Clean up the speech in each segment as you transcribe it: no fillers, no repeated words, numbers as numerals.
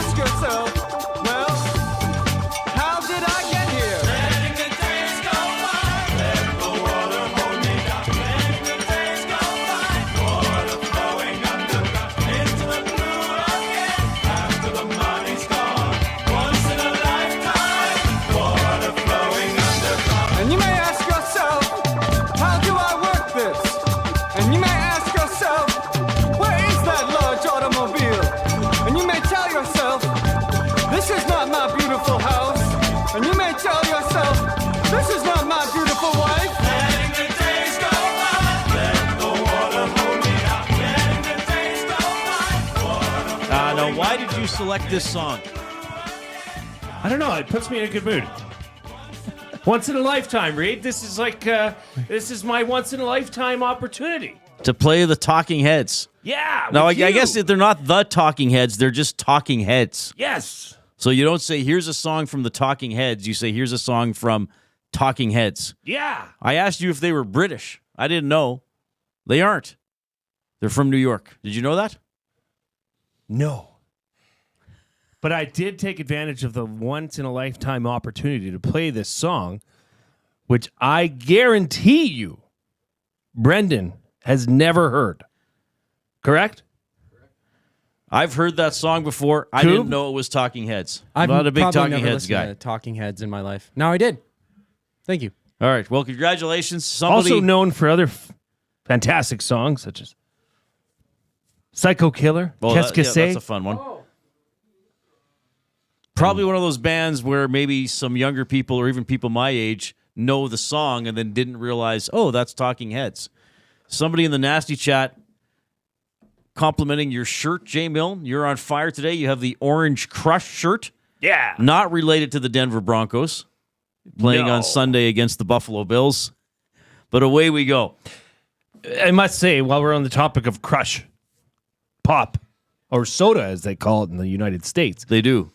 ask yourself, well, how did I get here? Letting the days go by, let the water hold me down. Letting the days go by, water flowing underground into the blue again. After the money's gone, once in a lifetime, water flowing underground. And you may ask yourself, how do I work this? And you may ask yourself, where is that large automobile? And you may tell yourself, this is not my beautiful house. And you may tell yourself, this is not my beautiful wife. Letting the days go by, let the water hold me down. Letting the days go by. Now, why did you select this song? I don't know. It puts me in a good mood. Once in a lifetime, Reid. This is like, this is my once in a lifetime opportunity. To play the Talking Heads. Yeah. Now, I with you. guess that they're not the Talking Heads, they're just Talking Heads. Yes. So you don't say, here's a song from the Talking Heads. You say, here's a song from Talking Heads. Yeah. I asked you if they were British. I didn't know. They aren't. They're from New York. Did you know that? No. But I did take advantage of the once in a lifetime opportunity to play this song, which I guarantee you, Brendan has never heard. Correct? I've heard that song before. I Coop? didn't know it was Talking Heads. I've I'm not a big probably Talking never Heads listened guy. to Talking Heads in my life. No, I did. Thank you. All right. Well, congratulations. Somebody... Also known for other fantastic songs such as Psycho Killer, Well, Qu'est-ce que that's c'est? a fun one. Probably one of those bands where maybe some younger people or even people my age know the song and then didn't realize, oh, that's Talking Heads. Somebody in the nasty chat complimenting your shirt, Jay Milne. You're on fire today. You have the Orange Crush shirt. Yeah. Not related to the Denver Broncos. Playing No. on Sunday against the Buffalo Bills. But away we go. I must say, while we're on the topic of Crush, pop, or soda as they call it in the United States, They do.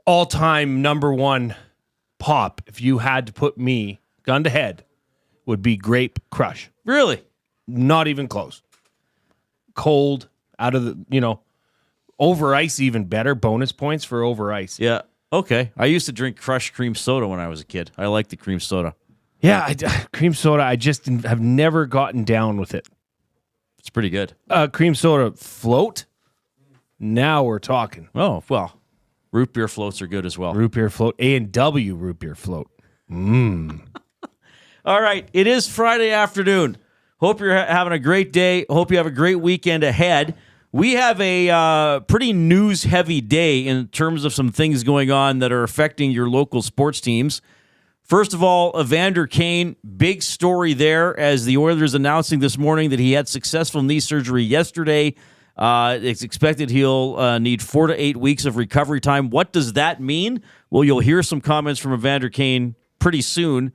all-time number one pop, if you had to put me gun to head, would be Grape Crush. Really? Not even close. Cold, out of the, over ice even better. Bonus points for over ice. Yeah. Okay. I used to drink Crush cream soda when I was a kid. I like the cream soda. Yeah, cream soda, I just have never gotten down with it. It's pretty good. Cream soda float, now we're talking. Oh, well, root beer floats are good as well. Root beer float, A&W root beer float. All right. It is Friday afternoon. Hope you're having a great day. Hope you have a great weekend ahead. We have a pretty news-heavy day in terms of some things going on that are affecting your local sports teams. First of all, Evander Kane, big story there as the Oilers announcing this morning that he had successful knee surgery yesterday. It's expected he'll need 4 to 8 weeks of recovery time. What does that mean? Well, you'll hear some comments from Evander Kane pretty soon.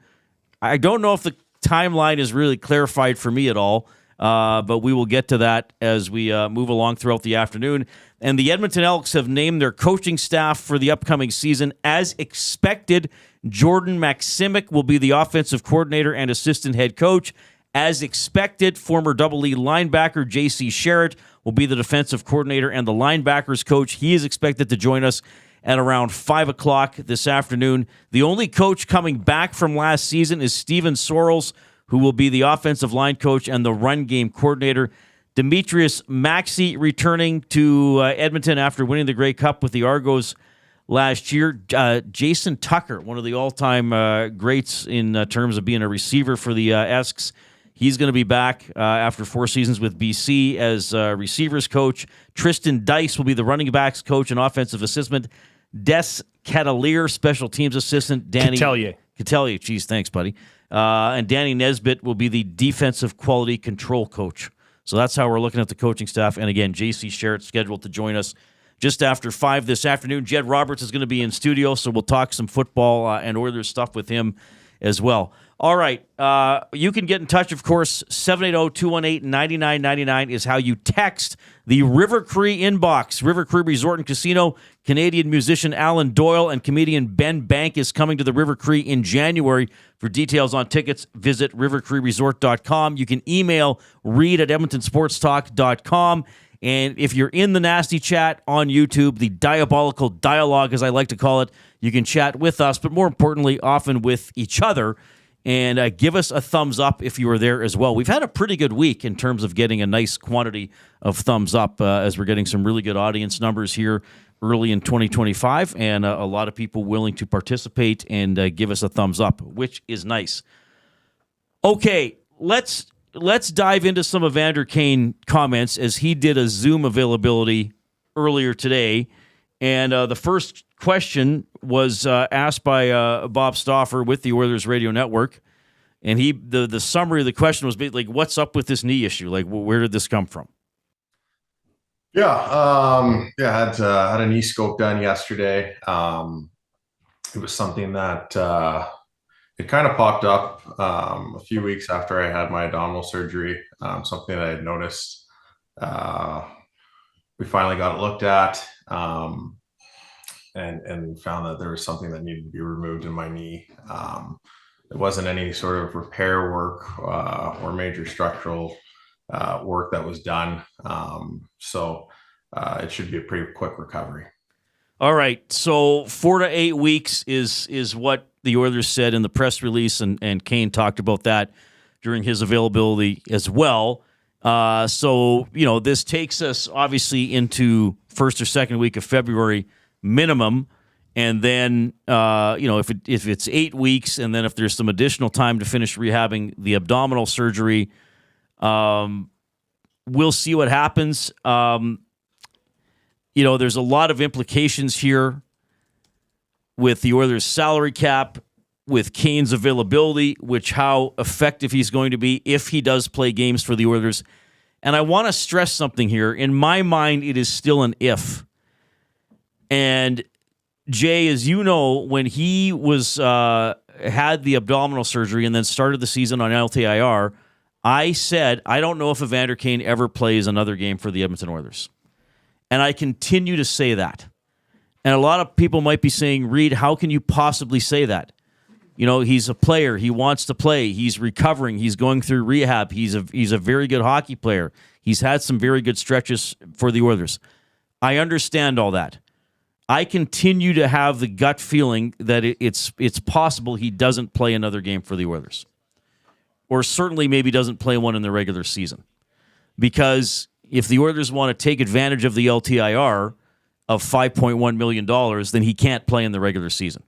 I don't know if the timeline is really clarified for me at all, but we will get to that as we move along throughout the afternoon. And the Edmonton Elks have named their coaching staff for the upcoming season. As expected, Jordan Maksimic will be the offensive coordinator and assistant head coach. As expected, former Double E linebacker J.C. Sherritt will be the defensive coordinator and the linebackers coach. He is expected to join us at around 5 o'clock this afternoon. The only coach coming back from last season is Steven Sorrells, who will be the offensive line coach and the run game coordinator. Demetrius Maxey returning to Edmonton after winning the Grey Cup with the Argos last year. Jason Tucker, one of the all-time greats in terms of being a receiver for the Esks. He's going to be back after 4 seasons with BC as receivers coach. Tristan Dice will be the running backs coach and offensive assistant. Des Catalier, special teams assistant. Danny Catalier, geez, thanks, buddy. And Danny Nesbitt will be the defensive quality control coach. So that's how we're looking at the coaching staff. And again, J.C. Sherritt scheduled to join us just after 5 this afternoon. Jed Roberts is going to be in studio, so we'll talk some football and Oilers stuff with him as well. All right. You can get in touch, of course. 780-218-9999 is how you text the River Cree inbox. River Cree Resort and Casino. Canadian musician Alan Doyle and comedian Ben Bank is coming to the River Cree in January. For details on tickets, visit rivercreeresort.com. You can email Reid at edmontonsportstalk.com. And if you're in the nasty chat on YouTube, the diabolical dialogue, as I like to call it, you can chat with us, but more importantly, often with each other. And give us a thumbs up if you were there as well. We've had a pretty good week in terms of getting a nice quantity of thumbs up as we're getting some really good audience numbers here early in 2025, and a lot of people willing to participate and give us a thumbs up, which is nice. Okay, let's dive into some Evander Kane comments as he did a Zoom availability earlier today. And the first question was asked by Bob Stauffer with the Oilers Radio Network. And the summary of the question was like, what's up with this knee issue? Like, where did this come from? I had a knee scope done yesterday. It was something that it kind of popped up a few weeks after I had my abdominal surgery, something that I had noticed. We finally got it looked at and found that there was something that needed to be removed in my knee. It wasn't any sort of repair work or major structural work that was done. So it should be a pretty quick recovery. All right. So 4 to 8 weeks is what the Oilers said in the press release, and Kane talked about that during his availability as well. So, this takes us obviously into first or second week of February minimum. And then, if it's 8 weeks, and then if there's some additional time to finish rehabbing the abdominal surgery, we'll see what happens. There's a lot of implications here with the Oilers' salary cap, with Kane's availability, which how effective he's going to be if he does play games for the Oilers. And I want to stress something here. In my mind, it is still an if. And Jay, as you know, when he was had the abdominal surgery and then started the season on LTIR, I said, I don't know if Evander Kane ever plays another game for the Edmonton Oilers. And I continue to say that. And a lot of people might be saying, Reid, how can you possibly say that? He's a player. He wants to play. He's recovering. He's going through rehab. He's a very good hockey player. He's had some very good stretches for the Oilers. I understand all that. I continue to have the gut feeling that it's possible he doesn't play another game for the Oilers. Or certainly maybe doesn't play one in the regular season. Because if the Oilers want to take advantage of the LTIR of $5.1 million, then he can't play in the regular season.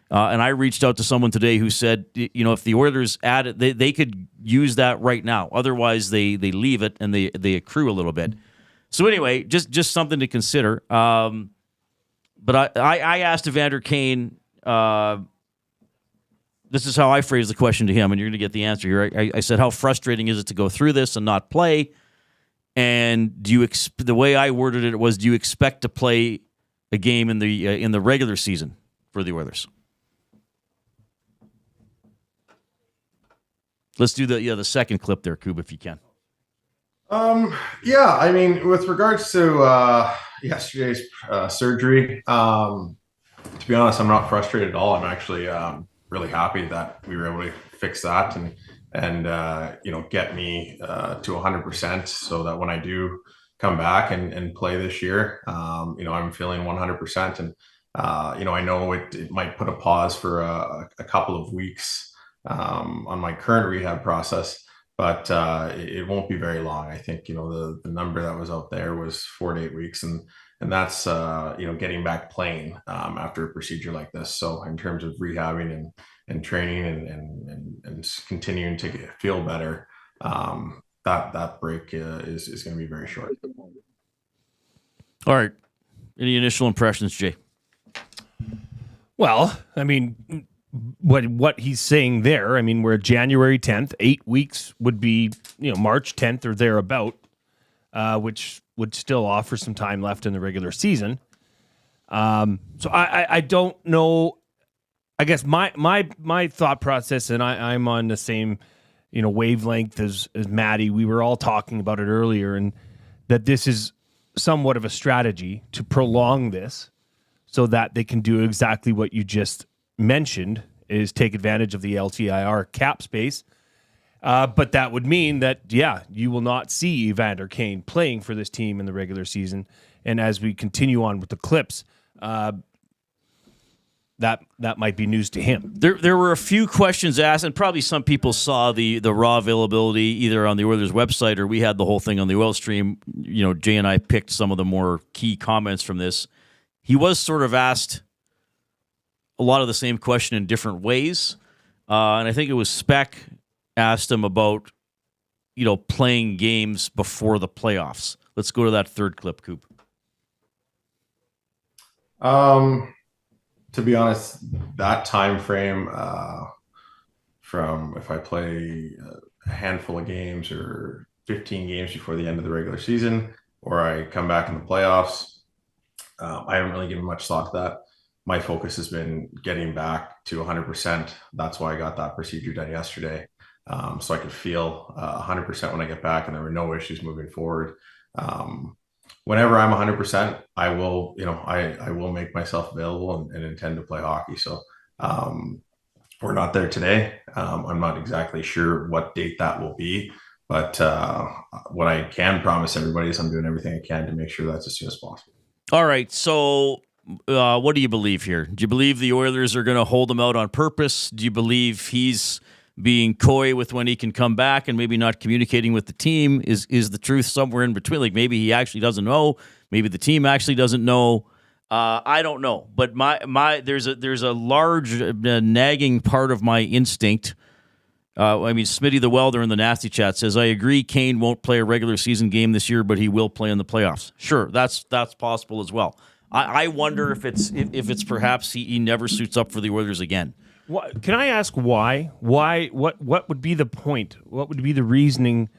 And I reached out to someone today who said, if the Oilers add it, they could use that right now. Otherwise, they leave it and they accrue a little bit. So anyway, just something to consider. But I asked Evander Kane, this is how I phrased the question to him, and you're going to get the answer here. I said, how frustrating is it to go through this and not play? And the way I worded it was, do you expect to play a game in the regular season for the Oilers? Let's do the second clip there, Koob, if you can. With regards to yesterday's surgery, to be honest, I'm not frustrated at all. I'm actually really happy that we were able to fix that and get me to 100%, so that when I do come back and play this year, I'm feeling 100%. And I know it might put a pause for a couple of weeks on my current rehab process, but it won't be very long. I think the number that was out there was 4 to 8 weeks, and that's getting back playing after a procedure like this. So in terms of rehabbing and training and continuing to feel better, that break is going to be very short. All right. Any initial impressions, Jay? Well, I mean, what he's saying there, I mean, we're January 10th, 8 weeks would be, March 10th or thereabout, which would still offer some time left in the regular season. So I don't know. I guess my thought process, and I'm on the same, wavelength as Maddie. We were all talking about it earlier, and that this is somewhat of a strategy to prolong this so that they can do exactly what you just mentioned, is take advantage of the LTIR cap space. But that would mean that, you will not see Evander Kane playing for this team in the regular season. And as we continue on with the clips, that might be news to him. There were a few questions asked, and probably some people saw the raw availability either on the Oilers website or we had the whole thing on the Oil Stream. Jay and I picked some of the more key comments from this. He was sort of asked a lot of the same question in different ways, and I think it was Speck asked him about playing games before the playoffs. Let's go to that third clip, Coop. To be honest, that time frame from if I play a handful of games or 15 games before the end of the regular season, or I come back in the playoffs, I haven't really given much thought to that. My focus has been getting back to 100%. That's why I got that procedure done yesterday, so I could feel 100% when I get back, and there were no issues moving forward. Whenever I'm 100%, I will, I will make myself available and intend to play hockey. So we're not there today. I'm not exactly sure what date that will be, but what I can promise everybody is I'm doing everything I can to make sure that's as soon as possible. All right. So what do you believe here? Do you believe the Oilers are going to hold him out on purpose? Do you believe he's being coy with when he can come back and maybe not communicating with the team? Is the truth somewhere in between? Like maybe he actually doesn't know. Maybe the team actually doesn't know. I don't know. But there's a large nagging part of my instinct. Smitty the Welder in the Nasty Chat says, I agree Kane won't play a regular season game this year, but he will play in the playoffs. Sure, that's possible as well. I wonder if it's perhaps he never suits up for the Oilers again. Can I ask why? Why? What would be the point? What would be the reasoning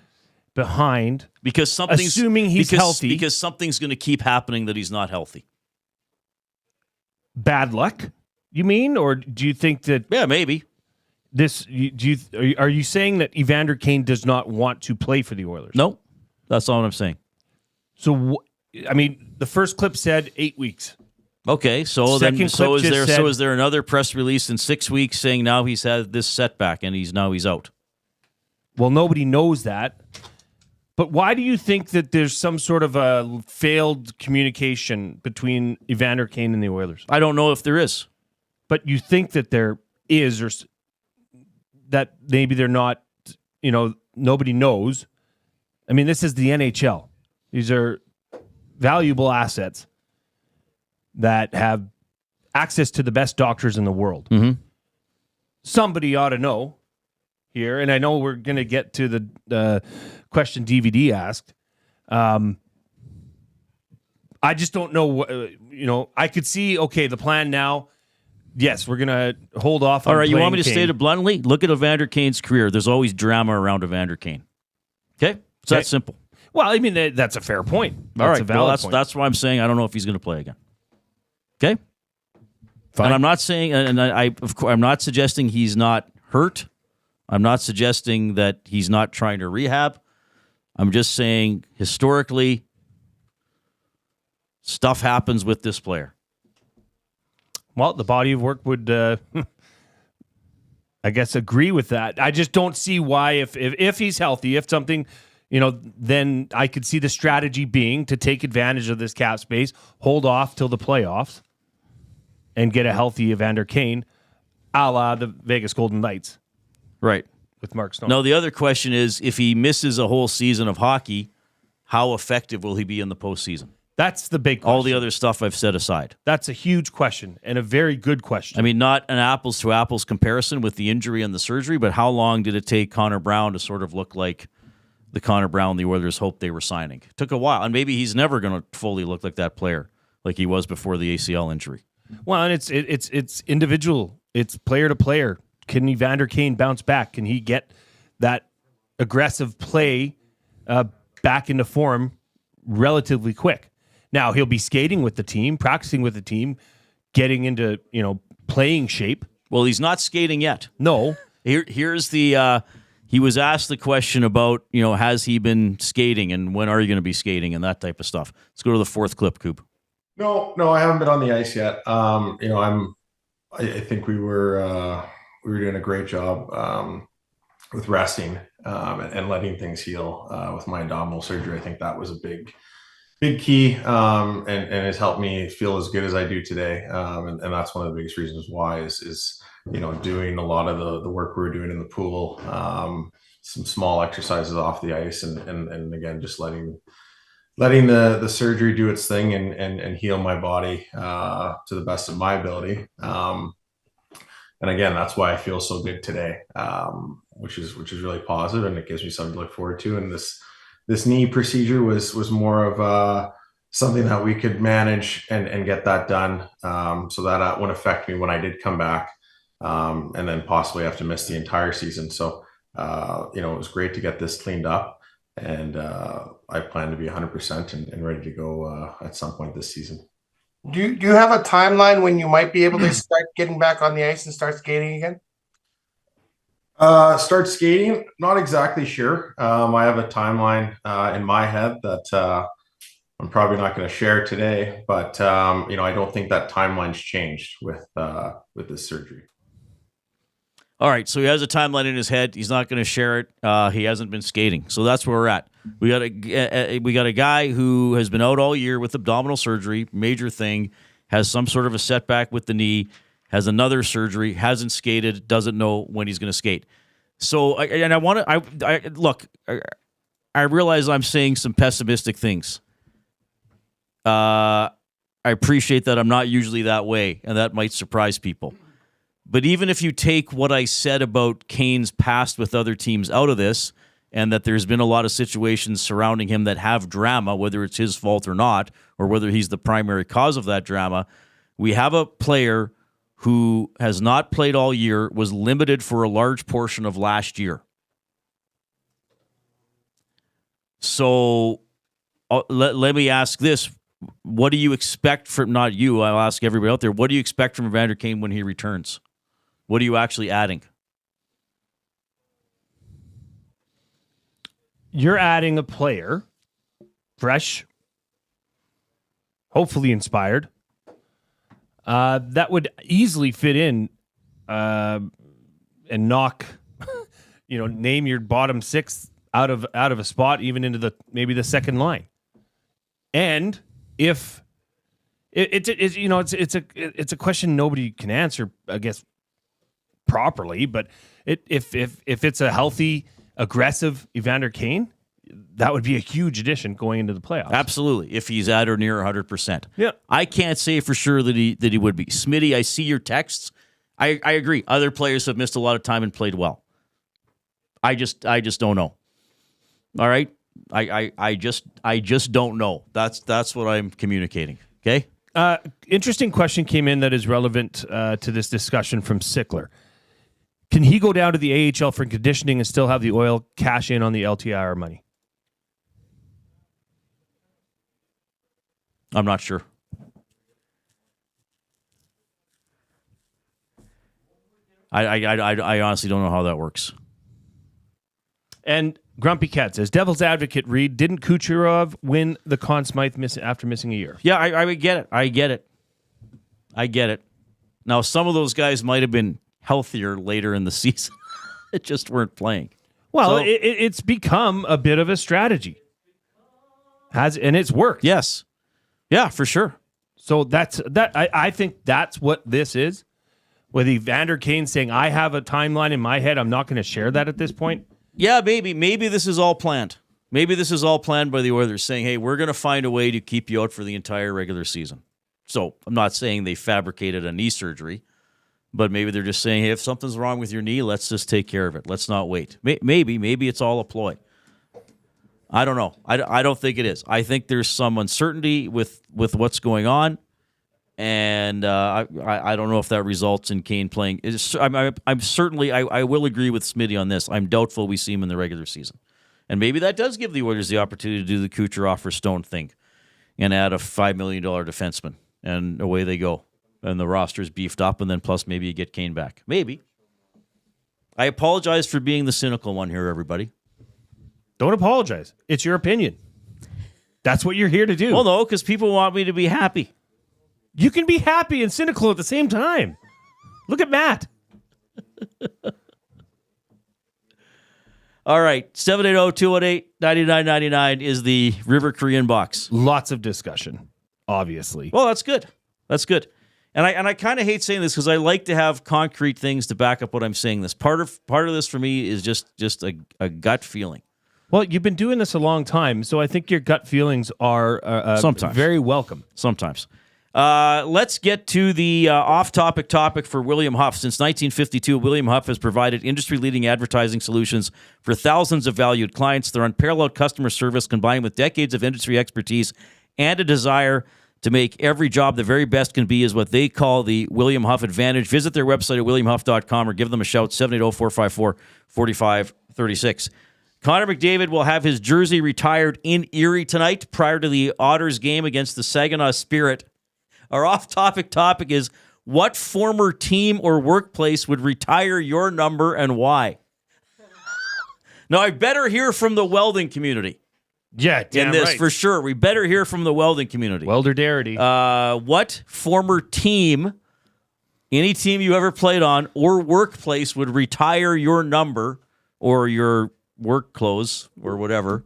behind? Because assuming he's healthy, because something's going to keep happening that he's not healthy. Bad luck, you mean, or do you think that? Yeah, maybe. Are you saying that Evander Kane does not want to play for the Oilers? No, that's all I'm saying. So, the first clip said 8 weeks. Okay, so is there another press release in 6 weeks saying now he's had this setback and he's out? Well, nobody knows that. But why do you think that there's some sort of a failed communication between Evander Kane and the Oilers? I don't know if there is. But you think that there is, or that maybe they're not, nobody knows. This is the NHL. These are valuable assets that have access to the best doctors in the world. Mm-hmm. Somebody ought to know here, and I know we're going to get to the question DVD asked. I just don't know. I could see, the plan now, yes, we're going to hold off on all right, you want me to Kane. state it bluntly? Look at Evander Kane's career. There's always drama around Evander Kane. Okay? It's that simple. Well, that's a fair point. All right, a valid point. That's why I'm saying I don't know if he's going to play again. Okay? Fine. And I'm not saying, and I'm not suggesting he's not hurt. I'm not suggesting that he's not trying to rehab. I'm just saying historically, stuff happens with this player. Well, the body of work would, I guess, agree with that. I just don't see why, if he's healthy, if something, then I could see the strategy being to take advantage of this cap space, hold off till the playoffs, and get a healthy Evander Kane, a la the Vegas Golden Knights. Right. With Mark Stone. No, the other question is, if he misses a whole season of hockey, how effective will he be in the postseason? That's the big question. All the other stuff I've set aside. That's a huge question and a very good question. Not an apples-to-apples comparison with the injury and the surgery, but how long did it take Connor Brown to sort of look like the Connor Brown the Oilers hoped they were signing? It took a while, and maybe he's never going to fully look like that player like he was before the ACL injury. Well, and it's individual. It's player to player. Can Evander Kane bounce back? Can he get that aggressive play back into form relatively quick? Now, he'll be skating with the team, practicing with the team, getting into, playing shape. Well, he's not skating yet. No. Here's the he was asked the question about, has he been skating and when are you going to be skating and that type of stuff. Let's go to the fourth clip, Coop. No, I haven't been on the ice yet. I think we were doing a great job with resting and letting things heal with my abdominal surgery. I think that was a big key, and has helped me feel as good as I do today. And that's one of the biggest reasons why is doing a lot of the work we were doing in the pool, some small exercises off the ice, and again, just letting the surgery do its thing and heal my body to the best of my ability. And again, that's why I feel so good today, which is really positive, and it gives me something to look forward to. And this knee procedure was more of something that we could manage and get that done, so that wouldn't affect me when I did come back, and then possibly have to miss the entire season. So it was great to get this cleaned up, and I plan to be 100% and ready to go at some point this season. Do you have a timeline when you might be able to start getting back on the ice and start skating again? Start skating? Not exactly sure. I have a timeline in my head that I'm probably not going to share today, but I don't think that timeline's changed with this surgery. All right, so he has a timeline in his head. He's not going to share it. He hasn't been skating, so that's where we're at. We got a guy who has been out all year with abdominal surgery, major thing, has some sort of a setback with the knee, has another surgery, hasn't skated, doesn't know when he's going to skate. So, I realize I'm saying some pessimistic things. I appreciate that I'm not usually that way, and that might surprise people. But even if you take what I said about Kane's past with other teams out of this, and that there's been a lot of situations surrounding him that have drama, whether it's his fault or not, or whether he's the primary cause of that drama, we have a player who has not played all year, was limited for a large portion of last year. So let me ask this. What do you expect from, not you, I'll ask everybody out there, what do you expect from Evander Kane when he returns? What are you actually adding? You're adding a player, fresh, hopefully inspired, that would easily fit in and knock, name your bottom six out of a spot, even into maybe the second line. And if it's a question nobody can answer, I guess, properly, but if it's a healthy, aggressive Evander Kane, that would be a huge addition going into the playoffs. Absolutely, if he's at or near 100%. Yeah, I can't say for sure that he would be. Smitty, I see your texts. I agree. Other players have missed a lot of time and played well. I just don't know. All right, I just don't know. That's what I'm communicating. Okay. Interesting question came in that is relevant to this discussion from Sickler. Can he go down to the AHL for conditioning and still have the Oil cash in on the LTIR money? I'm not sure. I honestly don't know how that works. And Grumpy Cat says, Devil's Advocate, Reid, didn't Kucherov win the Conn Smythe after missing a year? Yeah, I would get it. I get it. Now, some of those guys might have been healthier later in the season. It just weren't playing. Well, So- it's become a bit of a strategy. And it's worked. Yes. Yeah, for sure. So I think that's what this is. With Evander Kane saying, I have a timeline in my head, I'm not going to share that at this point. Yeah, maybe this is all planned. Maybe this is all planned by the Oilers saying, hey, we're going to find a way to keep you out for the entire regular season. So I'm not saying they fabricated a knee surgery, but maybe they're just saying, hey, if something's wrong with your knee, let's just take care of it. Let's not wait. Maybe it's all a ploy. I don't know. I don't think it is. I think there's some uncertainty with what's going on, and I don't know if that results in Kane playing. I'm certainly I will agree with Smitty on this. I'm doubtful we see him in the regular season, and maybe that does give the Oilers the opportunity to do the Kucherov for Stone thing, and add a $5 million defenseman, and away they go, and the roster's beefed up, and then plus maybe you get Kane back. Maybe. I apologize for being the cynical one here, everybody. Don't apologize. It's your opinion. That's what you're here to do. Well, no, because people want me to be happy. You can be happy and cynical at the same time. Look at Matt. All right, 780-218-9999 is the River Cree inbox. Lots of discussion, obviously. Well, that's good. That's good. And I kind of hate saying this because I like to have concrete things to back up what I'm saying. This part of this for me is just a gut feeling. Well, you've been doing this a long time, so I think your gut feelings are Sometimes. very welcome. Sometimes. Let's get to the off-topic topic for William Huff. Since 1952, William Huff has provided industry-leading advertising solutions for thousands of valued clients. Their unparalleled customer service, combined with decades of industry expertise and a desire to make every job the very best can be, is what they call the William Huff Advantage. Visit their website at williamhuff.com or give them a shout, 780-454-4536. Connor McDavid will have his jersey retired in Erie tonight prior to the Otters game against the Saginaw Spirit. Our off-topic topic is, what former team or workplace would retire your number and why? Now, I better hear from the welding community. Yeah, damn in this right. for sure. We better hear from the welding community. Welder Darity. What former team, any team you ever played on, or workplace would retire your number or your work clothes or whatever,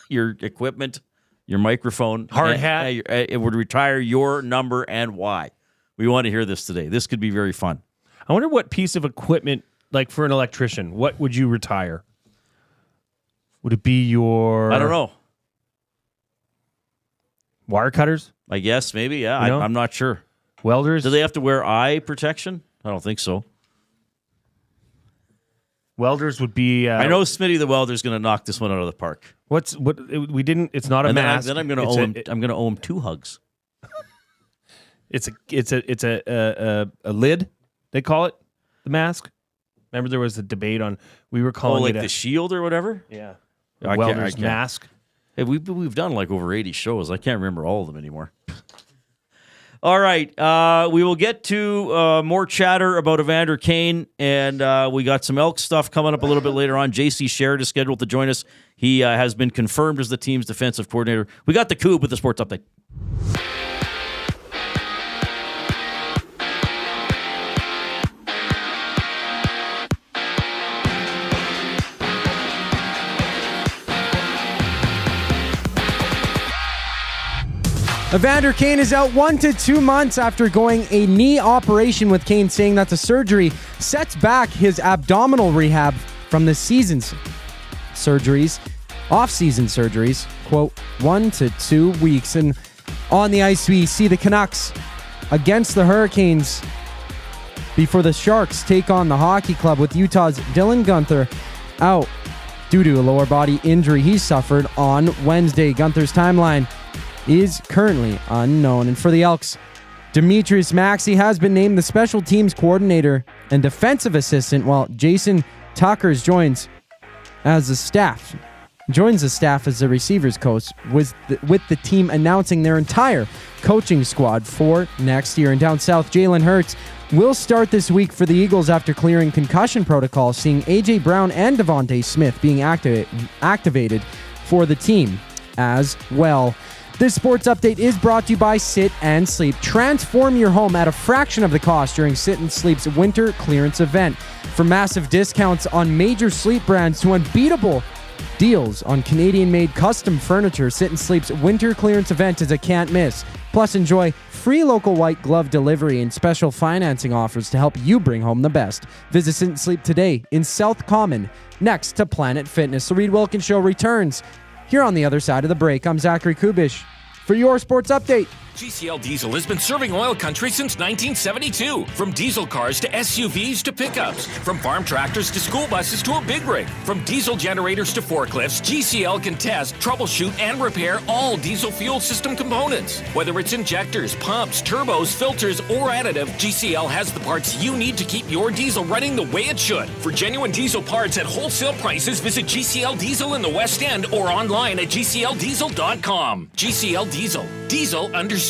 your equipment, your microphone, Hard hat. It would retire your number and why? We want to hear this today. This could be very fun. I wonder what piece of equipment, like for an electrician, what would you retire? Would it be your... I don't know. Wire cutters? I guess maybe, yeah. You know? I'm not sure. Welders? Do they have to wear eye protection? I don't think so. Welders would be... I know Smitty the welder's going to knock this one out of the park. We didn't... It's not a And mask. then I'm going to owe him. I'm going to owe him 2 hugs. It's a lid, they call it, the mask. Remember there was a debate on... We were calling like it... the shield or whatever? Yeah. I can't- Welder's I can't. mask. Hey, we've done like over 80 shows. I can't remember all of them anymore. All right. We will get to more chatter about Evander Kane, and we got some Elks stuff coming up a little bit later on. JC Sherritt is scheduled to join us. He has been confirmed as the team's defensive coordinator. We got the Coupe with the sports update. Evander Kane is out 1 to 2 months after going a knee operation, with Kane saying that the surgery sets back his abdominal rehab from the season's surgeries, off-season surgeries, quote, 1 to 2 weeks. And on the ice, we see the Canucks against the Hurricanes before the Sharks take on the Hockey Club, with Utah's Dylan Guenther out due to a lower body injury he suffered on Wednesday. Guenther's timeline is currently unknown. And for the Elks, Demetrius Maxey has been named the special teams coordinator and defensive assistant, while Jason Tuckers joins the staff as the receivers coach, with the team announcing their entire coaching squad for next year. And down south, Jalen Hurts will start this week for the Eagles after clearing concussion protocol, seeing A.J. Brown and Devontae Smith being activated for the team as well. This sports update is brought to you by Sit and Sleep. Transform your home at a fraction of the cost during Sit and Sleep's winter clearance event. From massive discounts on major sleep brands to unbeatable deals on Canadian-made custom furniture, Sit and Sleep's winter clearance event is a can't miss. Plus, enjoy free local white glove delivery and special financing offers to help you bring home the best. Visit Sit and Sleep today in South Common, next to Planet Fitness. The Reid Wilkins Show returns here on the other side of the break. I'm Zachary Kubish for your sports update. GCL Diesel has been serving oil country since 1972. From diesel cars to SUVs to pickups. From farm tractors to school buses to a big rig. From diesel generators to forklifts, GCL can test, troubleshoot, and repair all diesel fuel system components. Whether it's injectors, pumps, turbos, filters, or additive, GCL has the parts you need to keep your diesel running the way it should. For genuine diesel parts at wholesale prices, visit GCL Diesel in the West End or online at GCLDiesel.com. GCL Diesel. Diesel understood.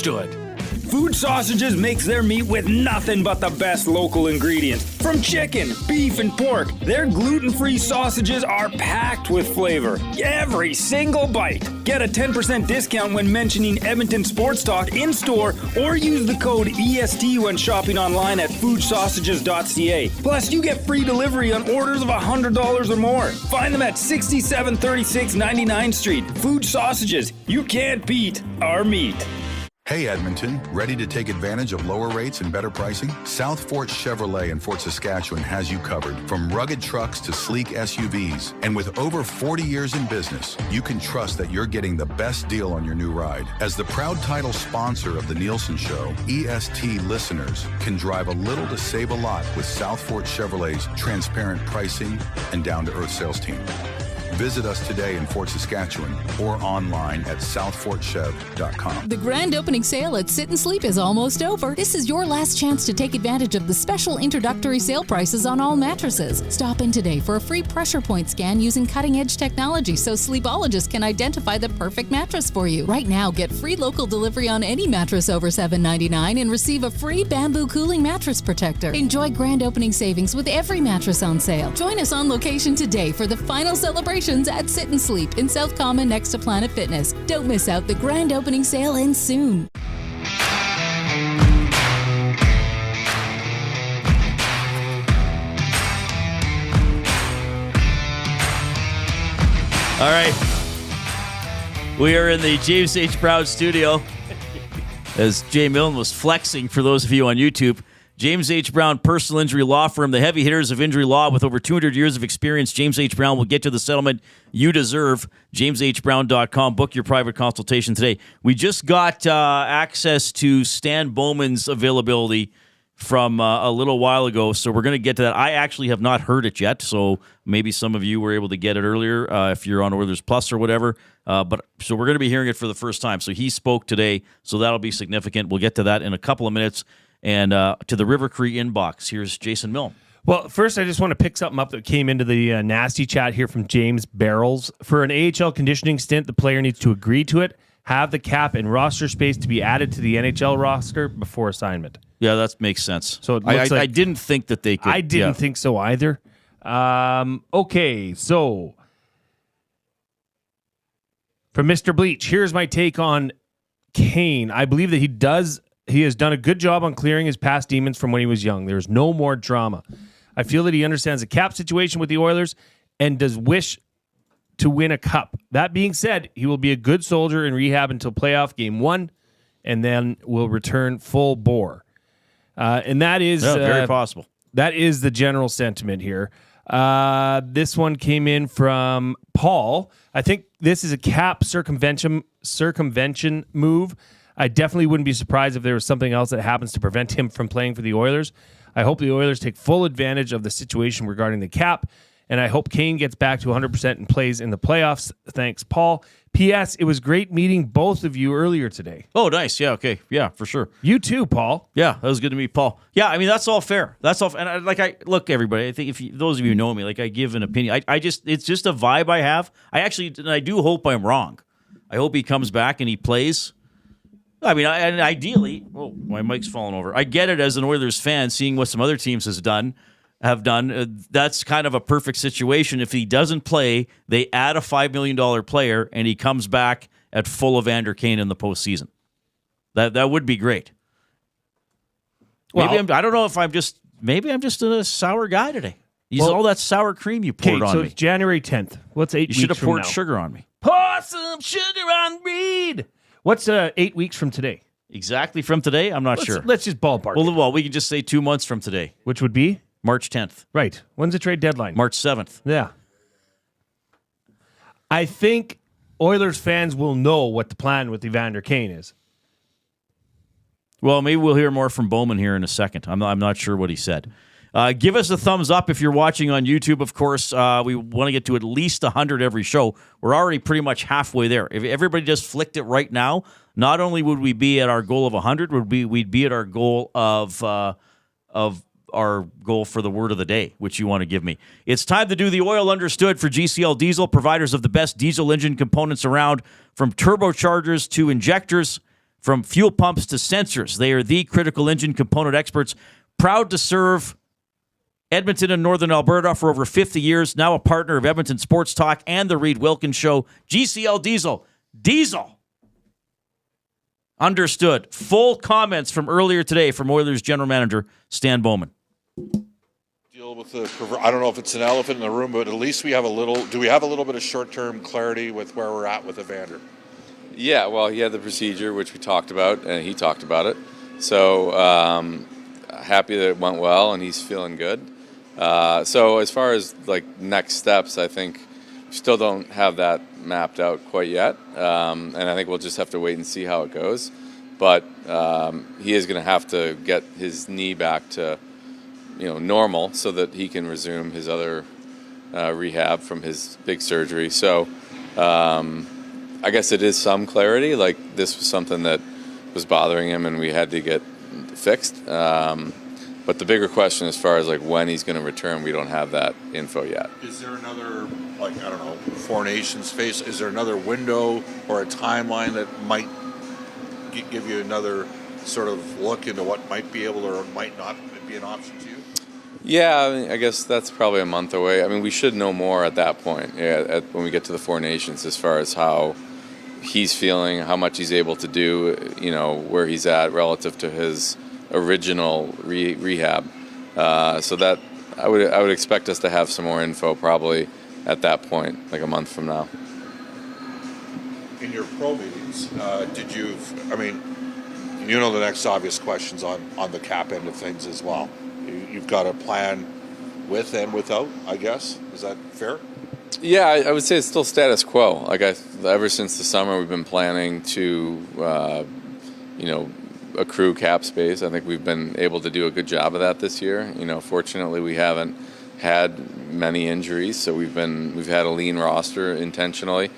Food Sausages makes their meat with nothing but the best local ingredients. From chicken, beef, and pork, their gluten-free sausages are packed with flavor. Every single bite. Get a 10% discount when mentioning Edmonton Sports Talk in-store or use the code EST when shopping online at foodsausages.ca. Plus, you get free delivery on orders of $100 or more. Find them at 6736 99th Street. Food Sausages. You can't beat our meat. Hey Edmonton, ready to take advantage of lower rates and better pricing? South Fort Chevrolet in Fort Saskatchewan has you covered. From rugged trucks to sleek SUVs. And with over 40 years in business, you can trust that you're getting the best deal on your new ride. As the proud title sponsor of the Nielsen Show, EST listeners can drive a little to save a lot with South Fort Chevrolet's transparent pricing and down-to-earth sales team. Visit us today in Fort Saskatchewan or online at southfortchev.com. The grand opening sale at Sit and Sleep is almost over. This is your last chance to take advantage of the special introductory sale prices on all mattresses. Stop in today for a free pressure point scan using cutting-edge technology so sleepologists can identify the perfect mattress for you. Right now, get free local delivery on any mattress over $7.99 and receive a free bamboo cooling mattress protector. Enjoy grand opening savings with every mattress on sale. Join us on location today for the final celebration at Sit and Sleep in South Common next to Planet Fitness. Don't miss out. The grand opening sale ends soon. All right. We are in the James H. Brown studio. As Jay Milne was flexing for those of you on YouTube. James H. Brown Personal Injury Law Firm, the heavy hitters of injury law with over 200 years of experience. James H. Brown will get you the settlement you deserve. JamesHBrown.com. Book your private consultation today. We just got access to Stan Bowman's availability from a little while ago, so we're going to get to that. I actually have not heard it yet, so maybe some of you were able to get it earlier if you're on Oilers Plus or whatever. So we're going to be hearing it for the first time. So he spoke today, so that'll be significant. We'll get to that in a couple of minutes. And to the River Cree inbox, here's Jason Milne. Well, first, I just want to pick something up that came into the nasty chat here from James Barrels. For an AHL conditioning stint, the player needs to agree to it, have the cap and roster space to be added to the NHL roster before assignment. Yeah, that makes sense. So it looks I didn't think that they could. I didn't think so either. Okay, so from Mr. Bleach, here's my take on Kane. I believe that he has done a good job on clearing his past demons from when he was young. There's no more drama. I feel that he understands the cap situation with the Oilers and does wish to win a cup. That being said, he will be a good soldier in rehab until playoff game 1, and then will return full bore. And that is very possible. That is the general sentiment here. This one came in from Paul. I think this is a cap circumvention move. I definitely wouldn't be surprised if there was something else that happens to prevent him from playing for the Oilers. I hope the Oilers take full advantage of the situation regarding the cap, and I hope Kane gets back to 100% and plays in the playoffs. Thanks, Paul. P.S. It was great meeting both of you earlier today. Oh, nice. Yeah, okay. Yeah, for sure. You too, Paul. Yeah, that was good to meet Paul. Yeah, I mean, that's all fair. That's all. And look, everybody, I think those of you who know me, I give an opinion. It's just a vibe I have. I do hope I'm wrong. I hope he comes back and he plays. I mean, and ideally, my mic's falling over. I get it as an Oilers fan, seeing what some other teams have done. That's kind of a perfect situation. If he doesn't play, they add a $5 million player, and he comes back at full Evander Kane in the postseason. That would be great. Maybe I don't know if I'm just a sour guy today. He's all that sour cream you poured on me. It's January 10th. What's 8 weeks from now? You should have poured sugar on me. Pour some sugar on Reid. What's 8 weeks from today? Exactly from today? I'm not sure. Let's just ballpark. Well, we can just say 2 months from today. Which would be? March 10th. Right. When's the trade deadline? March 7th. Yeah. I think Oilers fans will know what the plan with Evander Kane is. Well, maybe we'll hear more from Bowman here in a second. I'm not sure what he said. Give us a thumbs up if you're watching on YouTube, of course. We want to get to at least 100 every show. We're already pretty much halfway there. If everybody just flicked it right now, not only would we be at our goal of 100, we'd be at our goal of our goal for the word of the day, which you want to give me. It's time to do the oil understood for GCL Diesel, providers of the best diesel engine components around, from turbochargers to injectors. From fuel pumps to sensors, they are the critical engine component experts, proud to serve Edmonton and Northern Alberta for over 50 years, now a partner of Edmonton Sports Talk and the Reid Wilkins Show. GCL Diesel. Diesel. Understood. Full comments from earlier today from Oilers general manager Stan Bowman. Deal with I don't know if it's an elephant in the room, but at least we have do we have a little bit of short-term clarity with where we're at with Evander? Yeah, well, he had the procedure, which we talked about, and he talked about it. So happy that it went well, and he's feeling good. So as far as like next steps, I think we still don't have that mapped out quite yet, and I think we'll just have to wait and see how it goes. But he is going to have to get his knee back to normal so that he can resume his other rehab from his big surgery. So I guess it is some clarity. Like this was something that was bothering him, and we had to get fixed. But the bigger question, as far as like when he's going to return, we don't have that info yet. Is there another, like, I don't know, Four Nations phase? Is there another window or a timeline that might give you another sort of look into what might be able or might not be an option to you? Yeah, I guess that's probably a month away. I mean, we should know more at that point, when we get to the Four Nations, as far as how he's feeling, how much he's able to do, where he's at relative to his original rehab. So that I would expect us to have some more info probably at that point, like a month from now. In your pro meetings, did you? I mean, the next obvious questions on the cap end of things as well. You've got a plan with and without, I guess. Is that fair? Yeah, I would say it's still status quo. Like ever since the summer, we've been planning to, accrue cap space. I think we've been able to do a good job of that this year. Fortunately, we haven't had many injuries, so we've had a lean roster intentionally.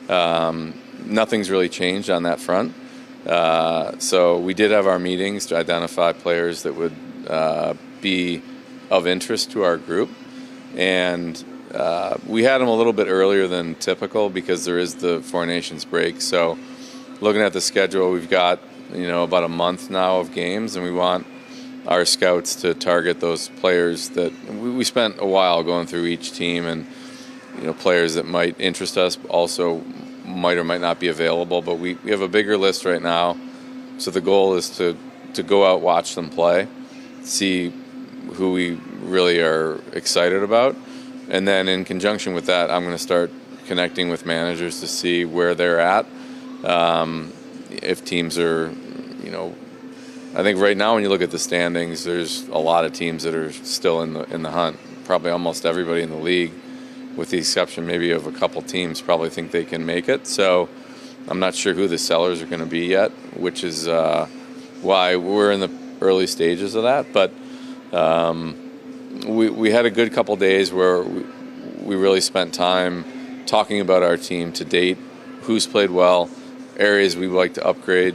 Nothing's really changed on that front. So we did have our meetings to identify players that would be of interest to our group, and we had them a little bit earlier than typical because there is the Four Nations break. So looking at the schedule, we've got about a month now of games, and we want our scouts to target those players that we spent a while going through each team, and players that might interest us also might or might not be available. But we have a bigger list right now, so the goal is to go out, watch them play, see who we really are excited about, and then in conjunction with that, I'm going to start connecting with managers to see where they're at. If teams are, I think right now when you look at the standings, there's a lot of teams that are still in the hunt. Probably almost everybody in the league, with the exception maybe of a couple teams, probably think they can make it. So I'm not sure who the sellers are going to be yet, which is why we're in the early stages of that. But we had a good couple days where we really spent time talking about our team to date, who's played well, areas we'd like to upgrade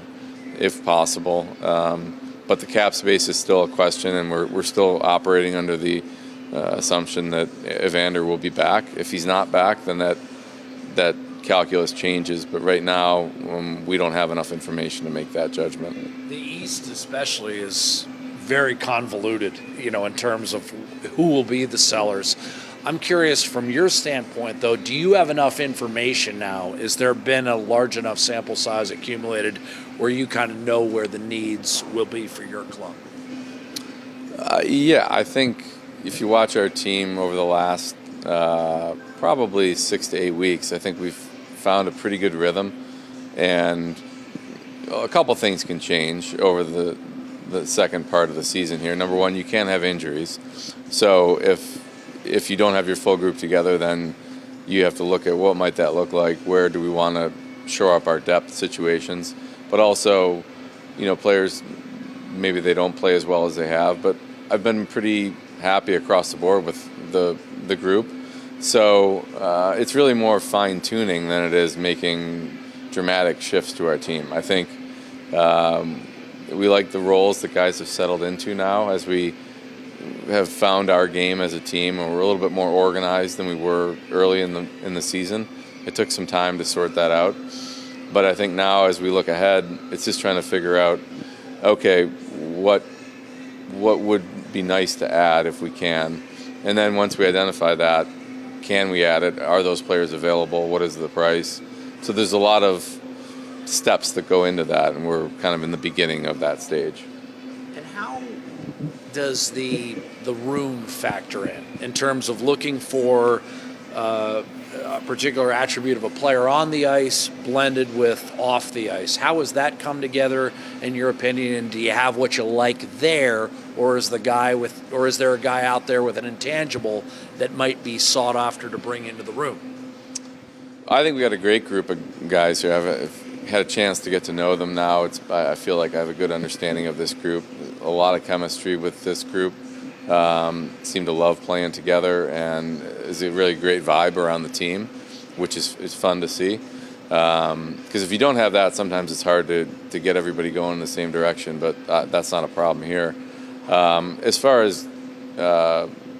if possible. But the cap space is still a question, and we're still operating under the assumption that Evander will be back. If he's not back, then that calculus changes. But right now, we don't have enough information to make that judgment. The East especially is very convoluted, in terms of who will be the sellers. I'm curious, from your standpoint, though, do you have enough information now? Has there been a large enough sample size accumulated where you kind of know where the needs will be for your club? Yeah, I think if you watch our team over the last probably 6 to 8 weeks, I think we've found a pretty good rhythm. And a couple things can change over the second part of the season here. Number one, you can't have injuries. So if you don't have your full group together, then you have to look at what might that look like, where do we want to shore up our depth situations. But also, players, maybe they don't play as well as they have, but I've been pretty happy across the board with the group. So it's really more fine-tuning than it is making dramatic shifts to our team. I think we like the roles that guys have settled into now as we have found our game as a team, and we're a little bit more organized than we were early in the season. It took some time to sort that out. But I think now as we look ahead, it's just trying to figure out, okay, what would be nice to add if we can. And then once we identify that, can we add it? Are those players available? What is the price? So there's a lot of steps that go into that, and we're kind of in the beginning of that stage. And how does the room factor in terms of looking for a particular attribute of a player on the ice blended with off the ice? How has that come together in your opinion? And do you have what you like there, or is there a guy out there with an intangible that might be sought after to bring into the room? I think we got a great group of guys who I've had a chance to get to know them now. I feel like I have a good understanding of this group. A lot of chemistry with this group. Seem to love playing together, and is a really great vibe around the team, which is fun to see. Because if you don't have that, sometimes it's hard to get everybody going in the same direction, but that's not a problem here. As far as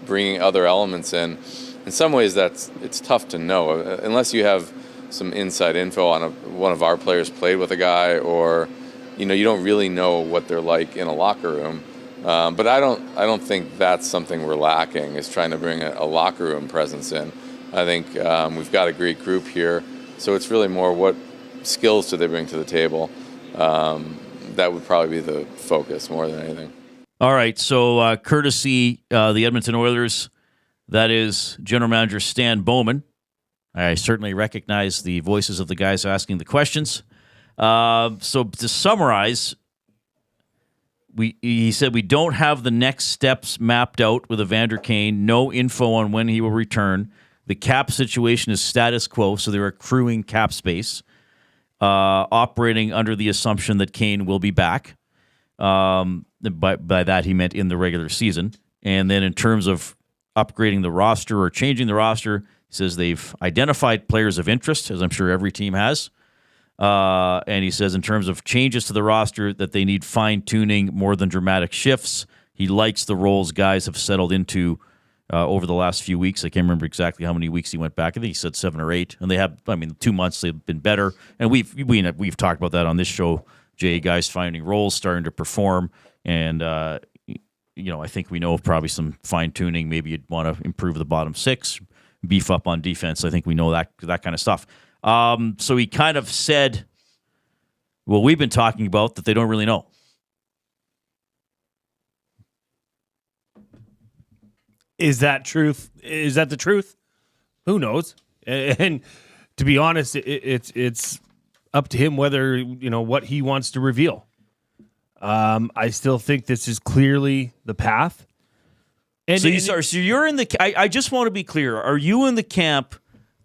bringing other elements in some ways it's tough to know unless you have some inside info on one of our players played with a guy, or you don't really know what they're like in a locker room. But I don't think that's something we're lacking, is trying to bring a locker room presence in. I think we've got a great group here, so it's really more what skills do they bring to the table. That would probably be the focus more than anything. All right, so courtesy the Edmonton Oilers, that is General Manager Stan Bowman. I certainly recognize the voices of the guys asking the questions. So to summarize, he said we don't have the next steps mapped out with Evander Kane, no info on when he will return. The cap situation is status quo, so they're accruing cap space, operating under the assumption that Kane will be back. By that, he meant in the regular season. And then in terms of upgrading the roster or changing the roster, he says they've identified players of interest, as I'm sure every team has. And he says in terms of changes to the roster that they need fine-tuning more than dramatic shifts. He likes the roles guys have settled into over the last few weeks. I can't remember exactly how many weeks he went back. I think he said 7 or 8. And they have, 2 months they've been better. And we've talked about that on this show, Jay, guys finding roles, starting to perform. And, I think we know of probably some fine-tuning. Maybe you'd want to improve the bottom 6, beef up on defense. I think we know that kind of stuff. So he kind of said, well, we've been talking about that they don't really know. Is that truth? Is that the truth? Who knows? And to be honest, it's up to him whether, what he wants to reveal. I still think this is clearly the path. And so you're in the. I just want to be clear. Are you in the camp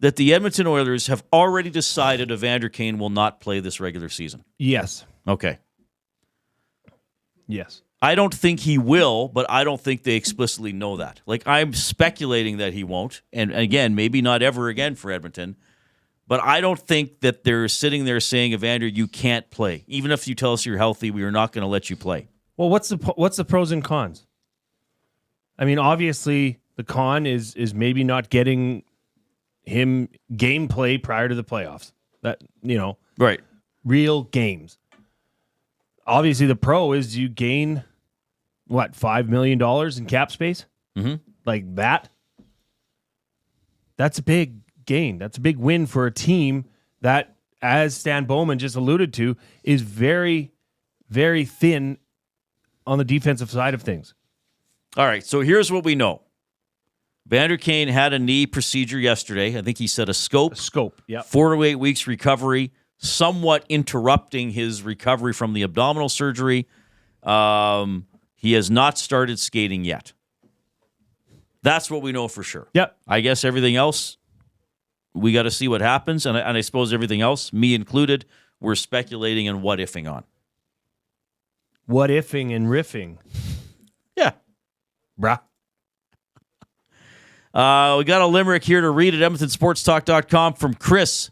that the Edmonton Oilers have already decided Evander Kane will not play this regular season? Yes. Okay. Yes. I don't think he will, but I don't think they explicitly know that. I'm speculating that he won't. And again, maybe not ever again for Edmonton. But I don't think that they're sitting there saying, Evander, you can't play. Even if you tell us you're healthy, we are not going to let you play. Well, what's the pros and cons? Obviously, the con is maybe not getting him gameplay prior to the playoffs. That, right. Real games. Obviously, the pro is you gain, $5 million in cap space? Mm-hmm. Like that? That's a big gain. That's a big win for a team that, as Stan Bowman just alluded to, is very, very thin on the defensive side of things. All right, so here's what we know. Evander Kane had a knee procedure yesterday. I think he said a scope. Yeah. 4 to 8 weeks recovery, somewhat interrupting his recovery from the abdominal surgery. He has not started skating yet. That's what we know for sure. Yep. I guess everything else, we got to see what happens. And I suppose everything else, me included, we're speculating and what-ifing on. What-ifing and riffing. Yeah. Bruh. We got a limerick here to read at EdmontonSportsTalk.com from Chris.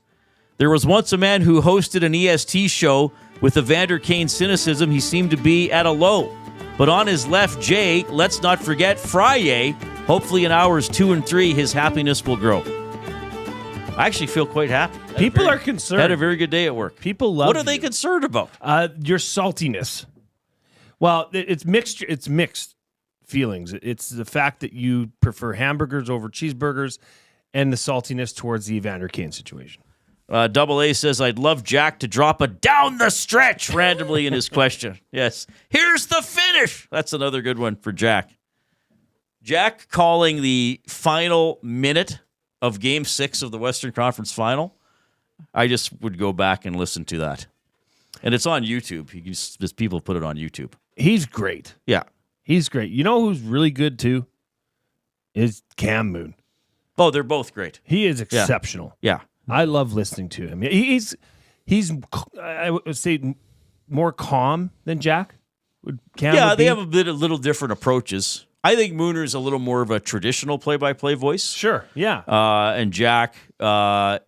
There was once a man who hosted an EST show. With Evander Kane cynicism, he seemed to be at a low. But on his left, Jay, let's not forget Friday. Hopefully in hours 2 and 3, his happiness will grow. I actually feel quite happy. People are concerned. Had a very good day at work. People love What are they you. concerned about? Your saltiness. Well, it's mixed. It's mixed feelings. It's the fact that you prefer hamburgers over cheeseburgers, and the saltiness towards the Evander Kane situation. Double A says, I'd love Jack to drop a down the stretch randomly in his question. Yes. Here's the finish. That's another good one for Jack. Jack calling the final minute of Game 6 of the Western Conference Final. I just would go back and listen to that. And it's on YouTube. Just people put it on YouTube. He's great. Yeah. He's great. You know who's really good too? Is Cam Moon. Oh, they're both great. He is exceptional. Yeah. I love listening to him. He's I would say more calm than Jack. Cam They have a little different approaches. I think Mooner's a little more of a traditional play-by-play voice. Sure, yeah. And Jack calls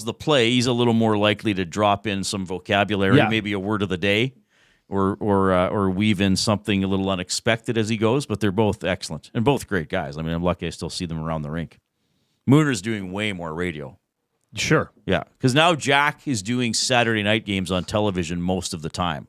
the play. He's a little more likely to drop in some vocabulary, maybe a word of the day, or weave in something a little unexpected as he goes. But they're both excellent and both great guys. I mean, I'm lucky I still see them around the rink. Mooner's doing way more radio. Sure. Yeah, because now Jack is doing Saturday night games on television most of the time.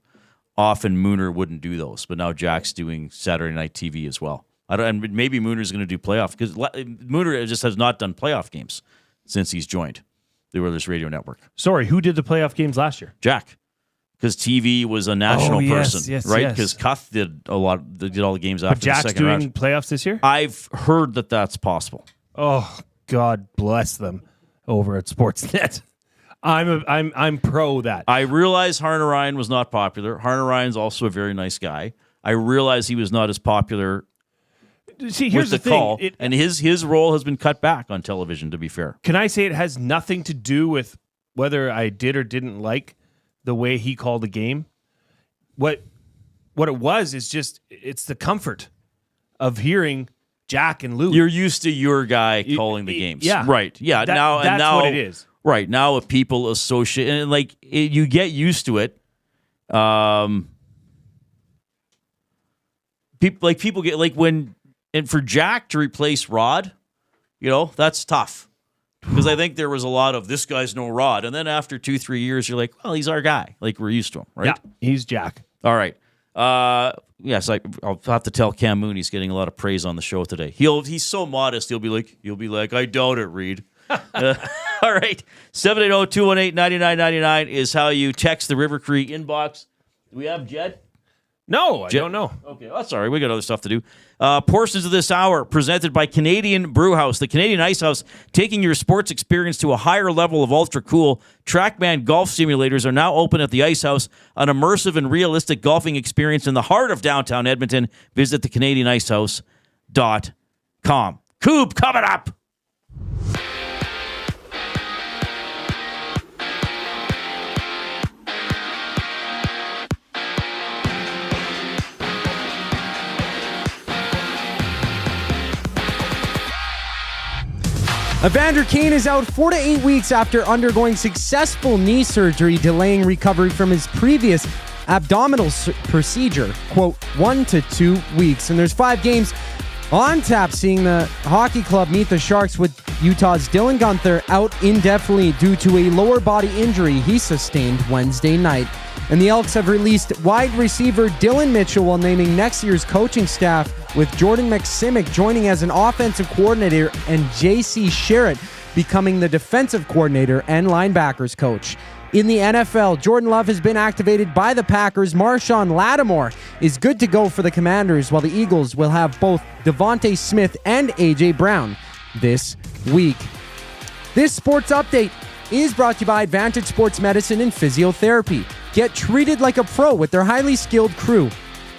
Often Mooner wouldn't do those, but now Jack's doing Saturday night TV as well. And maybe Mooner's going to do playoff, because Mooner just has not done playoff games since he's joined the Oilers Radio Network. Sorry, who did the playoff games last year? Jack, because TV was a national person, right? Yes. Because Cuth did all the games after But Jack's the second doing round. playoffs this year? I've heard that that's possible. Oh, God bless them over at Sportsnet. I'm pro that. I realize Harner Ryan was not popular. Harner Ryan's also a very nice guy. I realize he was not as popular. See, here's with the thing. call, and his role has been cut back on television, to be fair. Can I say it has nothing to do with whether I did or didn't like the way he called the game? What it was is just, it's the comfort of hearing Jack and Lou. You're used to your guy calling the games. Yeah. Right. Yeah. That's what it is. Right. Now if people associate, and you get used to it. People get and for Jack to replace Rod, that's tough. Because I think there was a lot of, this guy's no Rod. And then after 2-3 years, you're like, well, he's our guy. We're used to him, right? Yeah, he's Jack. All right. Yes, I'll have to tell Cam Moon he's getting a lot of praise on the show today. He's so modest. He'll be like, I doubt it, Reid. All right. 780-218-9999 is how you text the River Cree inbox. Do we have Jed? No, I don't know. Okay, well, sorry. We got other stuff to do. Portions of this hour presented by Canadian Brewhouse, the Canadian Ice House, taking your sports experience to a higher level of ultra cool. TrackMan golf simulators are now open at the Ice House, an immersive and realistic golfing experience in the heart of downtown Edmonton. Visit thecanadianicehouse.com. Coop coming up. Evander Kane is out 4 to 8 weeks after undergoing successful knee surgery, delaying recovery from his previous abdominal procedure. Quote, 1 to 2 weeks. And there's 5 games on tap, seeing the hockey club meet the Sharks with Utah's Dylan Guenther out indefinitely due to a lower body injury he sustained Wednesday night. And the Elks have released wide receiver Dylan Mitchell while naming next year's coaching staff, with Jordan McSimic joining as an offensive coordinator and J.C. Sherritt becoming the defensive coordinator and linebackers coach. In the NFL, Jordan Love has been activated by the Packers. Marshawn Lattimore is good to go for the Commanders, while the Eagles will have both Devontae Smith and A.J. Brown this week. This sports update is brought to you by Advantage Sports Medicine and Physiotherapy. Get treated like a pro with their highly skilled crew.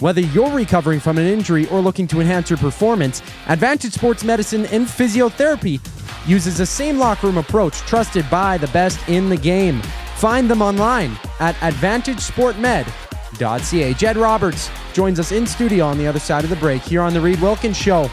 Whether you're recovering from an injury or looking to enhance your performance, Advantage Sports Medicine and Physiotherapy uses the same locker room approach trusted by the best in the game. Find them online at AdvantageSportMed.ca. Jed Roberts joins us in studio on the other side of the break here on The Reid Wilkins Show.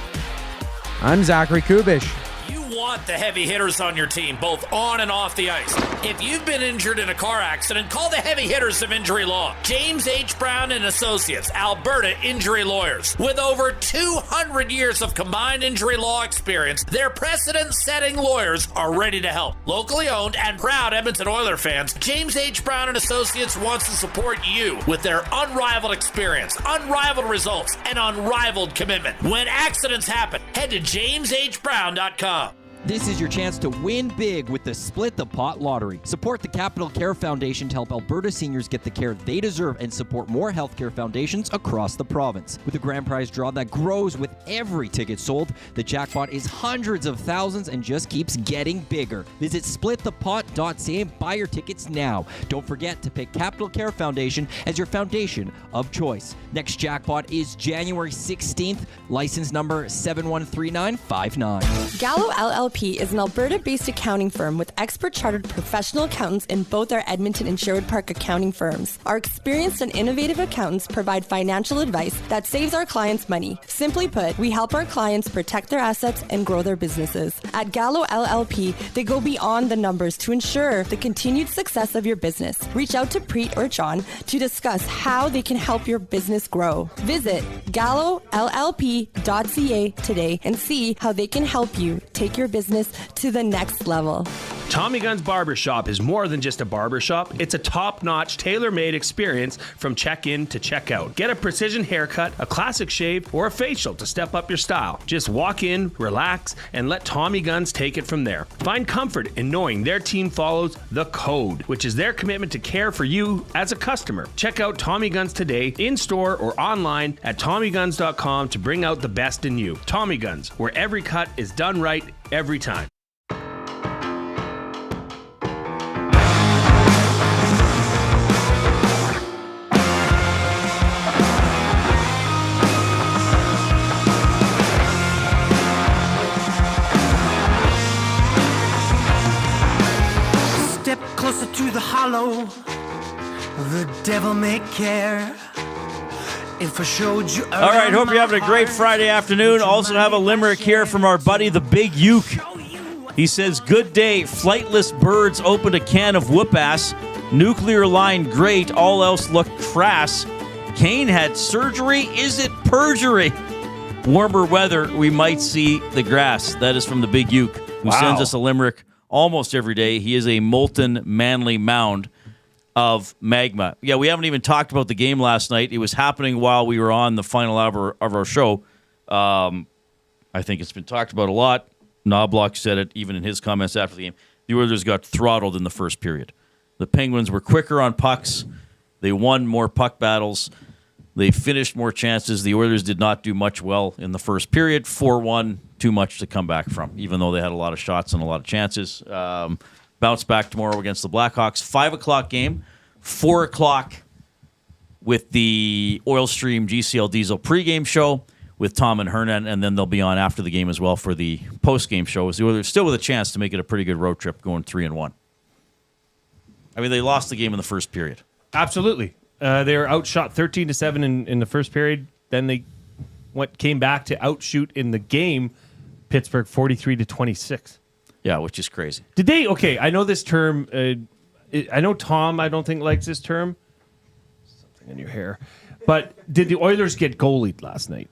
I'm Zachary Kubish. You want want the heavy hitters on your team, both on and off the ice. If you've been injured in a car accident, call the heavy hitters of injury law. James H. Brown and Associates, Alberta Injury Lawyers. With over 200 years of combined injury law experience, their precedent-setting lawyers are ready to help. Locally owned and proud Edmonton Oilers fans, James H. Brown and Associates wants to support you with their unrivaled experience, unrivaled results, and unrivaled commitment. When accidents happen, head to jameshbrown.com. This is your chance to win big with the Split the Pot Lottery. Support the Capital Care Foundation to help Alberta seniors get the care they deserve and support more healthcare foundations across the province. With a grand prize draw that grows with every ticket sold, the jackpot is hundreds of thousands and just keeps getting bigger. Visit splitthepot.ca and buy your tickets now. Don't forget to pick Capital Care Foundation as your foundation of choice. Next jackpot is January 16th, license number 713959. Gallo LLP is an Alberta-based accounting firm with expert chartered professional accountants in both our Edmonton and Sherwood Park accounting firms. Our experienced and innovative accountants provide financial advice that saves our clients money. Simply put, we help our clients protect their assets and grow their businesses. At Gallo LLP, they go beyond the numbers to ensure the continued success of your business. Reach out to Preet or John to discuss how they can help your business grow. Visit gallollp.ca today and see how they can help you take your business to the next level. Tommy Gunn's Barbershop is more than just a barbershop. It's a top-notch, tailor-made experience from check-in to check-out. Get a precision haircut, a classic shave, or a facial to step up your style. Just walk in, relax, and let Tommy Guns take it from there. Find comfort in knowing their team follows the code, which is their commitment to care for you as a customer. Check out Tommy Guns today, in-store or online at TommyGuns.com to bring out the best in you. Tommy Guns, where every cut is done right every time. Step closer to the hollow, the devil may care. If I showed you. All right, hope you're having a great Friday afternoon. Also have a limerick here from our buddy, the Big Uke. He says, good day, flightless birds opened a can of whoop-ass. Nuclear line great, all else looked crass. Kane had surgery, is it perjury? Warmer weather, we might see the grass. That is from the Big Uke, who sends us a limerick almost every day. He is a molten, manly mound of magma. Yeah, we haven't even talked about the game last night. It was happening while we were on the final hour of our show. I think it's been talked about a lot. Knobloch said it even in his comments after the game. The Oilers got throttled in the first period. The Penguins were quicker on pucks. They won more puck battles. They finished more chances. The Oilers did not do much well in the first period. 4-1, too much to come back from, even though they had a lot of shots and a lot of chances. Bounce back tomorrow against the Blackhawks. 5 o'clock game. 4 o'clock with the Oil Stream GCL Diesel pregame show with Tom and Hernan, and then they'll be on after the game as well for the postgame show. The Oilers still with a chance to make it a pretty good road trip going 3-1. I mean, they lost the game in the first period. Absolutely. They were outshot 13-7 in the first period. Then they came back to outshoot in the game Pittsburgh 43-26. Yeah, which is crazy. Did they? Okay, I know this term. I know Tom, I don't think likes this term. Something in your hair. But did the Oilers get goalied last night?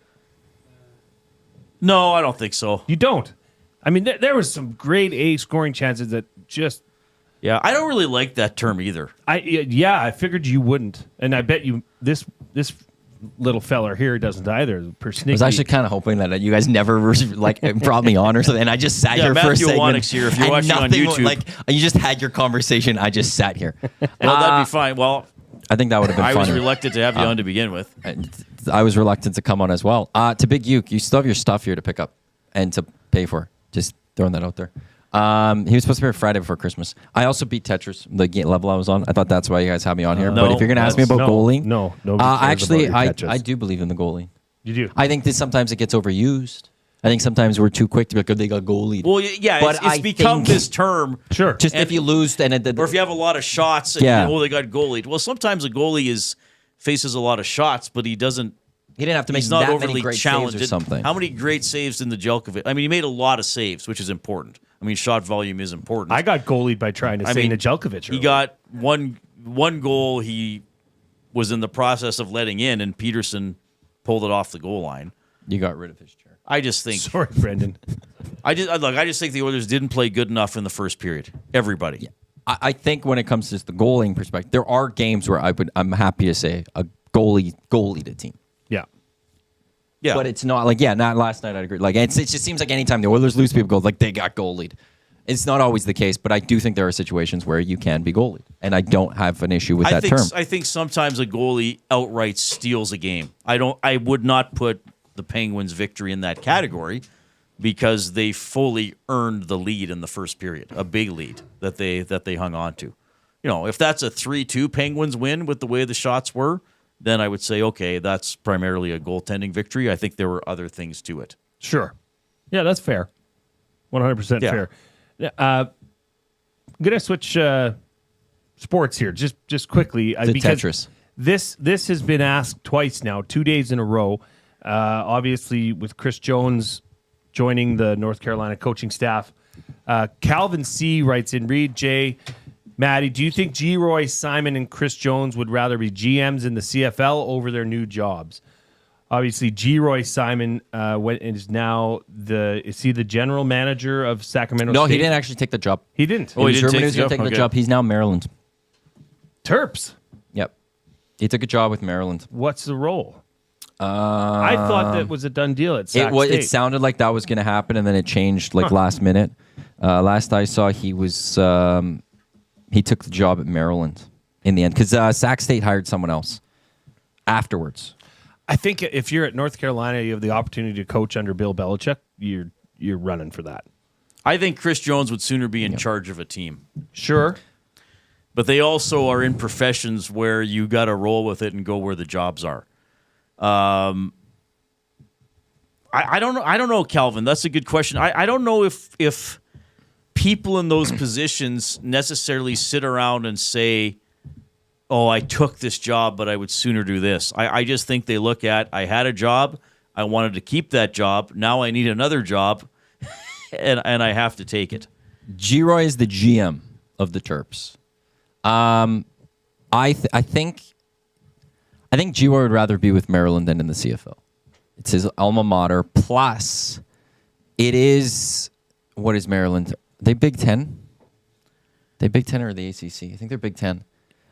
No, I don't think so. You don't? I mean, there was some grade A scoring chances that just... Yeah, I don't really like that term either. I figured you wouldn't. And I bet you this little feller here doesn't either. I was actually kind of hoping that you guys never brought me on or something. And I just sat here for a second. Matthew Iwanyk here. If you're watching on YouTube, you just had your conversation. I just sat here. Well, that'd be fine. Well, I think that would have been. I funny. was reluctant to have you on to begin with. I was reluctant to come on as well. To Big Uke, you still have your stuff here to pick up and to pay for. Just throwing that out there. He was supposed to be here Friday before Christmas. I also beat Tetris, the game level I was on. I thought that's why you guys had me on here. But if you're going to ask me about goalie, I do believe in the goalie. You do? I think that sometimes it gets overused. I think sometimes we're too quick to be like, oh, they got goalied. Well, yeah, but it's become this term. Sure. Just if you lose, or if you have a lot of shots and they got goalied. Well, sometimes a goalie faces a lot of shots, but he doesn't He didn't have to make he's not that overly many great challenged saves or something. How many great saves in the Jelkovic? I mean, he made a lot of saves, which is important. I mean, shot volume is important. I got goalied by trying to say Nedeljkovic. He got one goal. He was in the process of letting in, and Peterson pulled it off the goal line. You got rid of his chair. I just think. Sorry, Brendan. I just think the Oilers didn't play good enough in the first period. Everybody. Yeah. I think when it comes to the goaling perspective, there are games where I'm happy to say a goalied a team. Yeah. Yeah. But it's not like, not last night, I'd agree. Like, it just seems like anytime the Oilers lose, people go, like, they got goalied. It's not always the case, but I do think there are situations where you can be goalied. And I don't have an issue with that term. I think sometimes a goalie outright steals a game. I would not put the Penguins' victory in that category because they fully earned the lead in the first period, a big lead that they hung on to. You know, if that's a 3-2 Penguins win with the way the shots were, then I would say, okay, that's primarily a goaltending victory. I think there were other things to it. Sure. Yeah, that's fair. 100% fair. I'm going to switch sports here just quickly. Because Tetris. This has been asked twice now, 2 days in a row. Obviously, with Chris Jones joining the North Carolina coaching staff. Calvin C. writes in, Reid, Jay, Maddie, do you think G. Roy, Simon, and Chris Jones would rather be GMs in the CFL over their new jobs? Obviously, G. Roy Simon is now is he the general manager of Sacramento No, State? He didn't actually take the job. He didn't. He was going to take the job. He's now Maryland. Terps. Yep. He took a job with Maryland. What's the role? I thought that was a done deal at Sac State. It sounded like that was going to happen, and then it changed last minute. Last I saw, he took the job at Maryland in the end because Sac State hired someone else afterwards. I think if you're at North Carolina, you have the opportunity to coach under Bill Belichick. You're running for that. I think Chris Jones would sooner be in charge of a team. Sure. But they also are in professions where you got to roll with it and go where the jobs are. I don't know. I don't know, Calvin. That's a good question. I don't know if people in those positions necessarily sit around and say, "Oh, I took this job, but I would sooner do this." I just think they look at, I had a job, I wanted to keep that job. Now I need another job, and I have to take it. G-Roy is the GM of the Terps. I think G-Roy would rather be with Maryland than in the CFL. It's his alma mater. Plus, it is, what is Maryland? Are they Big Ten? They Big Ten or the ACC? I think they're Big Ten.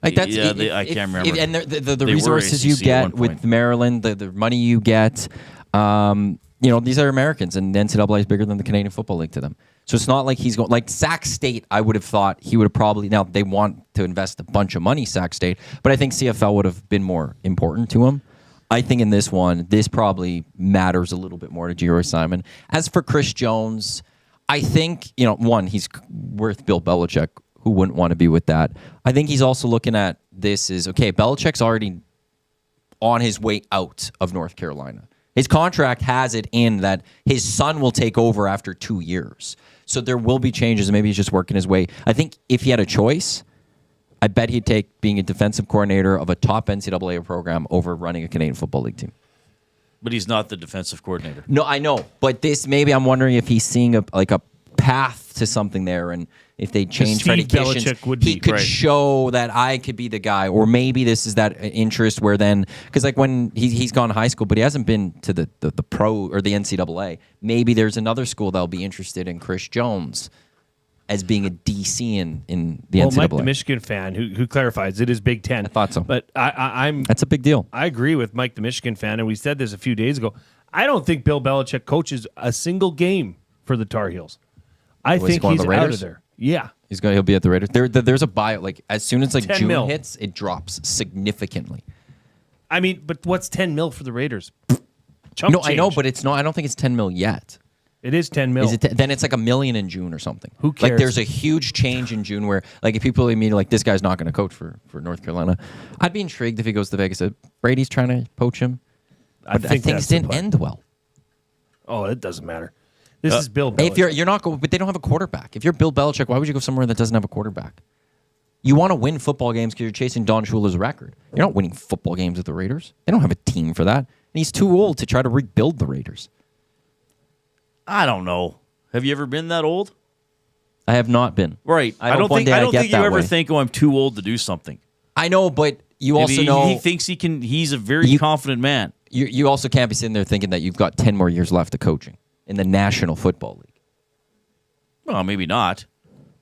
Like that's, I can't remember. And the resources you get with Maryland, the money you get, these are Americans, and the NCAA is bigger than the Canadian Football League to them. So it's not like he's going, like Sac State, I would have thought he would have probably, now they want to invest a bunch of money, Sac State, but I think CFL would have been more important to him. I think in this one, this probably matters a little bit more to G. Roy Simon. As for Chris Jones, I think, one, he's worth Bill Belichick. Who wouldn't want to be with that? I think he's also looking at this as, okay, Belichick's already on his way out of North Carolina. His contract has it in that his son will take over after 2 years. So there will be changes, and maybe he's just working his way. I think if he had a choice, I bet he'd take being a defensive coordinator of a top NCAA program over running a Canadian Football League team. But he's not the defensive coordinator. No, I know. But maybe I'm wondering if he's seeing a path to something there, and if they change Freddie Kitchens, he could show that I could be the guy. Or maybe this is that interest where then, because like when he's gone high school, but he hasn't been to the pro or the NCAA, maybe there's another school that'll be interested in Chris Jones as being a DC in the NCAA. Mike, the Michigan fan, who clarifies, it is Big Ten. I thought so. But that's a big deal. I agree with Mike, the Michigan fan, and we said this a few days ago. I don't think Bill Belichick coaches a single game for the Tar Heels. I think he's out of there. Yeah. He'll be at the Raiders. There's a buyout. Like as soon as June mil. hits, it drops significantly. I mean, but what's 10 mil for the Raiders? I know, but it's not. I don't think it's 10 mil yet. It is 10 mil. Is it then it's like $1 million in June or something. Who cares? Like there's a huge change in June where like if people immediately like this guy's not going to coach for North Carolina. I'd be intrigued if he goes to Vegas. Brady's trying to poach him. But I think things didn't end well. Oh, it doesn't matter. This is Bill Belichick. If you're not going, but they don't have a quarterback. If you're Bill Belichick, why would you go somewhere that doesn't have a quarterback? You want to win football games because you're chasing Don Shula's record. You're not winning football games with the Raiders. They don't have a team for that. and he's too old to try to rebuild the Raiders. I don't know. Have you ever been that old? I have not been. Right. I don't think you ever think, oh, I'm too old to do something. I know, but you Maybe also know he thinks he can. He's a very confident man. You also can't be sitting there thinking that you've got 10 more years left of coaching in the National Football League. Well, maybe not.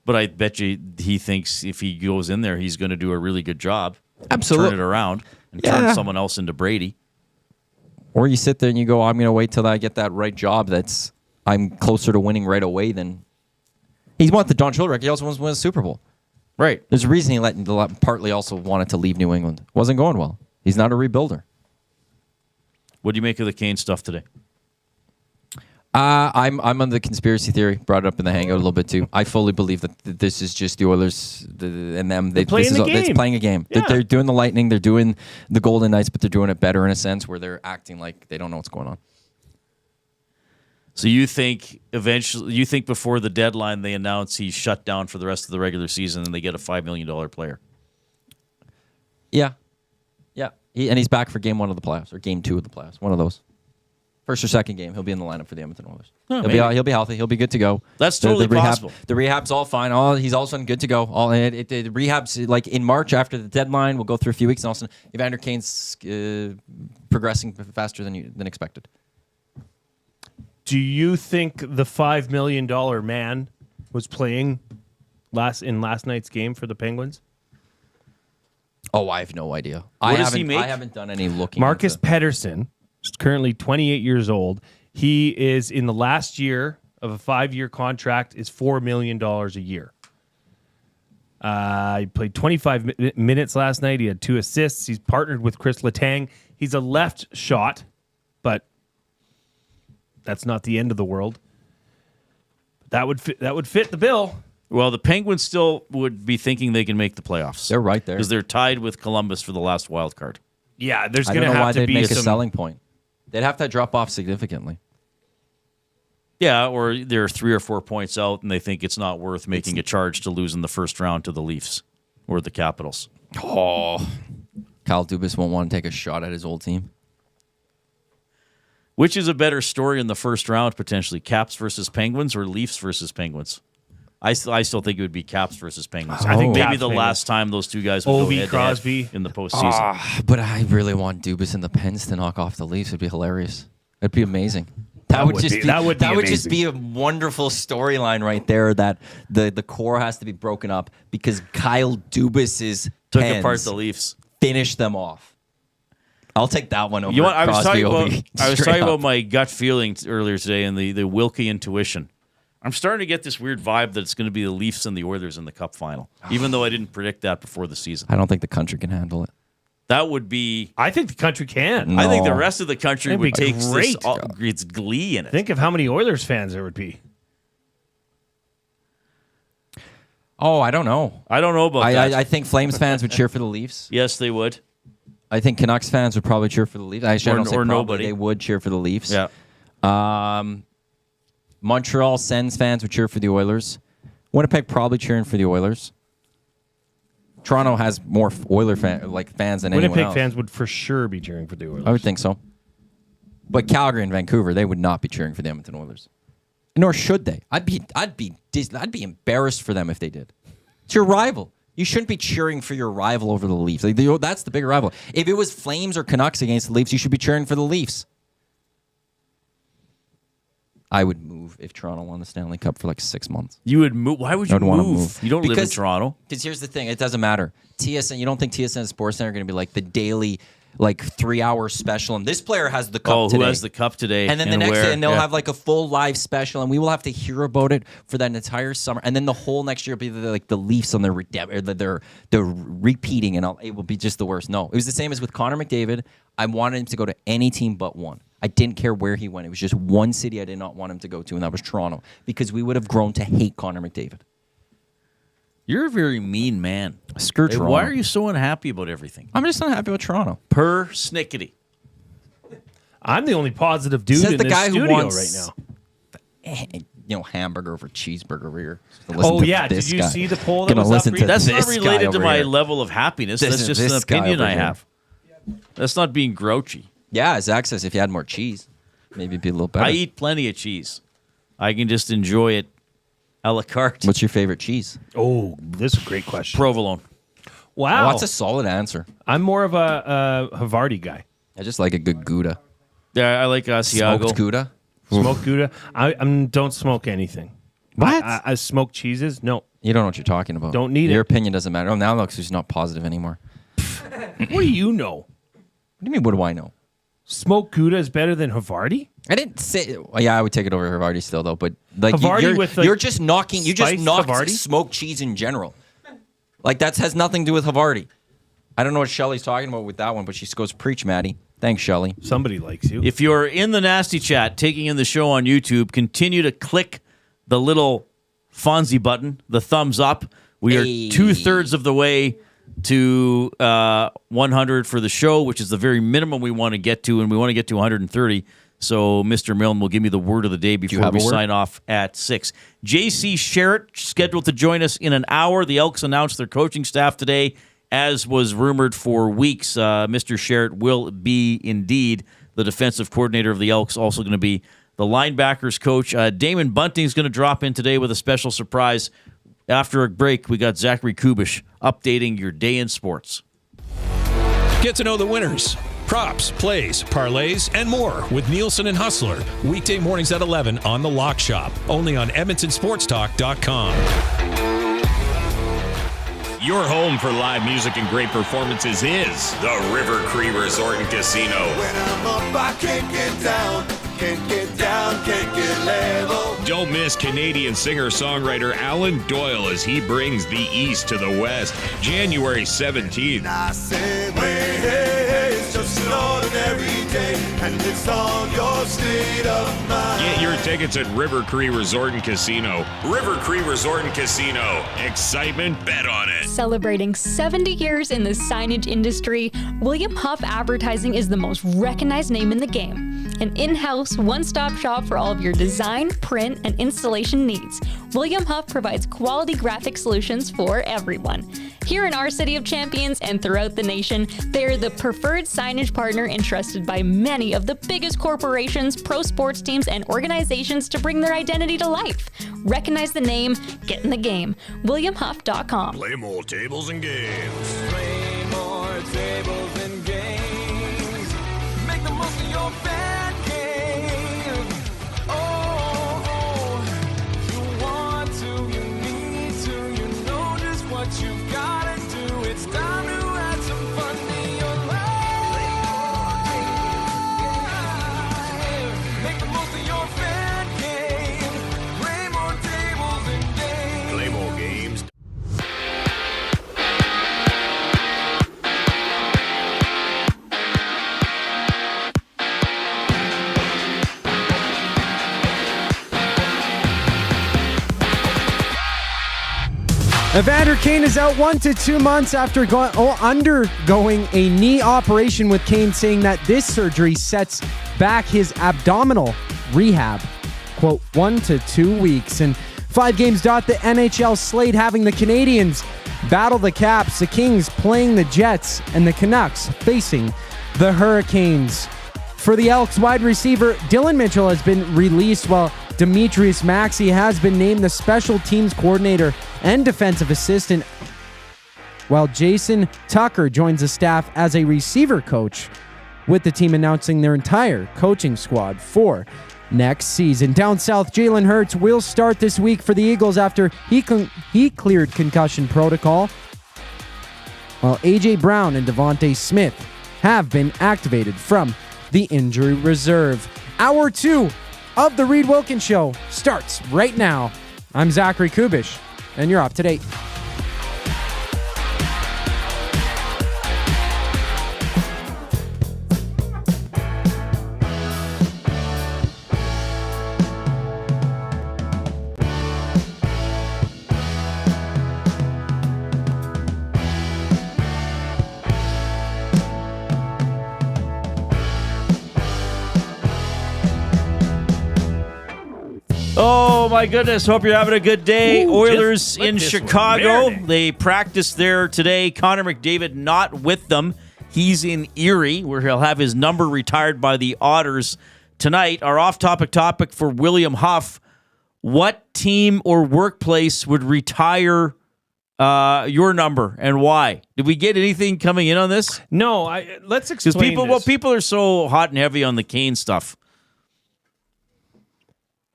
But I bet you he thinks if he goes in there, he's going to do a really good job. Absolutely. Turn it around and turn someone else into Brady. Or you sit there and you go, I'm going to wait till I get that right job I'm closer to winning right away than... He's won the Don Shula record. He also wants to win a Super Bowl. Right. There's a reason he partly also wanted to leave New England. Wasn't going well. He's not a rebuilder. What do you make of the Kane stuff today? I'm on the conspiracy theory. Brought it up in the hangout a little bit too. I fully believe that this is just the Oilers and them. They're playing the game. It's playing a game. Yeah. They're doing the Lightning. They're doing the Golden Knights, but they're doing it better in a sense where they're acting like they don't know what's going on. So you think before the deadline they announce he's shut down for the rest of the regular season and they get a $5 million player? Yeah. And he's back for game 1 of the playoffs or game 2 of the playoffs. One of those. First or second game, he'll be in the lineup for the Edmonton Oilers. Oh, he'll be healthy. He'll be good to go. That's totally possible. The rehab's all fine. He's all of a sudden good to go. The rehab's like in March after the deadline. We'll go through a few weeks, and all of a sudden Evander Kane's progressing faster than expected. Do you think the $5 million man was playing last night's game for the Penguins? Oh, I have no idea. What does he make? I haven't done any looking. Marcus Pettersson is currently 28 years old. He is in the last year of a 5-year contract is $4 million a year. He played 25 minutes last night. He had 2 assists. He's partnered with Chris Letang. He's a left shot, but that's not the end of the world. That would fit the bill. Well, the Penguins still would be thinking they can make the playoffs. They're right there because they're tied with Columbus for the last wild card. Yeah, there's I going don't to know why have to they'd be make a some selling point. They'd have to drop off significantly. Yeah, or they're 3 or 4 points out, and they think it's not worth making a charge to lose in the first round to the Leafs or the Capitals. Oh, Kyle Dubas won't want to take a shot at his old team. Which is a better story in the first round, potentially? Caps versus Penguins or Leafs versus Penguins? I still think it would be Caps versus Penguins. I think maybe the last time those two guys would go head-to-head Crosby in the postseason. But I really want Dubas and the Pens to knock off the Leafs. It'd be hilarious. It'd be amazing. That would just be a wonderful storyline right there. That the core has to be broken up because Kyle Dubas's Took Pens apart the Leafs. Finished them off. I'll take that one over. You know what? I was Crosby, talking about my gut feeling earlier today and the Wilkie intuition. I'm starting to get this weird vibe that it's going to be the Leafs and the Oilers in the Cup final, even though I didn't predict that before the season. I don't think the country can handle it. That would be... I think the country can. No. I think the rest of the country That'd would be take great. its glee in it. Think of how many Oilers fans there would be. Oh, I don't know. I don't know about that. I think Flames fans would cheer for the Leafs. Yes, they would. I think Canucks fans would probably cheer for the Leafs. Actually, I don't say or probably. nobody. They would cheer for the Leafs. Yeah. Montreal Sens fans would cheer for the Oilers. Winnipeg probably cheering for the Oilers. Toronto has more fans than anyone else. Winnipeg fans would for sure be cheering for the Oilers. I would think so. But Calgary and Vancouver, they would not be cheering for the Edmonton Oilers. Nor should they. I'd be embarrassed for them if they did. It's your rival. You shouldn't be cheering for your rival over the Leafs. That's the bigger rival. If it was Flames or Canucks against the Leafs, you should be cheering for the Leafs. I would move if Toronto won the Stanley Cup for like 6 months. You would move? Why would you move? You don't live in Toronto. Because here's the thing. It doesn't matter. TSN, you don't think TSN and Sportsnet are going to be like the daily 3-hour special, and this player has the cup today. Who has the cup today? And then the next day, and they'll have like a full live special, and we will have to hear about it for that entire summer. And then the whole next year will be like the Leafs on their they're repeating, and it will be just the worst. No, it was the same as with Connor McDavid. I wanted him to go to any team but one. I didn't care where he went. It was just one city I did not want him to go to, and that was Toronto, because we would have grown to hate Connor McDavid. You're a very mean man. Screw Toronto. Why are you so unhappy about everything? I'm just unhappy with Toronto. Persnickety. I'm the only positive dude Says in the this guy who studio wants, right now. Hamburger over cheeseburger here. Oh, yeah. Did you see the poll that was up recently? That's not related to my level of happiness. This That's is just this an guy opinion over I here. have. That's not being grouchy. Yeah, Zach says if you had more cheese, maybe it'd be a little better. I eat plenty of cheese. I can just enjoy it a la carte. What's your favorite cheese? Oh, this is a great question. Provolone. Wow. Oh, that's a solid answer. I'm more of a Havarti guy. I just like a good Gouda. Yeah, I like Asiago. Smoked Gouda? Smoked Gouda? I don't smoke anything. What? I smoke cheeses? No. You don't know what you're talking about. Don't need Your it. opinion doesn't matter. Oh, now looks who's not positive anymore. What do you know? What do you mean, what do I know? Smoked Gouda is better than Havarti? I didn't say. Well, yeah, I would take it over Havarti still, though. But like, Havarti you're, with, like, you're just knocking. You just spiced knocked Havarti? smoked cheese in general. Like that has nothing to do with Havarti. I don't know what Shelly's talking about with that one, but she goes, "Preach, Maddie." Thanks, Shelly. Somebody likes you. If you're in the Nasty Chat, taking in the show on YouTube, continue to click the little Fonzie button, the thumbs up. We are 2/3 of the way to 100 for the show, which is the very minimum we want to get to, and we want to get to 130. So Mr. Milne will give me the word of the day before we sign off at 6. JC Sherritt scheduled to join us in an hour. The Elks announced their coaching staff today, as was rumored for weeks. Mr. Sherritt will be indeed the defensive coordinator of the Elks, also going to be the linebackers coach. Damon Bunting is going to drop in today with a special surprise. After a break, we got Zachary Kubish updating your day in sports. Get to know the winners, props, plays, parlays, and more with Nielsen and Hustler. Weekday mornings at 11 on The Lock Shop. Only on EdmontonSportsTalk.com. Your home for live music and great performances is the River Cree Resort and Casino. When I'm up, I can't get down, can't get down, can't get level. Don't miss Canadian singer-songwriter Alan Doyle as he brings the East to the West, January 17th. I said, hey, hey, hey, it's just an ordinary day, and it's all your state of mind. Get your tickets at River Cree Resort and Casino. River Cree Resort and Casino. Excitement, bet on it. Celebrating 70 years in the signage industry, William Huff Advertising is the most recognized name in the game. An in-house, one-stop shop for all of your design, print, and installation needs. William Huff provides quality graphic solutions for everyone. Here in our City of Champions and throughout the nation, they are the preferred signage partner entrusted by many of the biggest corporations, pro sports teams, and organizations to bring their identity to life. Recognize the name, get in the game. WilliamHuff.com. Play more tables and games. Play more tables and games. Make the most of your fan cave. Oh, you want to, you need to, you know just what you've got to do. It's time to add some fun to your life. Make the most of your fan cave. Play more tables and games. Play more games. Evander Kane is out 1 to 2 months after undergoing a knee operation, with Kane saying that this surgery sets back his abdominal rehab. Quote, 1 to 2 weeks. And 5 games dot the NHL slate, having the Canadians battle the Caps, the Kings playing the Jets, and the Canucks facing the Hurricanes. For the Elks, wide receiver Dylan Mitchell has been released, while Demetrius Maxey has been named the special teams coordinator and defensive assistant, while Jason Tucker joins the staff as a receiver coach, with the team announcing their entire coaching squad for next season. Down south, Jalen Hurts will start this week for the Eagles after he cleared concussion protocol, while A.J. Brown and Devontae Smith have been activated from the injury reserve. Hour 2 of the Reid Wilkins Show starts right now. I'm Zachary Kubish, and you're up to date. Oh, my goodness. Hope you're having a good day. Ooh, Oilers let in this one Chicago. marinate. They practiced there today. Connor McDavid not with them. He's in Erie, where he'll have his number retired by the Otters tonight. Our off-topic topic for William Huff: what team or workplace would retire your number and why? Did we get anything coming in on this? No, let's explain because this. people are so hot and heavy on the Kane stuff.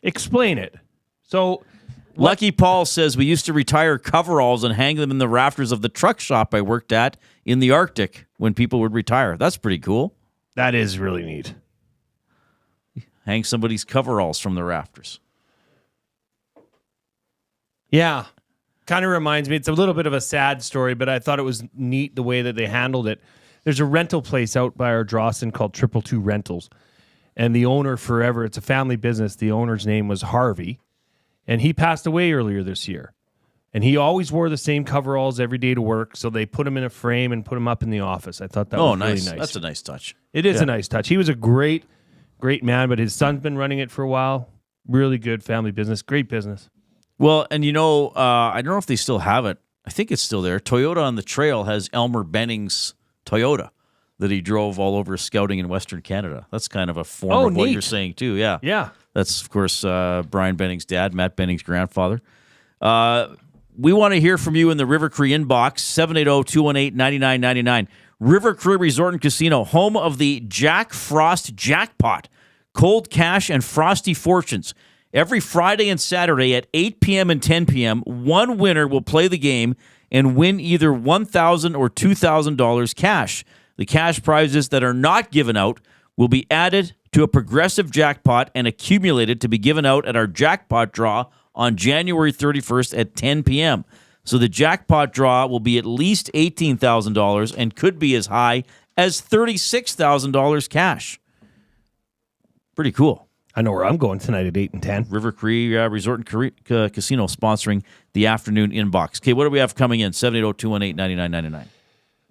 Explain it. So, Lucky Paul says we used to retire coveralls and hang them in the rafters of the truck shop I worked at in the Arctic when people would retire. That's pretty cool. That is really neat. Hang somebody's coveralls from the rafters. Yeah. Kind of reminds me, it's a little bit of a sad story, but I thought it was neat the way that they handled it. There's a rental place out by our Drawson called 222 Rentals. And the owner forever, it's a family business. The owner's name was Harvey. And he passed away earlier this year. And he always wore the same coveralls every day to work. So they put him in a frame and put him up in the office. I thought that was really nice. That's a nice touch. It is a nice touch. He was a great man, but his son's been running it for a while. Really good family business. Great business. Well, and I don't know if they still have it. I think it's still there. Toyota on the Trail has Elmer Benning's Toyota that he drove all over scouting in Western Canada. That's kind of a form of what neat. you're saying too. Yeah. Yeah. That's, of course, Brian Benning's dad, Matt Benning's grandfather. We want to hear from you in the River Cree inbox, 780-218-9999. River Cree Resort and Casino, home of the Jack Frost Jackpot. Cold cash and frosty fortunes. Every Friday and Saturday at 8 p.m. and 10 p.m., one winner will play the game and win either $1,000 or $2,000 cash. The cash prizes that are not given out will be added to a progressive jackpot and accumulated to be given out at our jackpot draw on January 31st at 10 p.m. So the jackpot draw will be at least $18,000 and could be as high as $36,000 cash. Pretty cool. I know where I'm going tonight at 8 and 10. River Cree Resort and Casino sponsoring the afternoon inbox. Okay, what do we have coming in? 780-218-9999.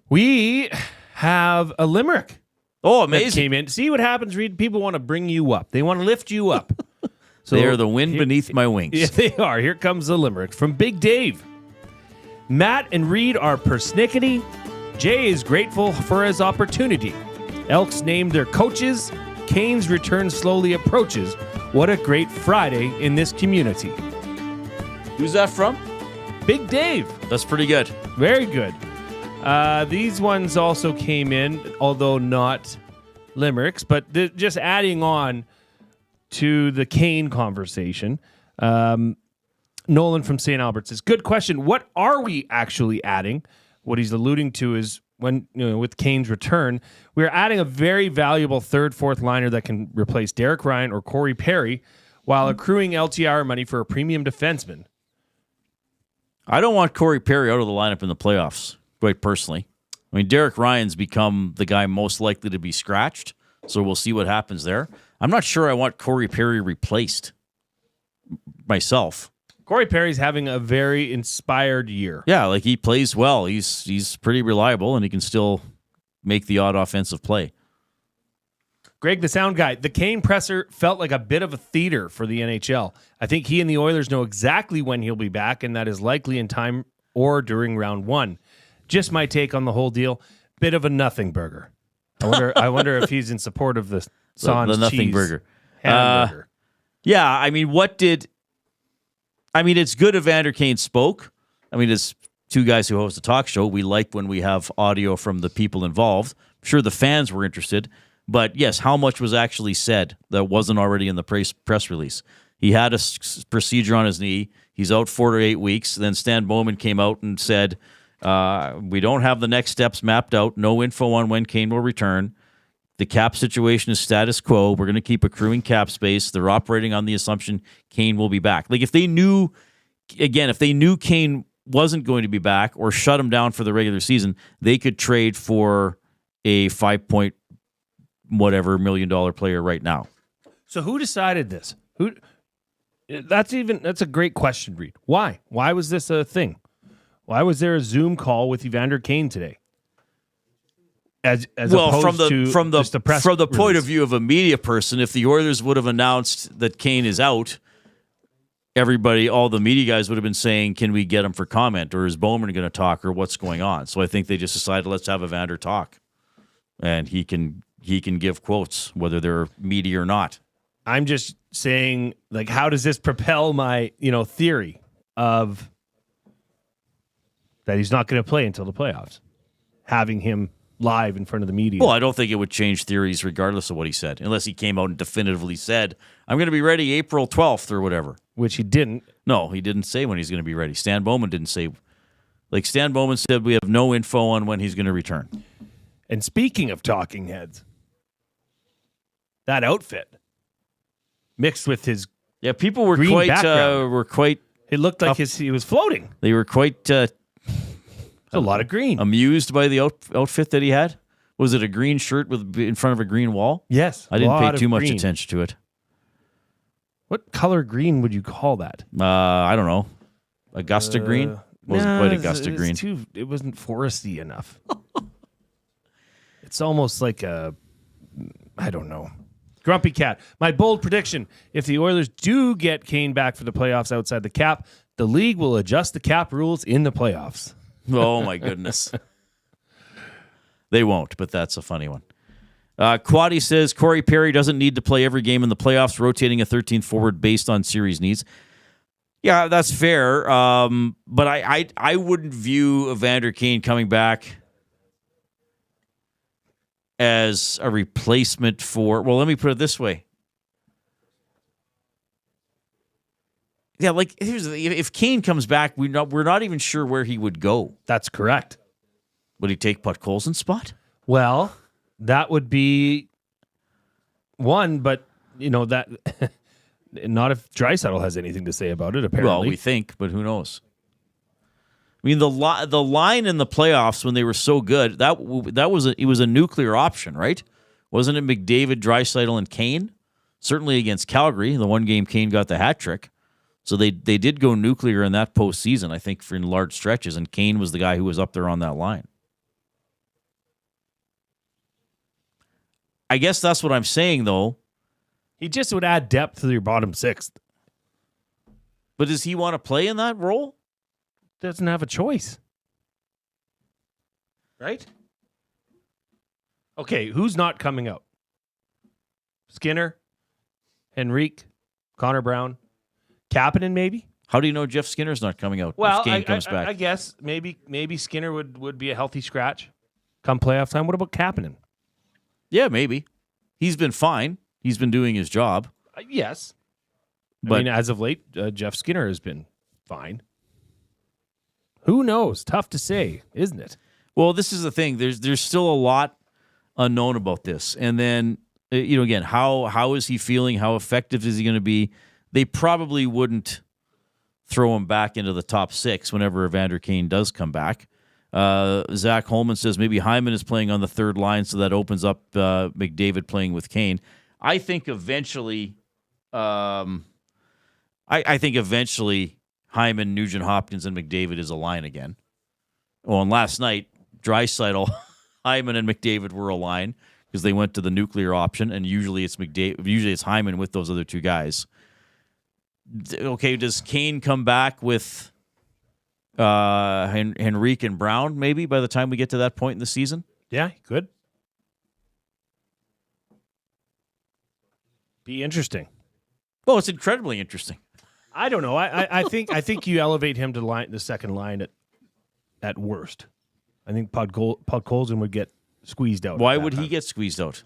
We have a limerick. Oh, amazing. That came in. See what happens, Reid? People want to bring you up. They want to lift you up. So they are the wind beneath my wings. Yeah, they are. Here comes the limerick from Big Dave. Matt and Reid are persnickety. Jay is grateful for his opportunity. Elks named their coaches. Kane's return slowly approaches. What a great Friday in this community. Who's that from? Big Dave. That's pretty good. Very good. These ones also came in, although not limericks, but just adding on to the Kane conversation. Nolan from St. Albert says, good question. What are we actually adding? What he's alluding to is when, with Kane's return, we're adding a very valuable third, fourth liner that can replace Derek Ryan or Corey Perry while accruing LTR money for a premium defenseman. I don't want Corey Perry out of the lineup in the playoffs, quite personally. I mean, Derek Ryan's become the guy most likely to be scratched, so we'll see what happens there. I'm not sure I want Corey Perry replaced myself. Corey Perry's having a very inspired year. Yeah, like he plays well. He's pretty reliable, and he can still make the odd offensive play. Greg, the sound guy, the Kane presser felt like a bit of a theater for the NHL. I think he and the Oilers know exactly when he'll be back, and that is likely in time or during round one. Just my take on the whole deal. Bit of a nothing burger. I wonder if he's in support of the Sans the nothing cheese burger. hamburger. Yeah, I mean, it's good Evander Kane spoke. I mean, it's two guys who host a talk show. We like when we have audio from the people involved. I'm sure the fans were interested. But yes, how much was actually said that wasn't already in the press release? He had a procedure on his knee. He's out 4 to 8 weeks. Then Stan Bowman came out and said, we don't have the next steps mapped out. No info on when Kane will return. The cap situation is status quo. We're going to keep accruing cap space. They're operating on the assumption Kane will be back. Like if they knew Kane wasn't going to be back or shut him down for the regular season, they could trade for a $5 million player right now. So who decided this? That's a great question, Reid. Why? Why was this a thing? Why was there a Zoom call with Evander Kane today? As opposed from the point release? of view of a media person, if the Oilers would have announced that Kane is out, all the media guys would have been saying, "Can we get him for comment?" or "Is Bowman going to talk?" or "What's going on?" So I think they just decided, let's have Evander talk. and he can give quotes whether they're meaty or not. I'm just saying, like, how does this propel my, theory of that he's not going to play until the playoffs? Having him live in front of the media. Well, I don't think it would change theories regardless of what he said, unless he came out and definitively said, I'm going to be ready April 12th or whatever. Which he didn't. No, he didn't say when he's going to be ready. Stan Bowman didn't say. Like, Stan Bowman said, we have no info on when he's going to return. And speaking of talking heads, that outfit mixed with his people were green quite background. It looked like he was floating. They were quite a lot of green. Amused by the outfit that he had. Was it a green shirt with in front of a green wall? Yes. I didn't pay too much attention to it. What color green would you call that? I don't know. Augusta green? Wasn't quite Augusta green. It wasn't foresty enough. It's almost like I don't know. Grumpy Cat. My bold prediction, if the Oilers do get Kane back for the playoffs outside the cap, the league will adjust the cap rules in the playoffs. Oh, my goodness. They won't, but that's a funny one. Quaddy says Corey Perry doesn't need to play every game in the playoffs, rotating a 13th forward based on series needs. Yeah, that's fair. But I wouldn't view Evander Kane coming back as a replacement for, well, let me put it this way. Yeah, like if Kane comes back, we're not even sure where he would go. That's correct. Would he take Podkolzin's spot? Well, that would be one, but that not if Draisaitl has anything to say about it. Apparently, well, we think, but who knows? I mean, the line in the playoffs when they were so good, that was a nuclear option, right? Wasn't it McDavid, Draisaitl, and Kane? Certainly against Calgary, the one game Kane got the hat trick. So they did go nuclear in that postseason, I think, in large stretches, and Kane was the guy who was up there on that line. I guess that's what I'm saying, though. He just would add depth to your bottom sixth. But does he want to play in that role? Doesn't have a choice. Right? Okay, who's not coming out? Skinner, Henrique, Connor Brown, Kapanen maybe? How do you know Jeff Skinner's not coming out Well, if Kane comes back? I guess maybe Skinner would be a healthy scratch come playoff time. What about Kapanen? Yeah, maybe. He's been fine. He's been doing his job. Yes. But I mean, as of late, Jeff Skinner has been fine. Who knows? Tough to say, isn't it? Well, this is the thing. There's still a lot unknown about this. And then, again, how is he feeling? How effective is he going to be? They probably wouldn't throw him back into the top six whenever Evander Kane does come back. Zach Holman says maybe Hyman is playing on the third line, so that opens up McDavid playing with Kane. I think eventually, I think eventually Hyman, Nugent Hopkins, and McDavid is a line again. Well, and last night, Draisaitl, Hyman, and McDavid were a line because they went to the nuclear option, and usually it's McDavid. Usually it's Hyman with those other two guys. Okay, does Kane come back with Henrique and Brown maybe by the time we get to that point in the season? Yeah, he could. Be interesting. Well, it's incredibly interesting. I don't know. I think you elevate him to the second line at worst. I think Podkolzin would get squeezed out. Why would he get squeezed out?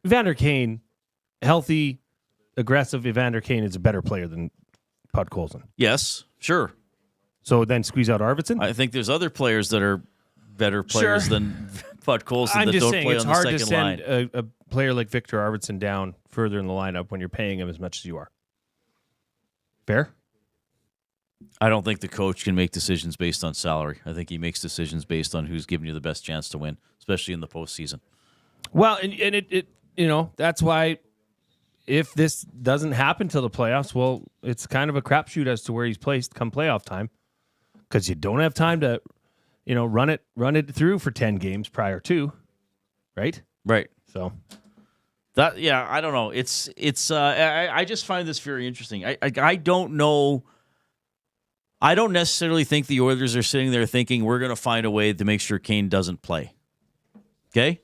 Evander Kane, healthy, aggressive Evander Kane is a better player than Podkolzin. Yes, sure. So then squeeze out Arvidsson? I think there's other players that are better players than Podkolzin that don't play on the second line. I'm just saying it's hard to send a player like Victor Arvidsson down further in the lineup when you're paying him as much as you are. Fair? I don't think the coach can make decisions based on salary. I think he makes decisions based on who's giving you the best chance to win, especially in the postseason. Well, and it that's why if this doesn't happen till the playoffs, well, it's kind of a crapshoot as to where he's placed come playoff time because you don't have time to, run it through for 10 games prior to, right? Right. So that, yeah, I don't know. I just find this very interesting. I don't know I don't necessarily think the Oilers are sitting there thinking we're going to find a way to make sure Kane doesn't play. Okay?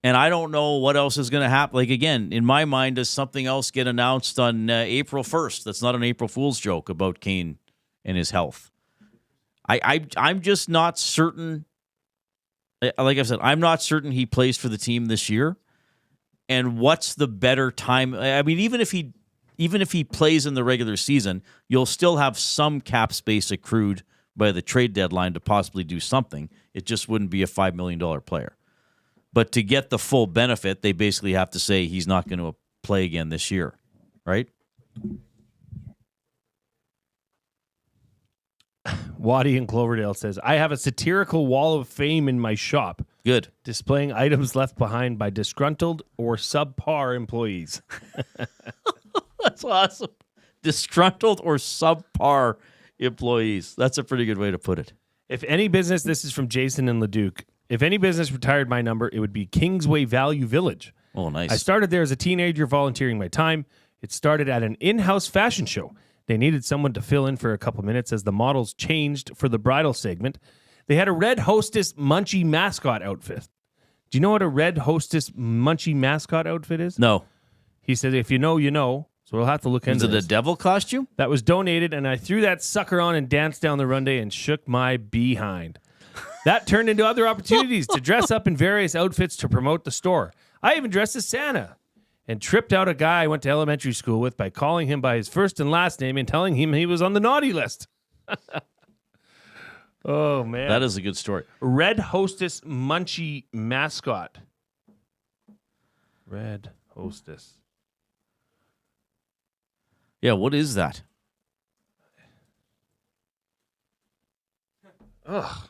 And I don't know what else is going to happen. Like, again, in my mind, does something else get announced on April 1st? That's not an April Fool's joke about Kane and his health. I'm just not certain. Like I said, I'm not certain he plays for the team this year. And what's the better time? I mean, even if he plays in the regular season, you'll still have some cap space accrued by the trade deadline to possibly do something. It just wouldn't be a $5 million player. But to get the full benefit, they basically have to say he's not going to play again this year, right? Waddy in Cloverdale says, I have a satirical wall of fame in my shop. Good. Displaying items left behind by disgruntled or subpar employees. That's awesome. Disgruntled or subpar employees. That's a pretty good way to put it. If any business, this is from Jason and Leduc. If any business retired my number, it would be Kingsway Value Village. Oh, nice. I started there as a teenager volunteering my time. It started at an in-house fashion show. They needed someone to fill in for a couple minutes as the models changed for the bridal segment. They had a Red Hostess Munchie mascot outfit. Do you know what a Red Hostess Munchie mascot outfit is? No. He said, if you know, you know. So we'll have to look into it. this. A devil costume? That was donated, and I threw that sucker on and danced down the runway and shook my behind. That turned into other opportunities to dress up in various outfits to promote the store. I even dressed as Santa and tripped out a guy I went to elementary school with by calling him by his first and last name and telling him he was on the naughty list. Oh, man. That is a good story. Red Hostess Munchie mascot. Red Hostess. Yeah, what is that? Ugh.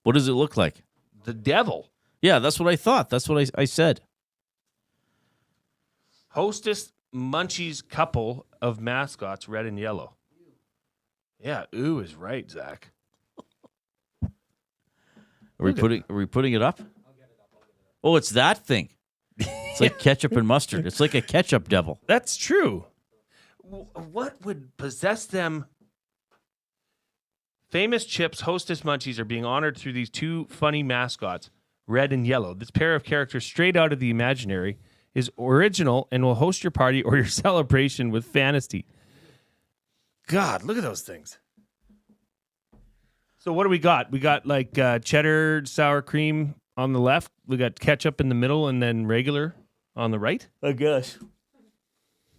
What does it look like? The devil. Yeah, that's what I thought. That's what I said. Hostess Munchie's couple of mascots, red and yellow. Yeah, ooh is right, Zach. Are we putting it up? Oh, it's that thing. It's like ketchup and mustard. It's like a ketchup devil. That's true. What would possess them? Famous Chips Hostess Munchies are being honored through these two funny mascots, red and yellow. This pair of characters straight out of the imaginary is original and will host your party or your celebration with fantasy. God, look at those things. So what do we got? We got like cheddar sour cream on the left. We got ketchup in the middle and then regular on the right. I guess.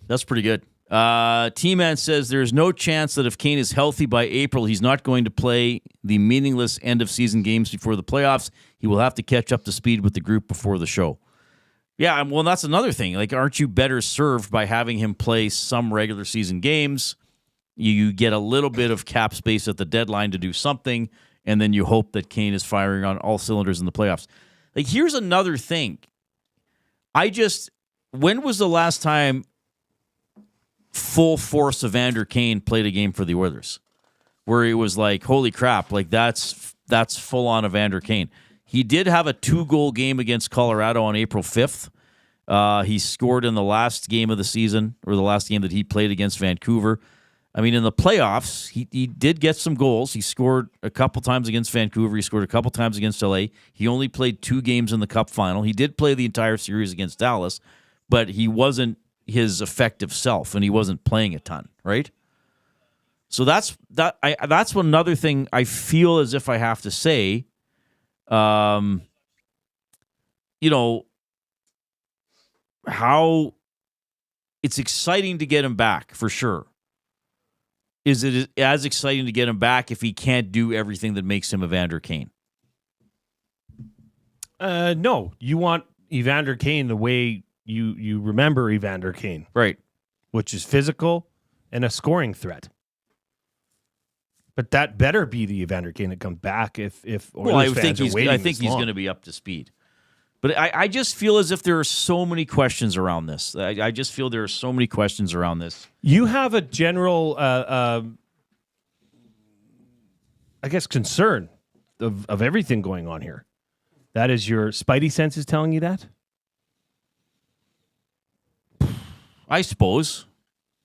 That's pretty good. T-Man says there's no chance that if Kane is healthy by April, he's not going to play the meaningless end-of-season games before the playoffs. He will have to catch up to speed with the group before the show. Yeah, well, that's another thing. Like, aren't you better served by having him play some regular season games? You get a little bit of cap space at the deadline to do something, and then you hope that Kane is firing on all cylinders in the playoffs. Like, here's another thing. When was the last time full force Evander Kane played a game for the Oilers where he was like, holy crap, like that's full on Evander Kane? He did have a 2-goal game against Colorado on April 5th. He scored in the last game of the season, or the last game that he played against Vancouver. I mean, in the playoffs, he did get some goals. He scored a couple times against Vancouver. He scored a couple times against LA. He only played 2 games in the Cup final. He did play the entire series against Dallas, but he wasn't his effective self, and he wasn't playing a ton, right? So that's another thing I feel as if I have to say. How it's exciting to get him back for sure. Is it as exciting to get him back if he can't do everything that makes him Evander Kane? No, you want Evander Kane the way you remember Evander Kane, right? Which is physical and a scoring threat. But that better be the Evander Kane that comes back if Oilers fans are waiting. I think he's going to be up to speed. But I just feel as if there are so many questions around this. I just feel there are so many questions around this. You have a general, I guess, concern of everything going on here. That is your spidey senses telling you that? I suppose.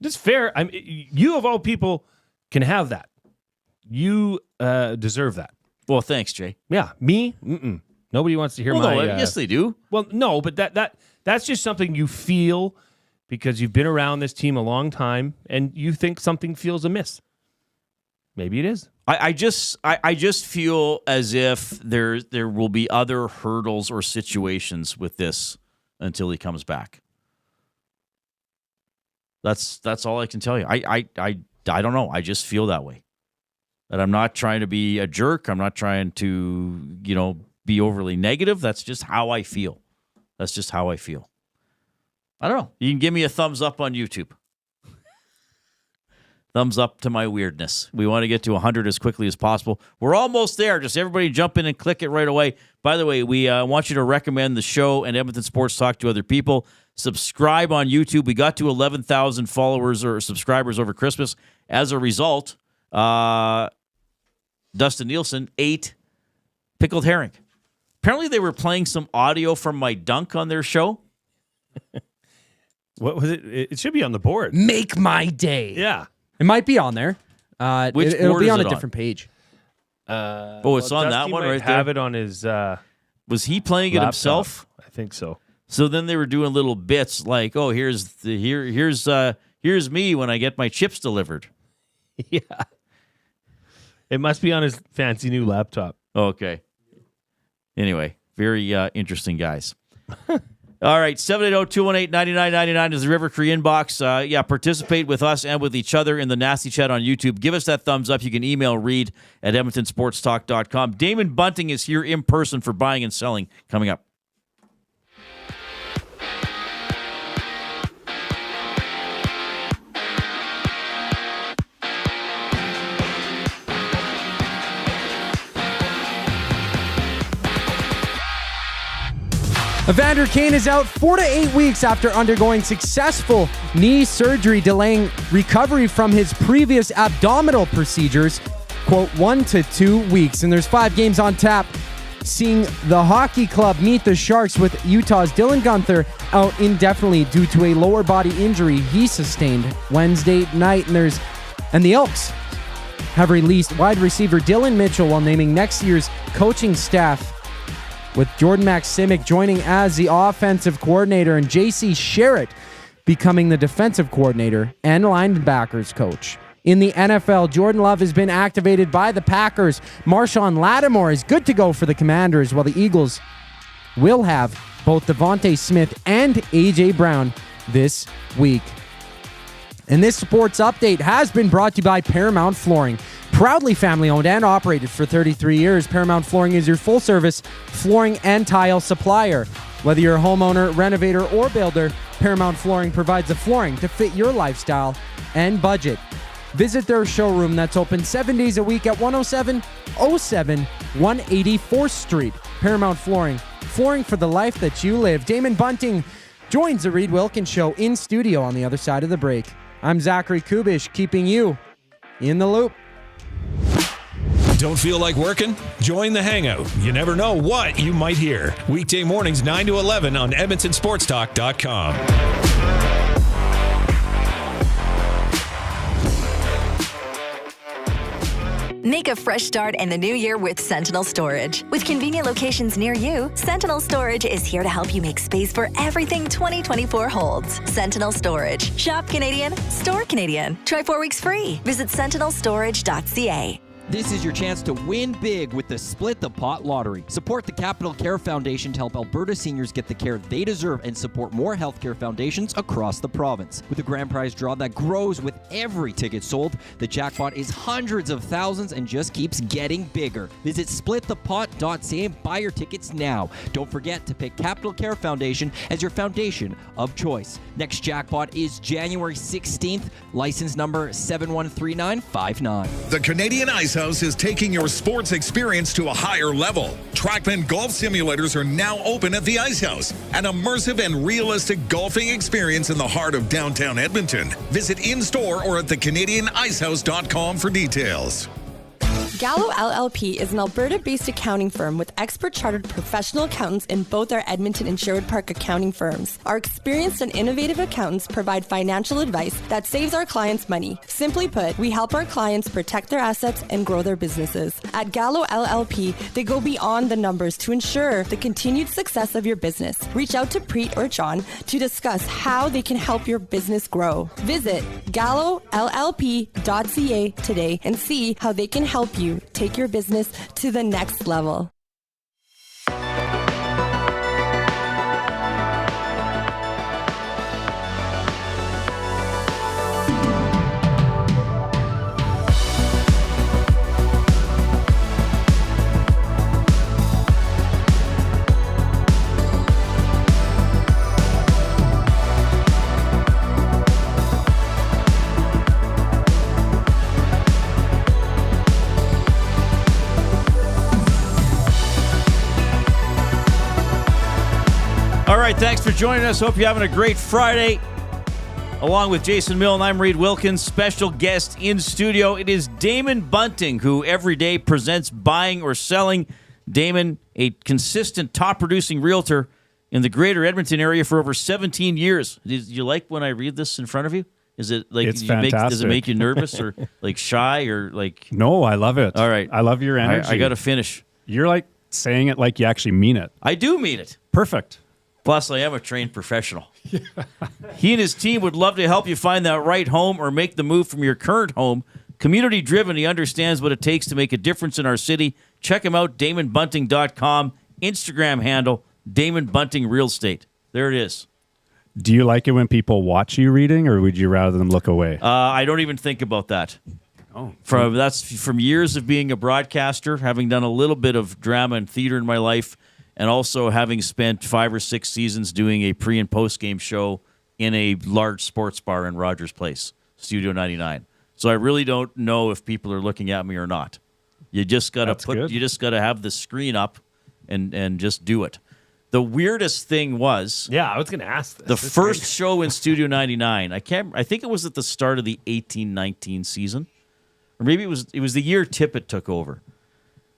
It's fair. You of all people can have that. You deserve that. Well, thanks, Jay. Yeah, me? Mm-mm. Nobody wants to hear my... yes, they do. Well, no, but that's just something you feel because you've been around this team a long time and you think something feels amiss. Maybe it is. I just feel as if there will be other hurdles or situations with this until he comes back. That's all I can tell you. I don't know. I just feel that way. That I'm not trying to be a jerk. I'm not trying to, be overly negative. That's just how I feel. I don't know. You can give me a thumbs up on YouTube. Thumbs up to my weirdness. We want to get to 100 as quickly as possible. We're almost there. Just everybody jump in and click it right away. By the way, we want you to recommend the show and Edmonton Sports Talk to other people. Subscribe on YouTube. We got to 11,000 followers or subscribers over Christmas. As a result, Dustin Nielsen ate pickled herring. Apparently they were playing some audio from my dunk on their show. What was it? It should be on the board. Make my day. Yeah. It might be on there. It'll be on a different page. It's on that one right there. Have it on his. Was he playing it himself? I think so. So then they were doing little bits like, "Oh, here's me when I get my chips delivered." Yeah. It must be on his fancy new laptop. Okay. Anyway, very interesting guys. All right, 780-218-9999 is the River Cree inbox. Participate with us and with each other in the Nasty Chat on YouTube. Give us that thumbs up. You can email Reid at edmontonsportstalk.com. Damon Bunting is here in person for buying and selling coming up. Evander Kane is out 4 to 8 weeks after undergoing successful knee surgery, delaying recovery from his previous abdominal procedures, quote, 1 to 2 weeks. And there's 5 games on tap, seeing the hockey club meet the Sharks with Utah's Dylan Guenther out indefinitely due to a lower body injury he sustained Wednesday night. And the Elks have released wide receiver Dylan Mitchell while naming next year's coaching staff, with Jordan Maksimic joining as the offensive coordinator and J.C. Sherritt becoming the defensive coordinator and linebackers coach. In the NFL, Jordan Love has been activated by the Packers. Marshawn Lattimore is good to go for the Commanders, while the Eagles will have both Devontae Smith and A.J. Brown this week. And this sports update has been brought to you by Paramount Flooring. Proudly family-owned and operated for 33 years, Paramount Flooring is your full-service flooring and tile supplier. Whether you're a homeowner, renovator, or builder, Paramount Flooring provides the flooring to fit your lifestyle and budget. Visit their showroom that's open 7 days a week at 10707 184th Street. Paramount Flooring, flooring for the life that you live. Damon Bunting joins the Reid Wilkins Show in studio on the other side of the break. I'm Zachary Kubish, keeping you in the loop. Don't feel like working? Join the Hangout. You never know what you might hear. Weekday mornings 9 to 11 on EdmontonSportsTalk.com. Make a fresh start in the new year with Sentinel Storage. With convenient locations near you, Sentinel Storage is here to help you make space for everything 2024 holds. Sentinel Storage. Shop Canadian, store Canadian. Try 4 weeks free. Visit sentinelstorage.ca. This is your chance to win big with the Split the Pot Lottery. Support the Capital Care Foundation to help Alberta seniors get the care they deserve and support more healthcare foundations across the province. With a grand prize draw that grows with every ticket sold, the jackpot is hundreds of thousands and just keeps getting bigger. Visit splitthepot.ca and buy your tickets now. Don't forget to pick Capital Care Foundation as your foundation of choice. Next jackpot is January 16th, license number 713959. The Canadian Ice House is taking your sports experience to a higher level. Trackman golf simulators are now open at the Ice House, an immersive and realistic golfing experience in the heart of downtown Edmonton. Visit in-store or at thecanadianicehouse.com for details. Gallo LLP is an Alberta-based accounting firm with expert chartered professional accountants in both our Edmonton and Sherwood Park accounting firms. Our experienced and innovative accountants provide financial advice that saves our clients money. Simply put, we help our clients protect their assets and grow their businesses. At Gallo LLP, they go beyond the numbers to ensure the continued success of your business. Reach out to Preet or John to discuss how they can help your business grow. Visit gallollp.ca today and see how they can help you take your business to the next level. All right, thanks for joining us. Hope you're having a great Friday. Along with Jason Milne, I'm Reid Wilkins. Special guest in studio. It is Damon Bunting, who every day presents buying or selling. Damon, a consistent top-producing realtor in the greater Edmonton area for over 17 years. Do you like when I read this in front of you? Is it like It's fantastic. does it make you nervous or like shy or like? No, I love it. All right, I love your energy. I got to finish. You're like saying it like you actually mean it. I do mean it. Perfect. Plus, I am a trained professional. He and his team would love to help you find that right home or make the move from your current home. Community driven, he understands what it takes to make a difference in our city. Check him out, DamonBunting.com. Instagram handle, Damon Bunting Real Estate. There it is. Do you like it when people watch you reading, or would you rather them look away? I don't even think about that. Oh, That's from years of being a broadcaster, having done a little bit of drama and theater in my life, and also having spent 5 or 6 seasons doing a pre- and post-game show in a large sports bar in Rogers Place, Studio 99. So I really don't know if people are looking at me or not. You just gotta have the screen up and just do it. The weirdest thing was, I was going to ask this. The first show in Studio 99. I think it was at the start of the 18-19 season, or maybe it was the year Tippett took over.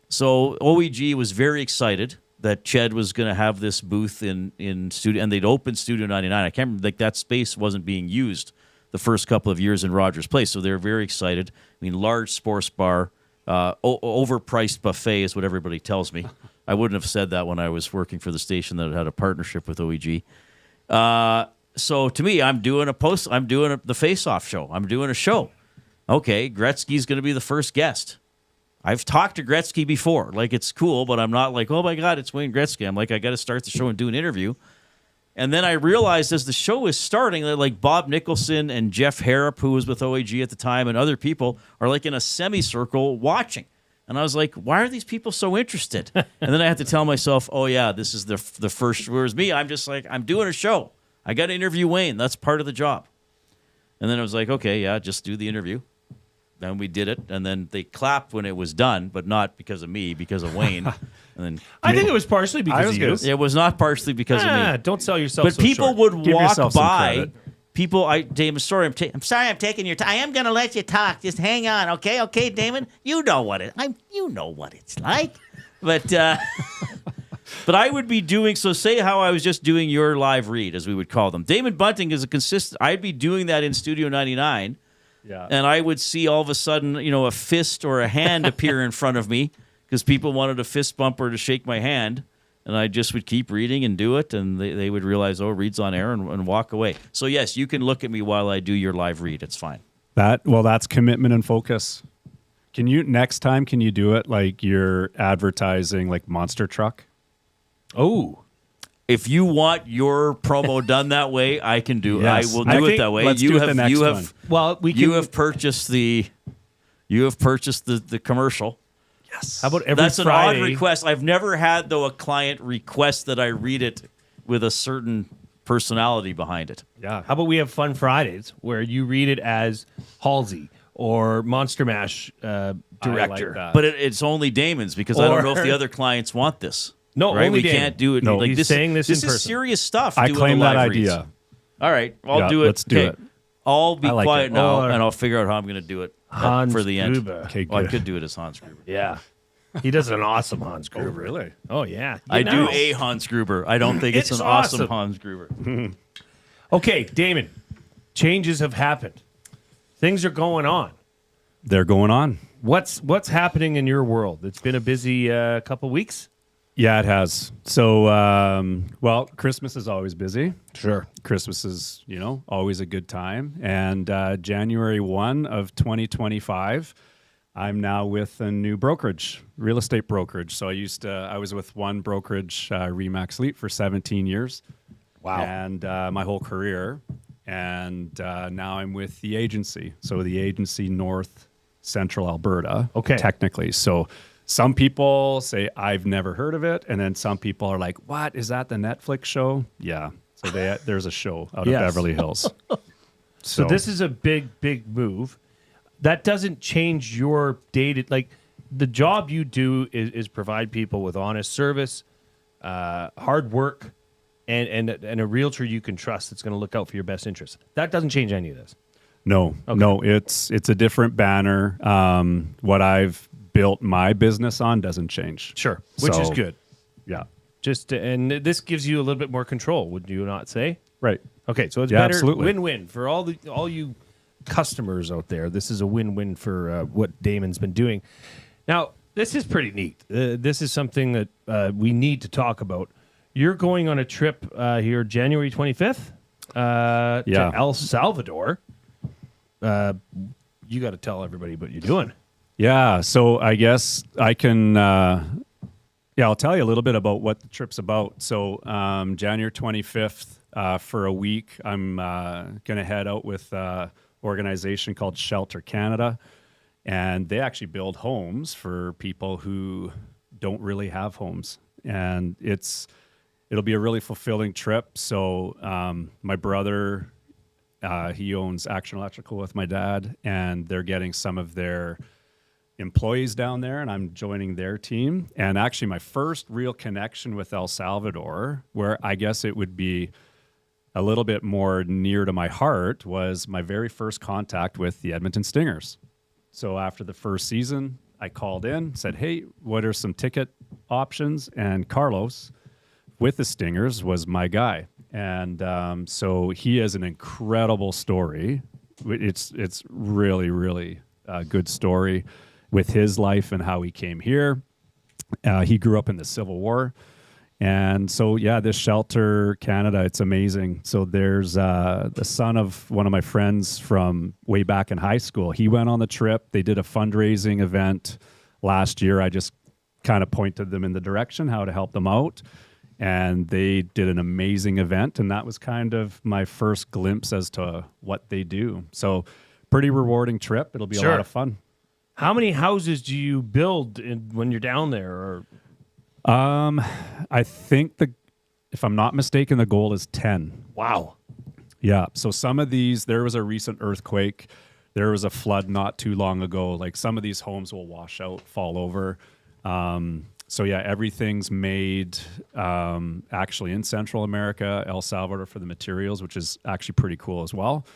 So OEG was very excited that Ched was going to have this booth in studio, and they'd opened Studio 99. I can't remember, like that space wasn't being used the first couple of years in Rogers Place, so they were very excited. I mean, large sports bar, overpriced buffet is what everybody tells me. I wouldn't have said that when I was working for the station that had a partnership with OEG. So to me, I'm doing the face-off show. I'm doing a show. Okay, Gretzky's going to be the first guest. I've talked to Gretzky before. Like, it's cool, but I'm not like, oh, my God, it's Wayne Gretzky. I'm like, I got to start the show and do an interview. And then I realized as the show is starting that, like, Bob Nicholson and Jeff Harrop, who was with OEG at the time, and other people are, like, in a semicircle watching. And I was like, why are these people so interested? And then I had to tell myself, oh, yeah, this is the first. Whereas me, I'm just like, I'm doing a show. I got to interview Wayne. That's part of the job. And then I was like, okay, yeah, just do the interview. And we did it, and then they clapped when it was done, but not because of me, because of Wayne. And then I think it was partially because of you. It was not partially because of me. Don't sell yourself. But so people short. would Give walk yourself some by. credit. People, Damon, sorry, I'm sorry, I'm taking your time. I am gonna let you talk. Just hang on, okay, Damon. You know what it's like. But but I would be doing so. Say how I was just doing your live read, as we would call them. Damon Bunting is a consistent. I'd be doing that in Studio 99. Yeah. And I would see all of a sudden, a fist or a hand appear in front of me because people wanted a fist bump or to shake my hand. And I just would keep reading and do it. And they would realize, oh, Reid's on air and walk away. So, yes, you can look at me while I do your live read. It's fine. That's commitment and focus. Next time, can you do it like you're advertising like Monster Truck? Oh. If you want your promo done that way, I can do. Yes. I will do it that way. You have purchased the commercial. Yes. How about every That's Friday? an odd request. I've never had a client request that I read it with a certain personality behind it. Yeah. How about we have Fun Fridays where you read it as Halsey or Monster Mash director? like But it's only Damon's because I don't know if the other clients want this. No, right? only We Damon. can't do it. No, like he's saying this in is person. serious stuff. I doing claim the that live idea. reads. All right, I'll do it. Let's do it. I'll be I like quiet it. now, and I'll figure out how I'm going to do it. Hans for the end. Gruber. Okay, Well, I good. could do it as Hans Gruber. Yeah. He does an awesome Hans Gruber. really? Oh, yeah. I You do know. a Hans Gruber. I don't think it's It's an awesome awesome. Hans Gruber. Okay, Damon. Changes have happened. Things are going on. They're going on. What's happening in your world? It's been a busy couple weeks. Yeah, it has. So, well, Christmas is always busy. Sure. Christmas is, always a good time. And January 1 of 2025, I'm now with a new brokerage, real estate brokerage. So I was with one brokerage, Remax Elite, for 17 years. Wow. And my whole career. And now I'm with the agency. So the agency North Central Alberta, Okay. technically. So some people say, I've never heard of it. And then some people are like, what? Is that the Netflix show? Yeah. So there's a show out Yes. of Beverly Hills. So this is a big move. That doesn't change your like the job you do is provide people with honest service, hard work, and a realtor you can trust that's going to look out for your best interests. That doesn't change any of this. No, it's a different banner. What I've built my business on doesn't change. Sure, which is So, good. Yeah. And this gives you a little bit more control, would you not say? Right. Okay, so it's Yeah, better absolutely. win-win for all you customers out there. This is a win-win for what Damon's been doing. Now, this is pretty neat. This is something that we need to talk about. You're going on a trip here January 25th Yeah. to El Salvador. You got to tell everybody what you're doing. Yeah, so I guess I can. I'll tell you a little bit about what the trip's about. So January 25th for a week, I'm going to head out with an organization called Shelter Canada, and they actually build homes for people who don't really have homes, and it'll be a really fulfilling trip. So my brother, he owns Action Electrical with my dad, and they're getting some of their employees down there, and I'm joining their team. And actually my first real connection with El Salvador, where I guess it would be a little bit more near to my heart, was my very first contact with the Edmonton Stingers. So after the first season, I called in, said, hey, what are some ticket options? And Carlos with the Stingers was my guy. And so he has an incredible story. It's really, really a good story with his life and how he came here. He grew up in the Civil War. And so, yeah, this Shelter Canada, it's amazing. So there's the son of one of my friends from way back in high school. He went on the trip. They did a fundraising event last year. I just kind of pointed them in the direction, how to help them out. And they did an amazing event. And that was kind of my first glimpse as to what they do. So pretty rewarding trip. It'll be a lot of fun. How many houses do you build when you're down there? Or I think if I'm not mistaken, the goal is 10. Wow. Yeah. So some of these, there was a recent earthquake. There was a flood not too long ago. Like some of these homes will wash out, fall over. So yeah, everything's made actually in Central America, El Salvador for the materials, which is actually pretty cool as well.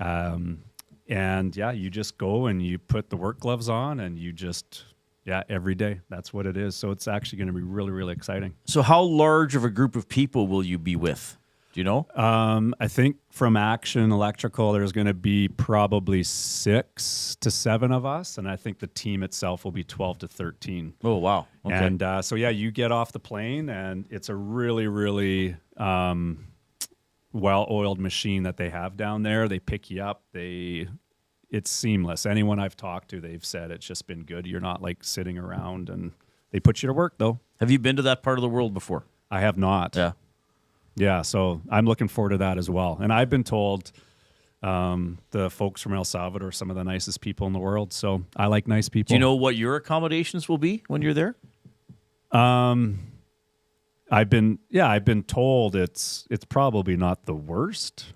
And yeah, you just go and you put the work gloves on and you just, every day. That's what it is. So it's actually going to be really, really exciting. So how large of a group of people will you be with? Do you know? I think from Action Electrical, there's going to be probably 6 to 7 of us. And I think the team itself will be 12 to 13. Oh, wow. Okay. And so, yeah, you get off the plane and it's a really, really well-oiled machine that they have down there. They pick you up. It's seamless. Anyone I've talked to, they've said it's just been good. You're not like sitting around, and they put you to work though. Have you been to that part of the world before? I have not. Yeah. So I'm looking forward to that as well. And I've been told the folks from El Salvador are some of the nicest people in the world. So I like nice people. Do you know what your accommodations will be when you're there? I've been told it's probably not the worst,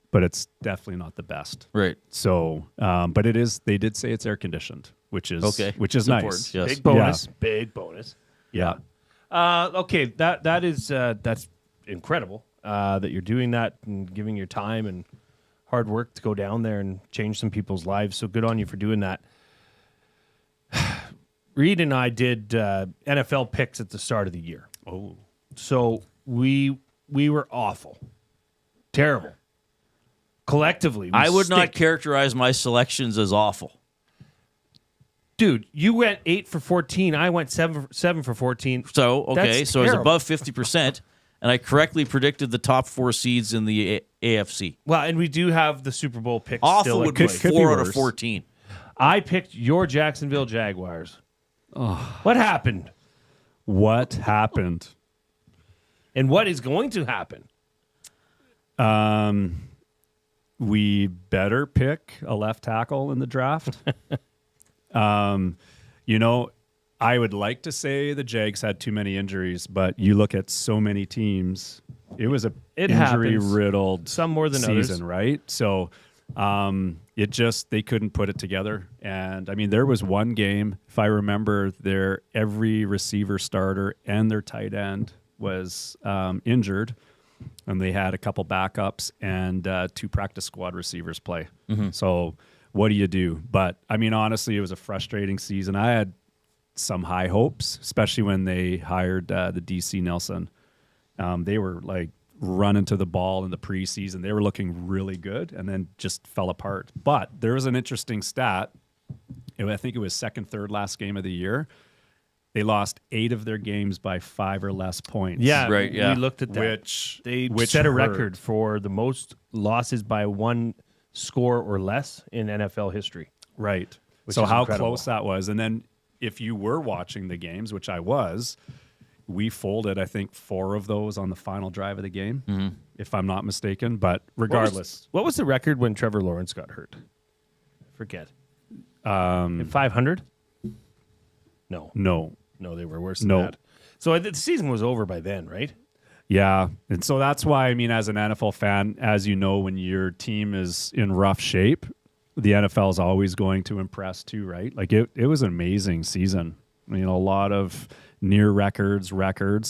but it's definitely not the best. Right. So, but it is. They did say it's air conditioned, which is okay. which is That's nice. important, yes. Big bonus. Yeah. Big bonus. Yeah. Okay, that's incredible that you're doing that and giving your time and hard work to go down there and change some people's lives. So good on you for doing that. Reid and I did NFL picks at the start of the year. Oh. So we were awful. Terrible. Collectively. I would not characterize my selections as awful. Dude, you went 8 for 14. I went 7 for 14. So, okay, That's so it's terrible. above 50%, and I correctly predicted the top 4 seeds in the AFC. Well, and we do have the Super Bowl picks Awful still. would be 4 out of 14. I picked your Jacksonville Jaguars. Oh. What happened? What happened? And what is going to happen? We better pick a left tackle in the draft. You know, I would like to say the Jags had too many injuries, but you look at so many teams, it was a injury-riddled some more than season, others. right? So it just, they couldn't put it together. And I mean, there was one game, if I remember, every receiver starter and their tight end was injured, and they had a couple backups and 2 practice squad receivers play. Mhm. So what do you do? But I mean, honestly, it was a frustrating season. I had some high hopes, especially when they hired the DC Nelson. They were like running to the ball in the preseason. They were looking really good and then just fell apart. But there was an interesting stat. I think it was second, third last game of the year. They lost 8 of their games by 5 or less points. Yeah, right. Yeah. We looked at that. Which set a hurt. record for the most losses by 1 score or less in NFL history. Right. Which So is how incredible. close that was. And then if you were watching the games, which I was, we folded, I think, 4 of those on the final drive of the game, if I'm not mistaken. But regardless. What was the record when Trevor Lawrence got hurt? Forget. 500? No. No, they were worse than No. that. So the season was over by then, right? Yeah. And so that's why, I mean, as an NFL fan, as you know, when your team is in rough shape, the NFL is always going to impress too, right? Like it was an amazing season. I mean, a lot of near records,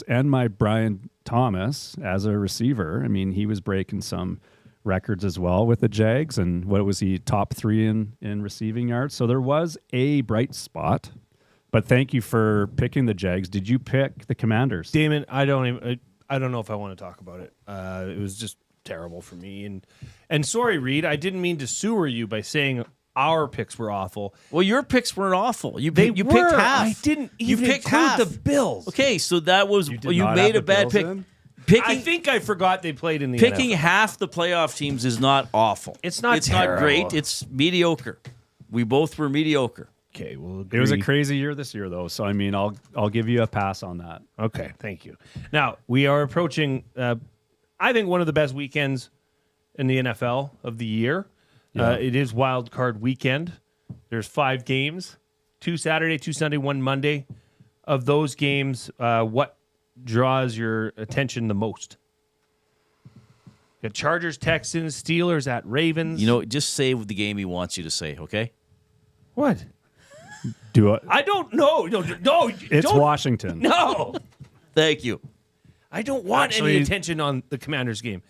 and my Brian Thomas as a receiver. I mean, he was breaking some records as well with the Jags. And what was he, top 3 in receiving yards? So there was a bright spot. But thank you for picking the Jags. Did you pick the Commanders? Damon, I don't know if I want to talk about it. It was just terrible for me. And sorry, Reid, I didn't mean to sewer you by saying our picks were awful. Well, your picks weren't awful. You They picked were. half. I didn't You even picked include half. the Bills. Okay, so that was did you not made have a the bad Bills pick. in? I think I forgot they played in the Picking NFL. half the playoff teams is not awful. It's not It's not terrible. great. It's mediocre. We both were mediocre. Okay, well, It was a crazy year this year, though. So I mean, I'll give you a pass on that. Okay, thank you. Now we are approaching, I think, one of the best weekends in the NFL of the year. Yeah. It is Wildcard weekend. There's 5 games: 2 Saturday, 2 Sunday, 1 Monday. Of those games, what draws your attention the most? Got Chargers, Texans, Steelers at Ravens. You know, just say the game he wants you to say, okay? What? Do it. I don't know. No, It's don't- Washington. No. Thank you. I don't want any Actually- attention on the Commanders game.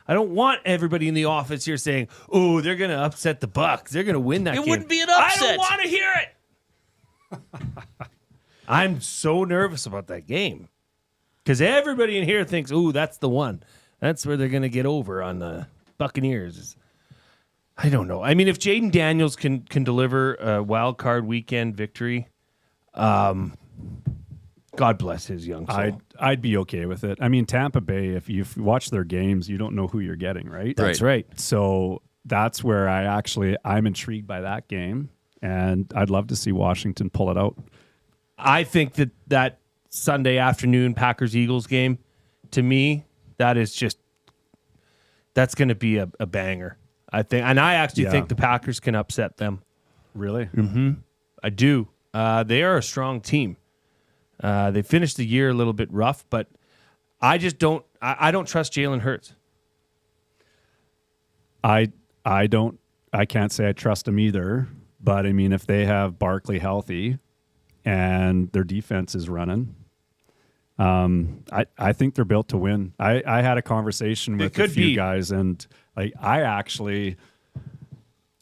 I don't want everybody in the office here saying, "Oh, they're going to upset the Bucs. They're going to win that game." It wouldn't be an I upset. don't want to hear it. I'm so nervous about that game because everybody in here thinks, "Oh, that's the one. That's where they're going to get over on the Buccaneers." I don't know. I mean, if Jaden Daniels can deliver a wild card weekend victory, God bless his young soul. I'd be okay with it. I mean, Tampa Bay, if you've watched their games, you don't know who you're getting, right? That's right. So that's where I'm intrigued by that game, and I'd love to see Washington pull it out. I think that Sunday afternoon Packers-Eagles game, to me, that's going to be a banger. I think, and I actually think the Packers can upset them. Really? Mm-hmm. I do. They are a strong team. They finished the year a little bit rough, but I just don't. I don't trust Jalen Hurts. I can't say I trust them either. But I mean, if they have Barkley healthy and their defense is running, I think they're built to win. I had a conversation with a few guys, and Like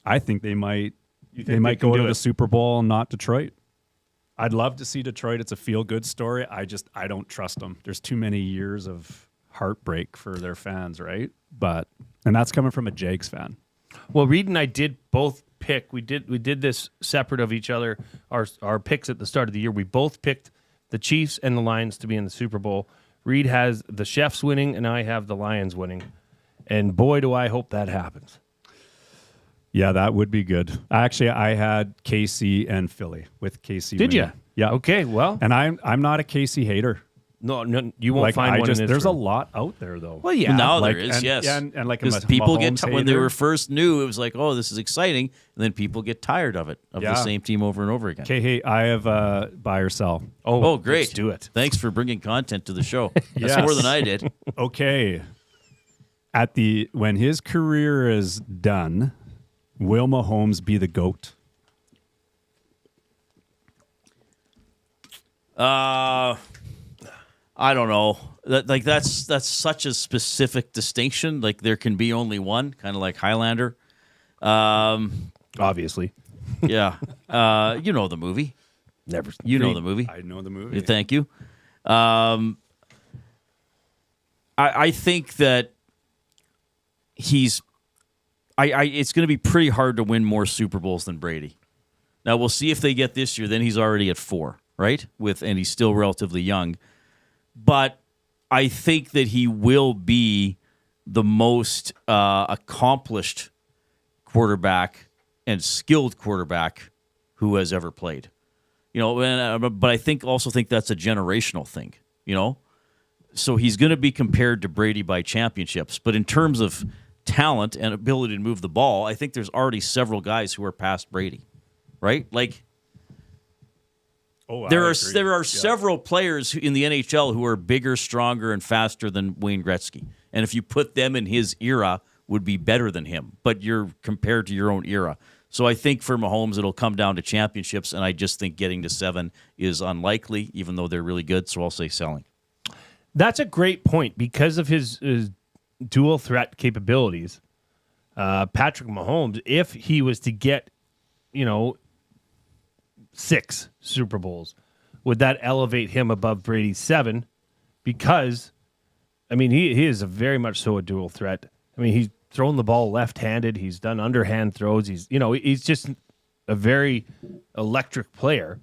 I think they might they might can go do to it? the Super Bowl, not Detroit. I'd love to see Detroit. It's a feel-good story. I don't trust them. There's too many years of heartbreak for their fans, right? And that's coming from a Jags fan. Well, Reid and I did both pick. We did this separate of each other. Our picks at the start of the year. We both picked the Chiefs and the Lions to be in the Super Bowl. Reid has the Chiefs winning, and I have the Lions winning. And boy, do I hope that happens. Yeah, that would be good. Actually, I had KC and Philly with KC. Did winning. you? Yeah. Okay. Well, and I'm not a KC hater. No, you won't find one. There's a lot out there though. Well, yeah. Now Like, there is, and- yes. and like because a people Mahomes when they hater. were first new, it was like, oh, this is exciting, and then people get tired of it, of Yeah. the same team over and over again. Okay, hey, I have buy or sell. Oh, great. Let's do it. Thanks for bringing content to the show. That's Yes. more than I did. Okay. When his career is done, will Mahomes be the GOAT? I don't know. That's such a specific distinction. Like there can be only one, kind of like Highlander. Obviously. Yeah. You know the movie. Never. You know the movie. I know the movie. Thank you. I think that it's going to be pretty hard to win more Super Bowls than Brady. Now we'll see if they get this year. Then he's already at 4, right? And he's still relatively young. But I think that he will be the most accomplished quarterback and skilled quarterback who has ever played. You know, but I also think that's a generational thing. You know, so he's going to be compared to Brady by championships. But in terms of talent and ability to move the ball, I think there's already several guys who are past Brady, right? Like. There are several players in the NHL who are bigger, stronger, and faster than Wayne Gretzky. And if you put them in his era, would be better than him. But you're compared to your own era. So I think for Mahomes, it'll come down to championships, and I just think getting to 7 is unlikely, even though they're really good. So I'll say selling. That's a great point because of his dual threat capabilities. Patrick Mahomes, if he was to get, 6 Super Bowls, would that elevate him above Brady's 7? Because, I mean, he is a very much so a dual threat. I mean, he's thrown the ball left-handed. He's done underhand throws. He's just a very electric player.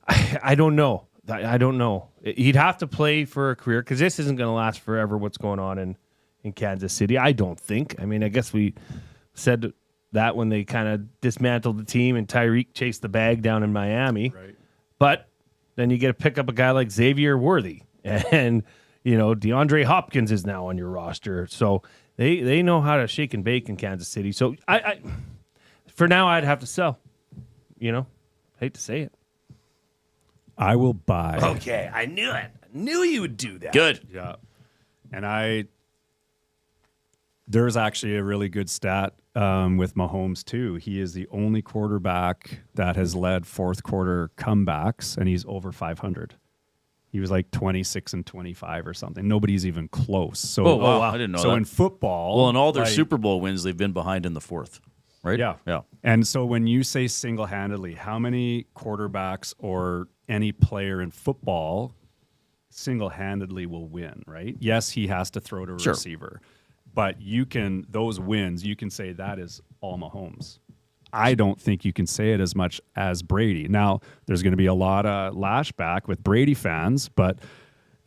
I don't know. I don't know. He'd have to play for a career because this isn't going to last forever. What's going on in Kansas City? I don't think. I mean, I guess we said that when they kind of dismantled the team and Tyreek chased the bag down in Miami. Right. But then you get to pick up a guy like Xavier Worthy, and DeAndre Hopkins is now on your roster. So they know how to shake and bake in Kansas City. So I for now I'd have to sell. Hate to say it. I will buy. Okay, I knew it. I knew you would do that. Good. Yeah. And there's actually a really good stat with Mahomes too. He is the only quarterback that has led fourth quarter comebacks, and he's over 500. He was like 26-25 or something. Nobody's even close. So, Oh, wow. I didn't know that. So in football, Well, in all their Super Bowl wins, they've been behind in the 4th, right? Yeah. Yeah. And so when you say single-handedly, how many quarterbacks or any player in football single-handedly will win, right? Yes, he has to throw to a Sure. receiver. But those wins, you can say that is all Mahomes. I don't think you can say it as much as Brady. Now, there's going to be a lot of lashback with Brady fans, but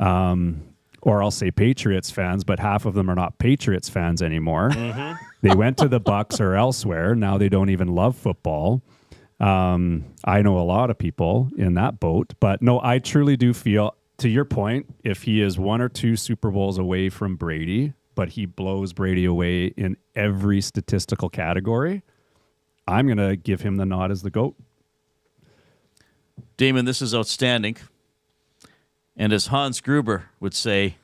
or I'll say Patriots fans, but half of them are not Patriots fans anymore. Mm-hmm. They went to the Bucs or elsewhere. Now they don't even love football. I know a lot of people in that boat, but no, I truly do feel, to your point, if he is 1 or 2 Super Bowls away from Brady, but he blows Brady away in every statistical category, I'm going to give him the nod as the GOAT. Damon, this is outstanding. And as Hans Gruber would say,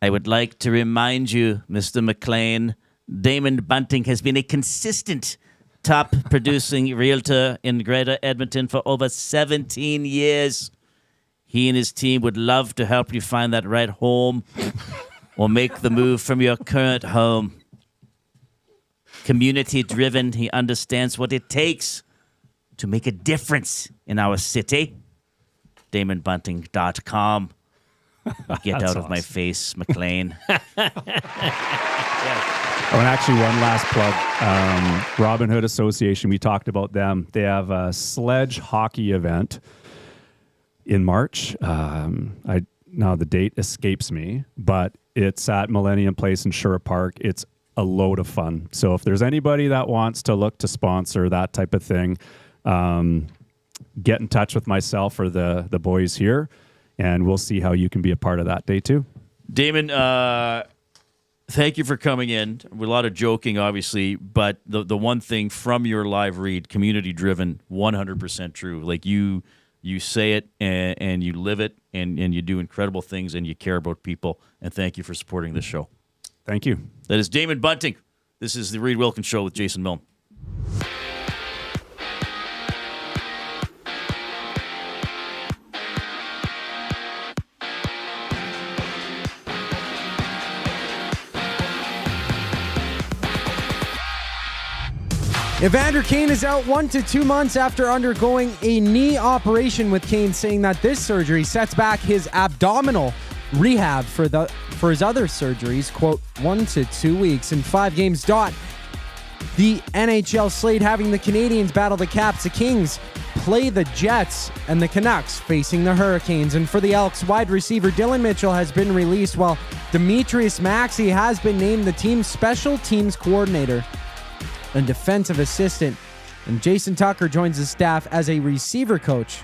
I would like to remind you, Mr. McLean, Damon Bunting has been a consistent top producing realtor in Greater Edmonton for over 17 years. He and his team would love to help you find that right home. or make the move from your current home. Community-driven, he understands what it takes to make a difference in our city. DamonBunting.com. Get out of my face, McLean. Oh, and actually, one last plug. Robin Hood Association, we talked about them. They have a sledge hockey event in March. Now the date escapes me, but it's at Millennium Place in Sherritt Park. It's a load of fun. So if there's anybody that wants to look to sponsor that type of thing, get in touch with myself or the boys here, and we'll see how you can be a part of that day too. Damon, thank you for coming in. With a lot of joking, obviously, but the one thing from your live read, community-driven, 100% true. Like you say it and you live it, and you do incredible things, and you care about people. And thank you for supporting this show. Thank you. That is Damon Bunting. This is the Reid Wilkins Show with Jason Milne. Evander Kane is out 1 to 2 months after undergoing a knee operation, with Kane saying that this surgery sets back his abdominal rehab for his other surgeries, quote, 1 to 2 weeks and 5 games. The NHL slate having the Canadiens battle the Caps, the Kings play the Jets, and the Canucks facing the Hurricanes. And for the Elks, wide receiver Dylan Mitchell has been released, while Demetrius Maxey has been named the team's special teams coordinator and defensive assistant. And Jason Tucker joins the staff as a receiver coach,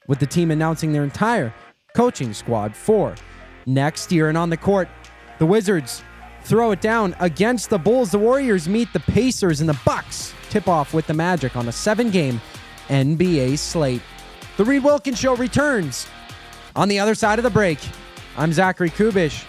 with the team announcing their entire coaching squad for next year. And on the court, the Wizards throw it down against the Bulls. The Warriors meet the Pacers, and the Bucks tip off with the Magic on a 7-game NBA slate. The Reid Wilkins Show returns on the other side of the break. I'm Zachary Kubish,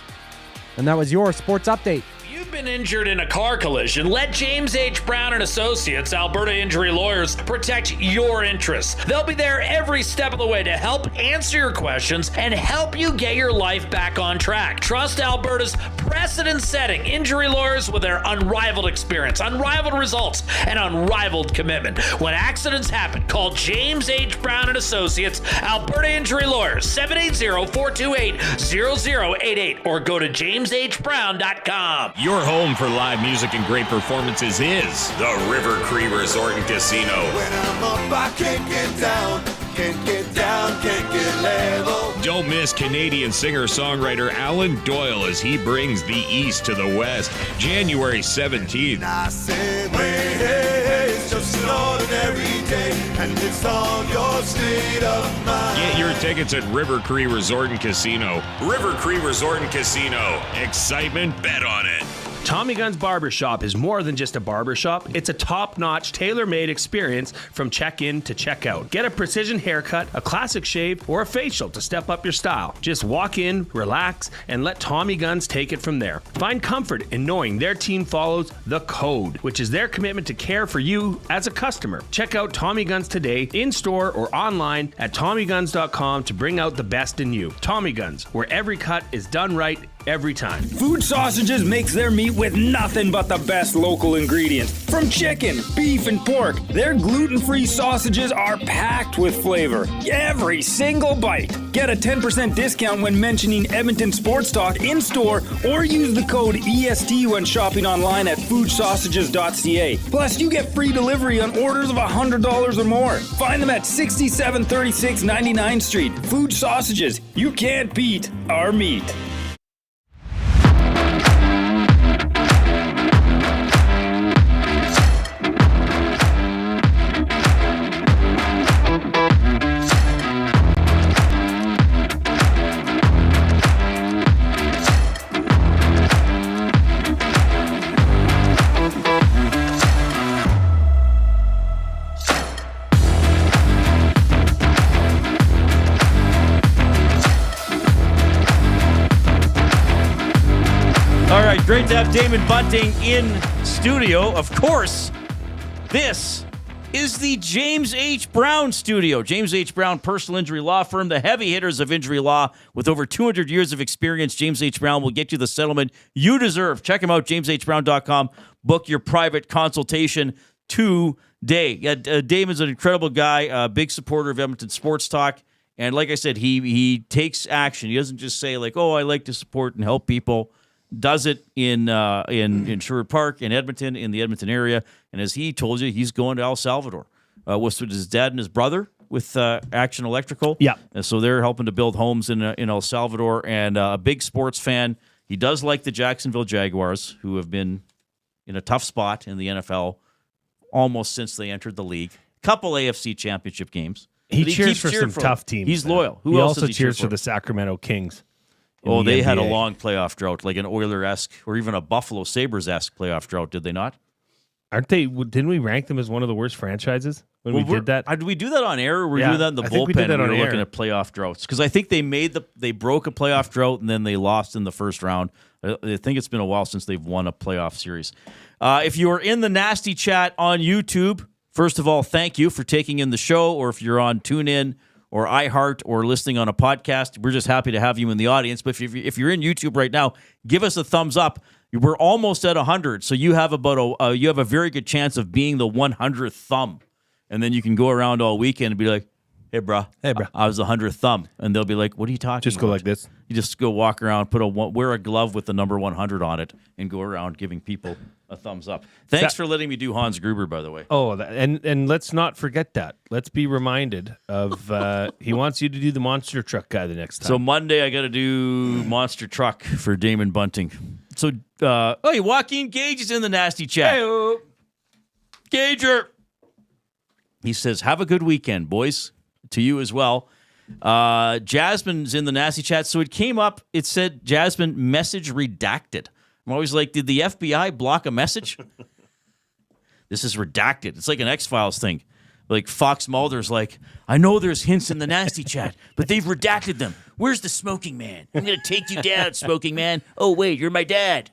and that was your sports update. You've been injured in a car collision. Let James H. Brown and Associates, Alberta Injury Lawyers, protect your interests. They'll be there every step of the way to help answer your questions and help you get your life back on track. Trust Alberta's precedent-setting injury lawyers with their unrivaled experience, unrivaled results, and unrivaled commitment. When accidents happen, call James H. Brown and Associates, Alberta Injury Lawyers, 780-428-0088, or go to jameshbrown.com. Your home for live music and great performances is the River Cree Resort and Casino. When I'm up, I can't get down, can't get down, can't get level. Don't miss Canadian singer-songwriter Alan Doyle as he brings the East to the West, January 17th. I said, hey, hey, hey, it's just an ordinary day, and it's all your state of mind. Get your tickets at River Cree Resort and Casino. River Cree Resort and Casino. Excitement, bet on it. Tommy Gunn's Barbershop is more than just a barbershop. It's a top-notch, tailor-made experience from check-in to check-out. Get a precision haircut, a classic shave, or a facial to step up your style. Just walk in, relax, and let Tommy Guns take it from there. Find comfort in knowing their team follows the code, which is their commitment to care for you as a customer. Check out Tommy Guns today, in-store or online at TommyGuns.com to bring out the best in you. Tommy Guns, where every cut is done right every time. Food Sausages makes their meat with nothing but the best local ingredients. From chicken, beef, and pork, their gluten-free sausages are packed with flavor. Every single bite. Get a 10% discount when mentioning Edmonton Sports Talk in-store, or use the code EST when shopping online at foodsausages.ca. Plus, you get free delivery on orders of $100 or more. Find them at 6736 99th Street. Food Sausages. You can't beat our meat. Great to have Damon Bunting in studio. Of course, this is the James H. Brown Studio. James H. Brown Personal Injury Law Firm, the heavy hitters of injury law. With over 200 years of experience, James H. Brown will get you the settlement you deserve. Check him out, jameshbrown.com. Book your private consultation today. Damon's an incredible guy, a big supporter of Edmonton Sports Talk. And like I said, he takes action. He doesn't just say, like, oh, I like to support and help people. Does it in Sherritt Park, in Edmonton, in the Edmonton area. And as he told you, he's going to El Salvador with his dad and his brother with Action Electrical. Yeah. And so they're helping to build homes in El Salvador. And a big sports fan. He does like the Jacksonville Jaguars, who have been in a tough spot in the NFL almost since they entered the league. Couple AFC championship games. He But cheers keeps for some cheering tough them. teams. He's man. loyal. Who he else also does he cheer cheers for for? the Sacramento Kings. in Oh, the they had a NBA. long playoff drought, like an Oiler-esque or even a Buffalo Sabres-esque playoff drought, did they not? Aren't they? Didn't we rank them as one of the worst franchises when we did that? Did we do that on air, or were we Yeah, doing that in the I think we bullpen? did that when on we were air. looking at playoff droughts because I think they broke a playoff drought and then they lost in the first round. I think it's been a while since they've won a playoff series. If you are in the Nasty Chat on YouTube, first of all, thank you for taking in the show. Or if you're on TuneIn or iHeart or listening on a podcast, we're just happy to have you in the audience. But if you're in YouTube right now, give us a thumbs up. We're almost at 100, so you have you have a very good chance of being the 100th thumb, and then you can go around all weekend and be like, "Hey, bro, I was the 100th thumb," and they'll be like, "What are you talking?" Just go about? like this. You just go walk around, wear a glove with the number 100 on it, and go around giving people a thumbs up. Thanks for letting me do Hans Gruber, by the way. Oh, and let's not forget that. Let's be reminded of he wants you to do the monster truck guy the next time. So Monday I got to do monster truck for Damon Bunting. So, Joaquin Gage is in the Nasty Chat. Hey-o. Gager. He says, have a good weekend, boys. To you as well. Jasmine's in the Nasty Chat. So it came up, it said, Jasmine, message redacted. I'm always like, did the FBI block a message? This is redacted. It's like an X-Files thing. Like Fox Mulder's like, I know there's hints in the Nasty Chat, but they've redacted them. Where's the smoking man? I'm going to take you down, smoking man. Oh, wait, you're my dad.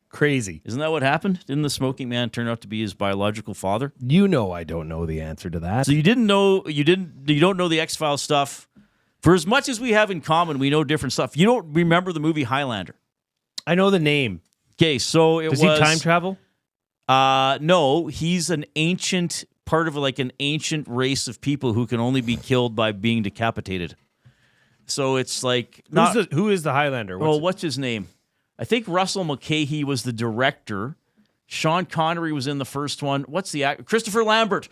Crazy. Isn't that what happened? Didn't the smoking man turn out to be his biological father? You know I don't know the answer to that. So you don't know the X-Files stuff. For as much as we have in common, we know different stuff. You don't remember the movie Highlander. I know the name. Okay, so Does he time travel? No, he's an ancient part of like an ancient race of people who can only be killed by being decapitated. So it's like who is the Highlander? What's his name? I think Russell Mulcahy was the director. Sean Connery was in the first one. What's the actor? Christopher Lambert.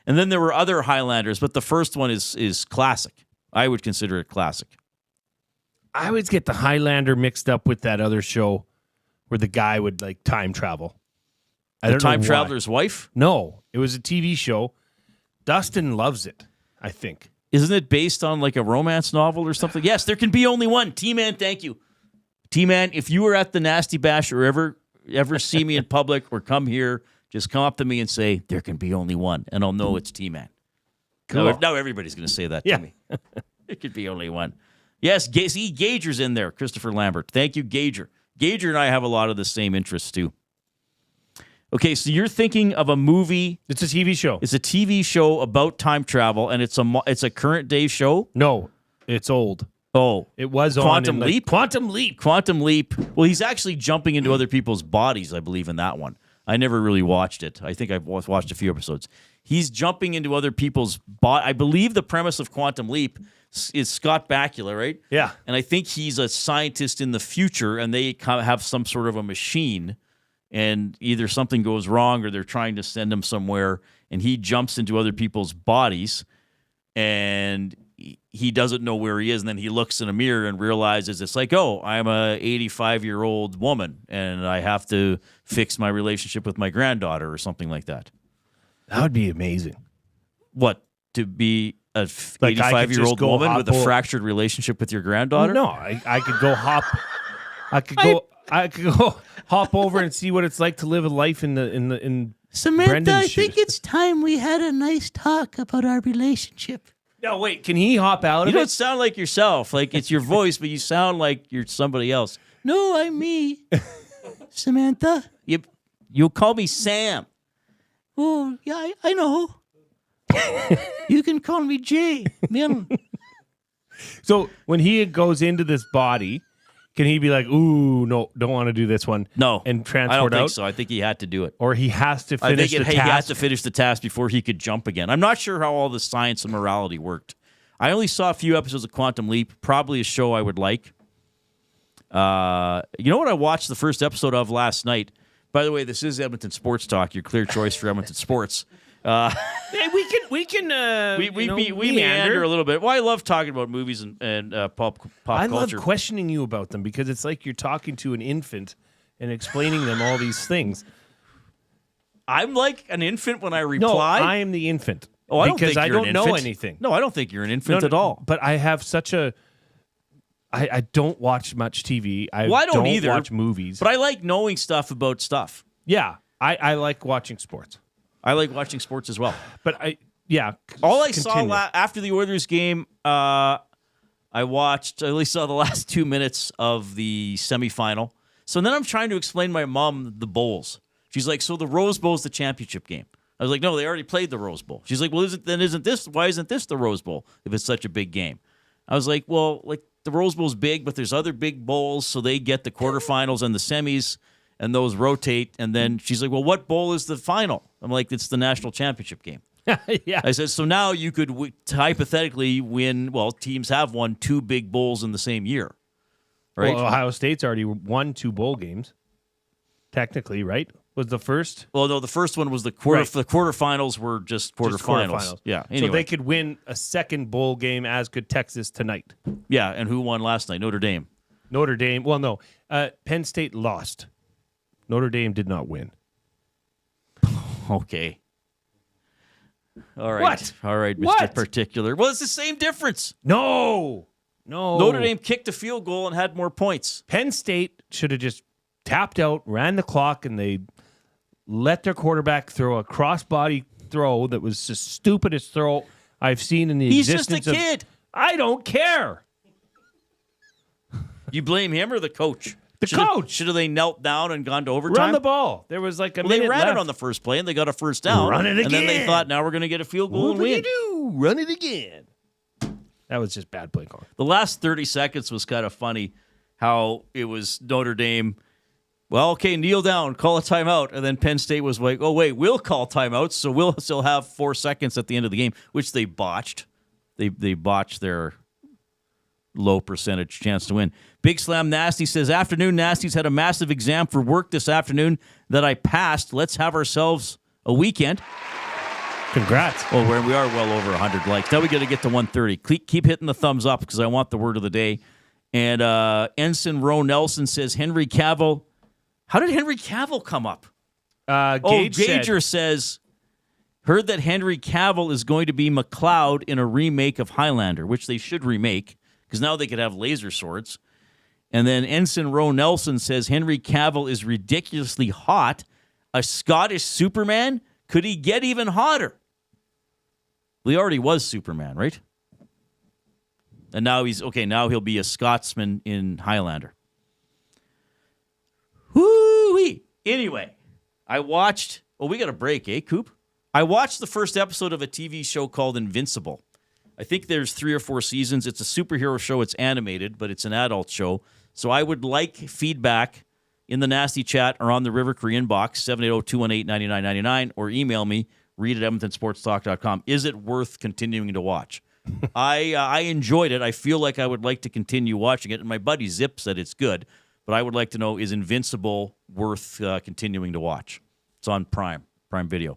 And then there were other Highlanders, but the first one is classic. I would consider it classic. I always get the Highlander mixed up with that other show where the guy would like time travel. I don't know Time why. Traveler's Wife? No, it was a TV show. Dustin loves it, I think. Isn't it based on like a romance novel or something? Yes, there can be only one. T-Man, thank you. T-Man, if you were at the Nasty Bash or ever see me in public or come here, just come up to me and say, there can be only one, and I'll know it's T-Man. Cool. Now everybody's going to say that to me. There could be only one. Yes, see, Gager's in there, Christopher Lambert. Thank you, Gager. Gager and I have a lot of the same interests, too. Okay, so you're thinking of a movie. It's a TV show. It's a TV show about time travel, and it's a current day show? No, it's old. Oh. It was Quantum on Leap? Quantum Leap. Quantum Leap. Well, he's actually jumping into other people's bodies, I believe, in that one. I never really watched it. I think I've watched a few episodes. He's jumping into other people's bodies. I believe the premise of Quantum Leap is Scott Bakula, right? Yeah. And I think he's a scientist in the future, and they have some sort of a machine, and either something goes wrong or they're trying to send him somewhere, and he jumps into other people's bodies, and he doesn't know where he is, and then he looks in a mirror and realizes it's like, oh, I'm a 85-year-old woman, and I have to fix my relationship with my granddaughter or something like that. That would be amazing. What, to be a Like, I could 85-year-old just go woman hop with a over- fractured relationship with your granddaughter? No, I could go hop. I could go hop over and see what it's like to live a life in Samantha, Brendan's I shoes. think it's time we had a nice talk about our relationship. No, wait. Can he hop out You of don't it? sound like yourself. Like, it's your voice, but you sound like you're somebody else. No, I'm me. Samantha. You call me Sam. Oh, yeah, I know. You can call me Jay. Milne. So when he goes into this body, can he be like, ooh, no, don't want to do this one? No. And transport I don't think out? so. I think he had to do it. Or he has to I finish think the he task? has to finish the task before he could jump again. I'm not sure how all the science and morality worked. I only saw a few episodes of Quantum Leap, probably a show I would like. You know what I watched the first episode of last night? By the way, this is Edmonton Sports Talk, your clear choice for Edmonton sports. Hey, we meander a little bit. Well, I love talking about movies and pop I culture. love questioning you about them because it's like you're talking to an infant and explaining them all these things. I'm like an infant when I reply. No, I am the infant. Oh, I don't because think I you're don't an know infant. anything. No, I don't think you're an infant No, at all. But I have such a. I don't watch much TV. I don't either. watch movies. But I like knowing stuff about stuff. Yeah, I like watching sports. I like watching sports as well. But all I saw after the Oilers game, I only saw the last 2 minutes of the semifinal. So then I'm trying to explain to my mom the bowls. She's like, so the Rose Bowl is the championship game. I was like, no, they already played the Rose Bowl. She's like, well, why isn't this the Rose Bowl if it's such a big game? I was like, well, like the Rose Bowl's big, but there's other big bowls, so they get the quarterfinals and the semis, and those rotate. And then she's like, well, what bowl is the final? I'm like, it's the national championship game. Yeah. I said, so now you could hypothetically win, well, teams have won 2 big bowls in the same year, right? Well, Ohio State's already won 2 bowl games, technically, right? Was the first? Well, no, the first one was the the quarterfinals were just quarterfinals. Yeah. Anyway. So they could win a second bowl game, as could Texas tonight. Yeah, and who won last night? Notre Dame. Notre Dame. Well, no. Penn State lost. Notre Dame did not win. Okay. All right. What? All right, Mr. What? Particular. Well, it's the same difference. No. Notre Dame kicked a field goal and had more points. Penn State should have just tapped out, ran the clock, and they let their quarterback throw a crossbody throw that was the stupidest throw I've seen in the He's existence just a kid. I don't care. You blame him or the coach? The coach. Should have they knelt down and gone to overtime? Run the ball. There was like a Well, minute they ran left. it on the first play and they got a first down. Run it And then they again. thought, now we're going to get a field goal and win. Run it again. That was just bad play calling. The last 30 seconds was kind of funny how it was Notre Dame. Well, okay, kneel down, call a timeout. And then Penn State was like, oh, wait, we'll call timeouts, so we'll still have 4 seconds at the end of the game, which they botched. They botched their low percentage chance to win. Big Slam Nasty says, afternoon, Nasty's had a massive exam for work this afternoon that I passed. Let's have ourselves a weekend. Congrats. Well, we are well over 100 likes. Now we got to get to 130. Keep hitting the thumbs up because I want the word of the day. And Ensign Roe Nelson says, Henry Cavill. How did Henry Cavill come up? Gager says, heard that Henry Cavill is going to be McLeod in a remake of Highlander, which they should remake because now they could have laser swords. And then Ensign Roe Nelson says, Henry Cavill is ridiculously hot. A Scottish Superman? Could he get even hotter? Well, he already was Superman, right? And now now he'll be a Scotsman in Highlander. Woo-wee. Anyway, I watched... Oh, we got a break, eh, Coop? I watched the first episode of a TV show called Invincible. I think there's 3 or 4 seasons. It's a superhero show. It's animated, but it's an adult show. So I would like feedback in the Nasty Chat or on the River Cree inbox, 780-218-9999, or email me, read at edmontonsportstalk.com. Is it worth continuing to watch? I enjoyed it. I feel like I would like to continue watching it. And my buddy Zip said it's good. But I would like to know, is Invincible worth continuing to watch? It's on Prime Video.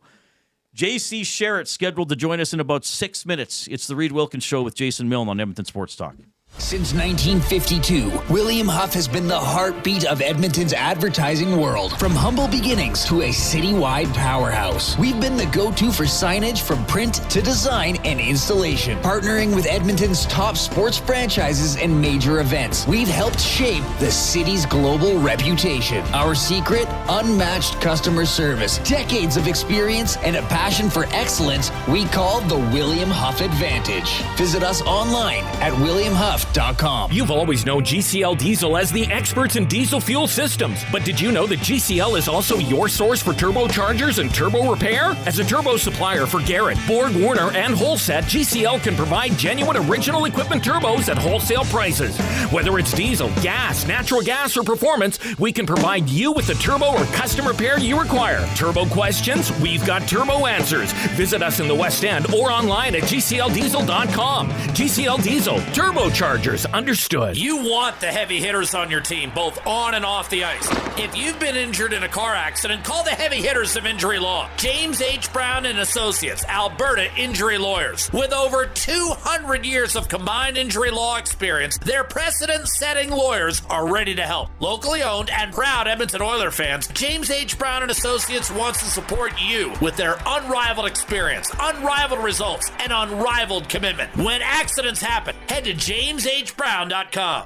JC Sherritt scheduled to join us in about 6 minutes. It's the Reid Wilkins Show with Jason Milne on Edmonton Sports Talk. Since 1952, William Huff has been the heartbeat of Edmonton's advertising world. From humble beginnings to a citywide powerhouse, we've been the go-to for signage from print to design and installation. Partnering with Edmonton's top sports franchises and major events, we've helped shape the city's global reputation. Our secret? Unmatched customer service, decades of experience, and a passion for excellence we call the William Huff Advantage. Visit us online at williamhuff.com GCLDieselDeals.com. You've always known GCL Diesel as the experts in diesel fuel systems, but did you know that GCL is also your source for turbochargers and turbo repair? As a turbo supplier for Garrett, Borg Warner, and Wholesat, GCL can provide genuine original equipment turbos at wholesale prices. Whether it's diesel, gas, natural gas, or performance, we can provide you with the turbo or custom repair you require. Turbo questions? We've got turbo answers. Visit us in the West End or online at GCLDiesel.com. GCL Diesel, turbochargers, understood. You want the heavy hitters on your team, both on and off the ice. If you've been injured in a car accident, call the heavy hitters of injury law. James H. Brown and Associates, Alberta Injury Lawyers. With over 200 years of combined injury law experience, their precedent-setting lawyers are ready to help. Locally owned and proud Edmonton Oilers fans, James H. Brown and Associates wants to support you with their unrivaled experience, unrivaled results, and unrivaled commitment. When accidents happen, head to jameshbrown.com.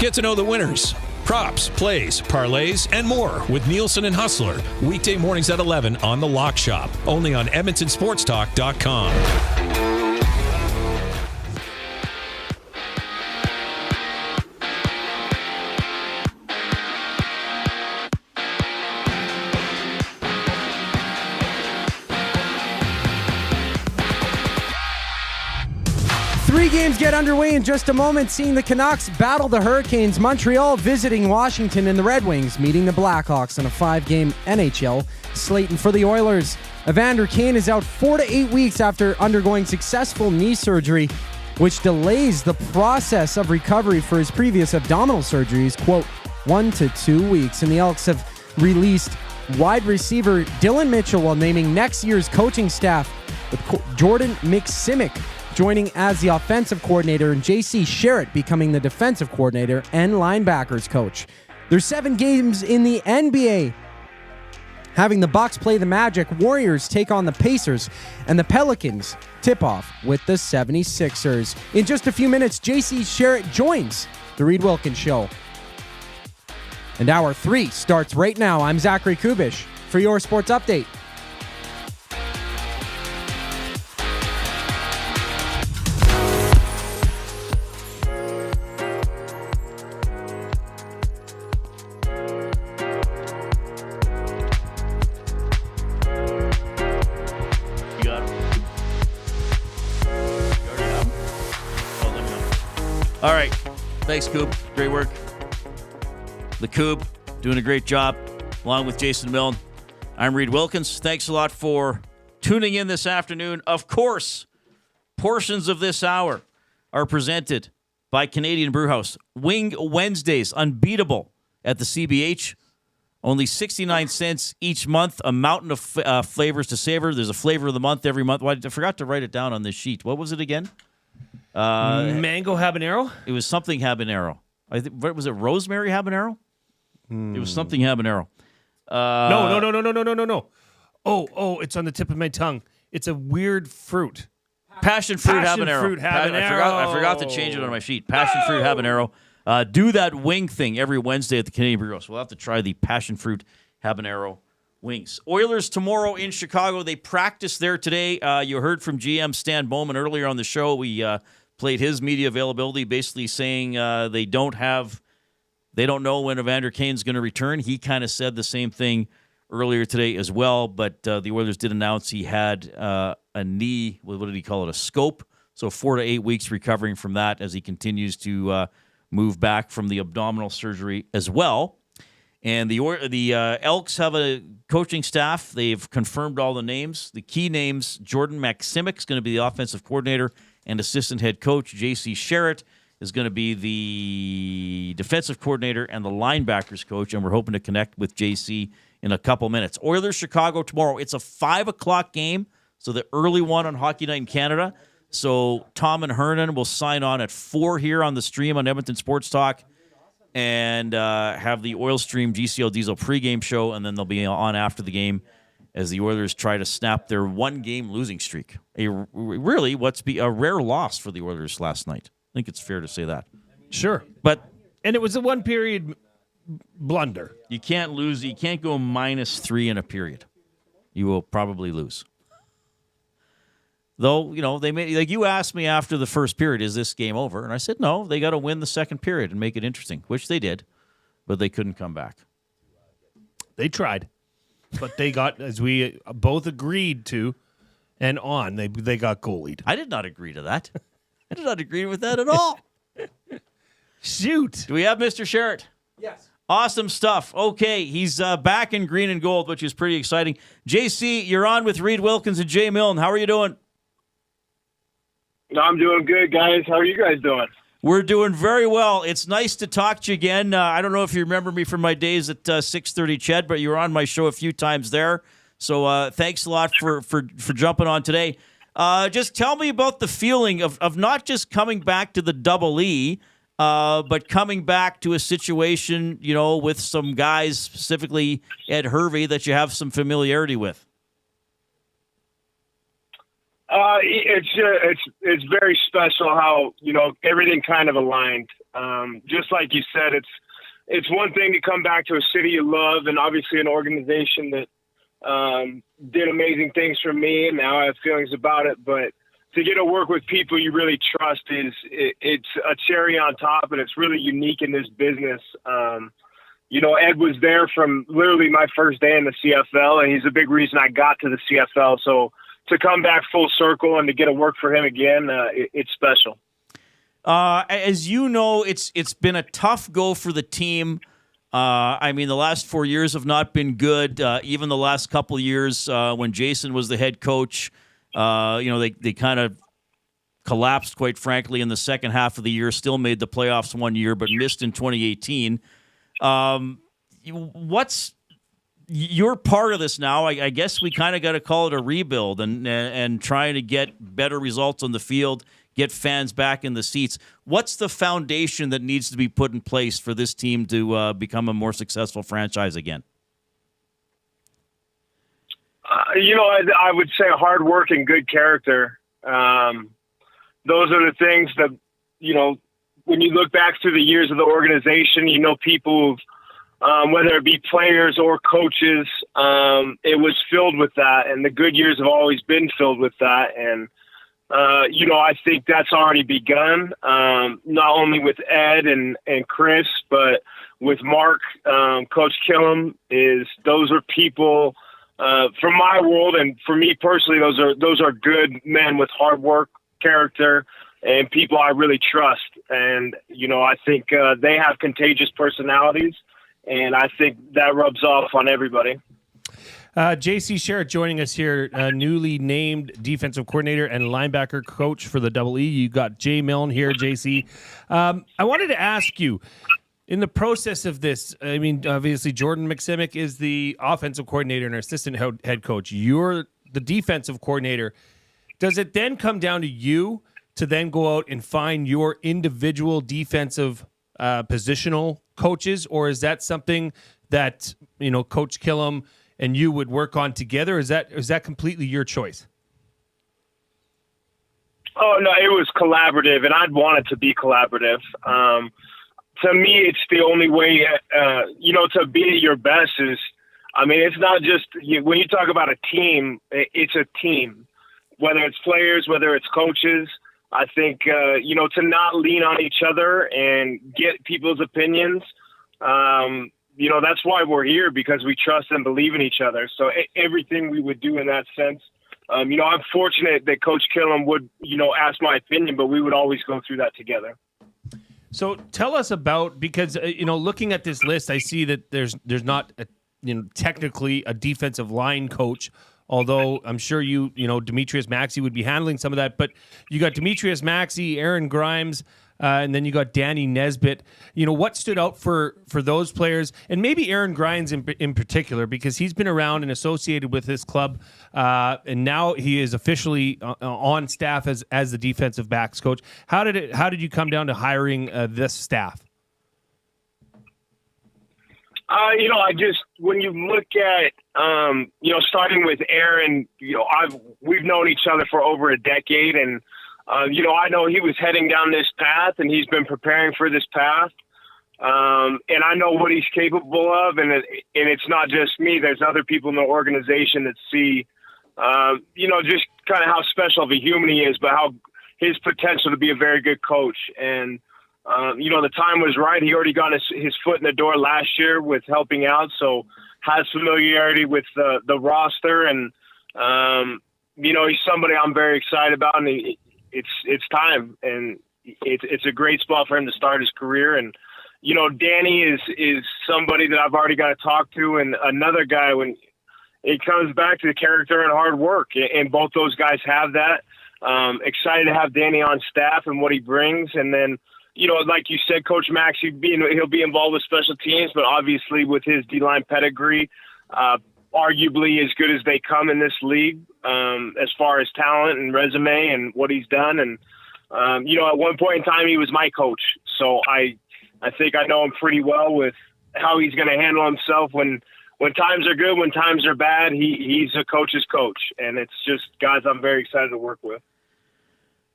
Get to know the winners, props, plays, parlays, and more with Nielsen and Hustler. Weekday mornings at 11 on The Lock Shop. Only on EdmontonSportsTalk.com. Three games get underway in just a moment, seeing the Canucks battle the Hurricanes, Montreal visiting Washington, and the Red Wings meeting the Blackhawks on a 5-game NHL slate. And for the Oilers, Evander Kane is out 4 to 8 weeks after undergoing successful knee surgery, which delays the process of recovery for his previous abdominal surgeries, quote, 1 to 2 weeks. And the Elks have released wide receiver Dylan Mitchell while naming next year's coaching staff, with Jordan McSimic joining as the offensive coordinator and J.C. Sherritt becoming the defensive coordinator and linebackers coach. There's 7 games in the NBA, having the Bucks play the Magic, Warriors take on the Pacers, and the Pelicans tip off with the 76ers. In just a few minutes, J.C. Sherritt joins the Reid Wilkins Show. And Hour 3 starts right now. I'm Zachary Kubish for your sports update. All right. Thanks, Coop. Great work. The Coop doing a great job, along with Jason Milne. I'm Reid Wilkins. Thanks a lot for tuning in this afternoon. Of course, portions of this hour are presented by Canadian Brewhouse. Wing Wednesdays, unbeatable at the CBH. Only 69 cents each month, a mountain of flavors to savor. There's a flavor of the month every month. I forgot to write it down on this sheet. What was it again? Mango habanero? It was something habanero. Was it rosemary habanero? It was something habanero. No. Oh, it's on the tip of my tongue. It's a weird fruit. Passion fruit Passion habanero. fruit habanero. I forgot to change it on my sheet. Passion fruit habanero. Do that wing thing every Wednesday at the Canadian Bureau. So we'll have to try the passion fruit habanero wings. Oilers tomorrow in Chicago. They practice there today. You heard from GM Stan Bowman earlier on the show. We played his media availability, basically saying they don't know when Evander Kane's going to return. He kind of said the same thing earlier today as well, but the Oilers did announce he had a knee, what did he call it, a scope? So 4 to 8 weeks recovering from that as he continues to move back from the abdominal surgery as well. And the Elks have a coaching staff. They've confirmed all the names. The key names, Jordan McSimic is going to be the offensive coordinator and assistant head coach. J.C. Sherritt is going to be the defensive coordinator and the linebackers coach, and we're hoping to connect with J.C. in a couple minutes. Oilers Chicago tomorrow. It's a 5 o'clock game, so the early one on Hockey Night in Canada. So Tom and Hernan will sign on at 4 here on the stream on Edmonton Sports Talk and have the Oil Stream GCL Diesel pregame show, and then they'll be on after the game as the Oilers try to snap their 1-game losing streak. A rare loss for the Oilers last night. I think it's fair to say that. Sure. And it was a one-period blunder. You can't lose. You can't go -3 in a period. You will probably lose. Though, they made, like you asked me after the first period, is this game over? And I said, no, they got to win the second period and make it interesting, which they did, but they couldn't come back. They tried, but they got, as we both agreed to, and on, they got goalied. I did not agree to that. I did not agree with that at all. Shoot. Do we have Mr. Sherritt? Yes. Awesome stuff. Okay, he's back in green and gold, which is pretty exciting. JC, you're on with Reid Wilkins and Jay Milne. How are you doing? I'm doing good, guys. How are you guys doing? We're doing very well. It's nice to talk to you again. I don't know if you remember me from my days at 6:30 Ched, but you were on my show a few times there. So thanks a lot for jumping on today. Just tell me about the feeling of not just coming back to the Double E, but coming back to a situation, with some guys, specifically Ed Hervey, that you have some familiarity with. It's very special how everything kind of aligned. Just like you said, it's one thing to come back to a city you love, and obviously an organization that did amazing things for me, and now I have feelings about it. But to get to work with people you really trust it's a cherry on top, and it's really unique in this business. Ed was there from literally my first day in the CFL, and he's a big reason I got to the CFL. So to come back full circle and to get to work for him again, it's special. As you know, it's been a tough go for the team. The last 4 years have not been good. Even the last couple of years when Jason was the head coach, they kind of collapsed, quite frankly, in the second half of the year. Still made the playoffs one year, but missed in 2018. What's your part of this now? I guess we kind of got to call it a rebuild and trying to get better results on the field, get fans back in the seats. What's the foundation that needs to be put in place for this team to become a more successful franchise again? I would say hard work and good character. Those are the things that, when you look back through the years of the organization, people, whether it be players or coaches, it was filled with that. And the good years have always been filled with that. And, I think that's already begun, not only with Ed and Chris, but with Mark, Coach Killam. Those are people from my world, and for me personally, those are good men with hard work, character, and people I really trust. And I think they have contagious personalities, and I think that rubs off on everybody. JC Sherritt joining us here, newly named defensive coordinator and linebacker coach for the Double E. You got Jay Milne here, JC. I wanted to ask you, in the process of this, obviously Jordan McSimic is the offensive coordinator and assistant head coach. You're the defensive coordinator. Does it then come down to you to then go out and find your individual defensive positional coaches, or is that something that Coach Killam and you would work on together? Is that completely your choice? Oh, no, it was collaborative, and I'd want it to be collaborative. To me, it's the only way, to be at your best is, it's not just, when you talk about a team, it's a team, whether it's players, whether it's coaches. I think, to not lean on each other and get people's opinions, that's why we're here, because we trust and believe in each other. So everything we would do in that sense, I'm fortunate that Coach Killam would, ask my opinion, but we would always go through that together. So tell us about, because, looking at this list, I see that there's not, technically a defensive line coach, although I'm sure Demetrius Maxey would be handling some of that. But you got Demetrius Maxey, Aaron Grimes, and then you got Danny Nesbitt. What stood out for those players, and maybe Aaron Grimes in particular, because he's been around and associated with this club, and now he is officially on staff as the defensive backs coach. How did you come down to hiring this staff? When you look at, starting with Aaron, we've known each other for over a decade, and I know he was heading down this path, and he's been preparing for this path. And I know what he's capable of, and it's not just me. There's other people in the organization that see just kind of how special of a human he is, but how his potential to be a very good coach. And, the time was right. He already got his foot in the door last year with helping out, so has familiarity with the roster. And, he's somebody I'm very excited about, and it's time. And it's a great spot for him to start his career. And, Danny is somebody that I've already got to talk to, and another guy when it comes back to the character and hard work, and both those guys have that. Excited to have Danny on staff and what he brings. And then, like you said, Coach Max, he'll be involved with special teams, but obviously with his D-line pedigree, arguably as good as they come in this league, as far as talent and resume and what he's done. And, at one point in time, he was my coach. So I think I know him pretty well with how he's going to handle himself when times are good, when times are bad. He's a coach's coach, and it's just guys I'm very excited to work with.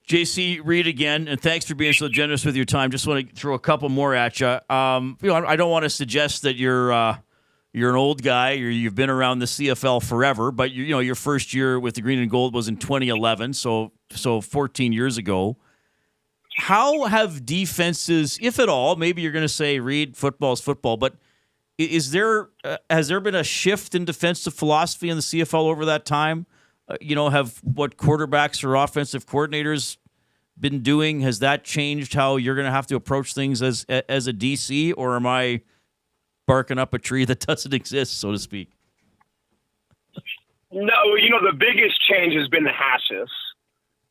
JC, Reid again, and thanks for being so generous with your time. Just want to throw a couple more at you. I don't want to suggest that you're an old guy or you've been around the CFL forever, but your first year with the Green and Gold was in 2011, so 14 years ago. How have defenses, if at all, maybe you're going to say, Reid, football is football, but has there been a shift in defensive philosophy in the CFL over that time? Have what quarterbacks or offensive coordinators been doing? Has that changed how you're going to have to approach things as a DC, or am I barking up a tree that doesn't exist, so to speak? No, the biggest change has been the hashes.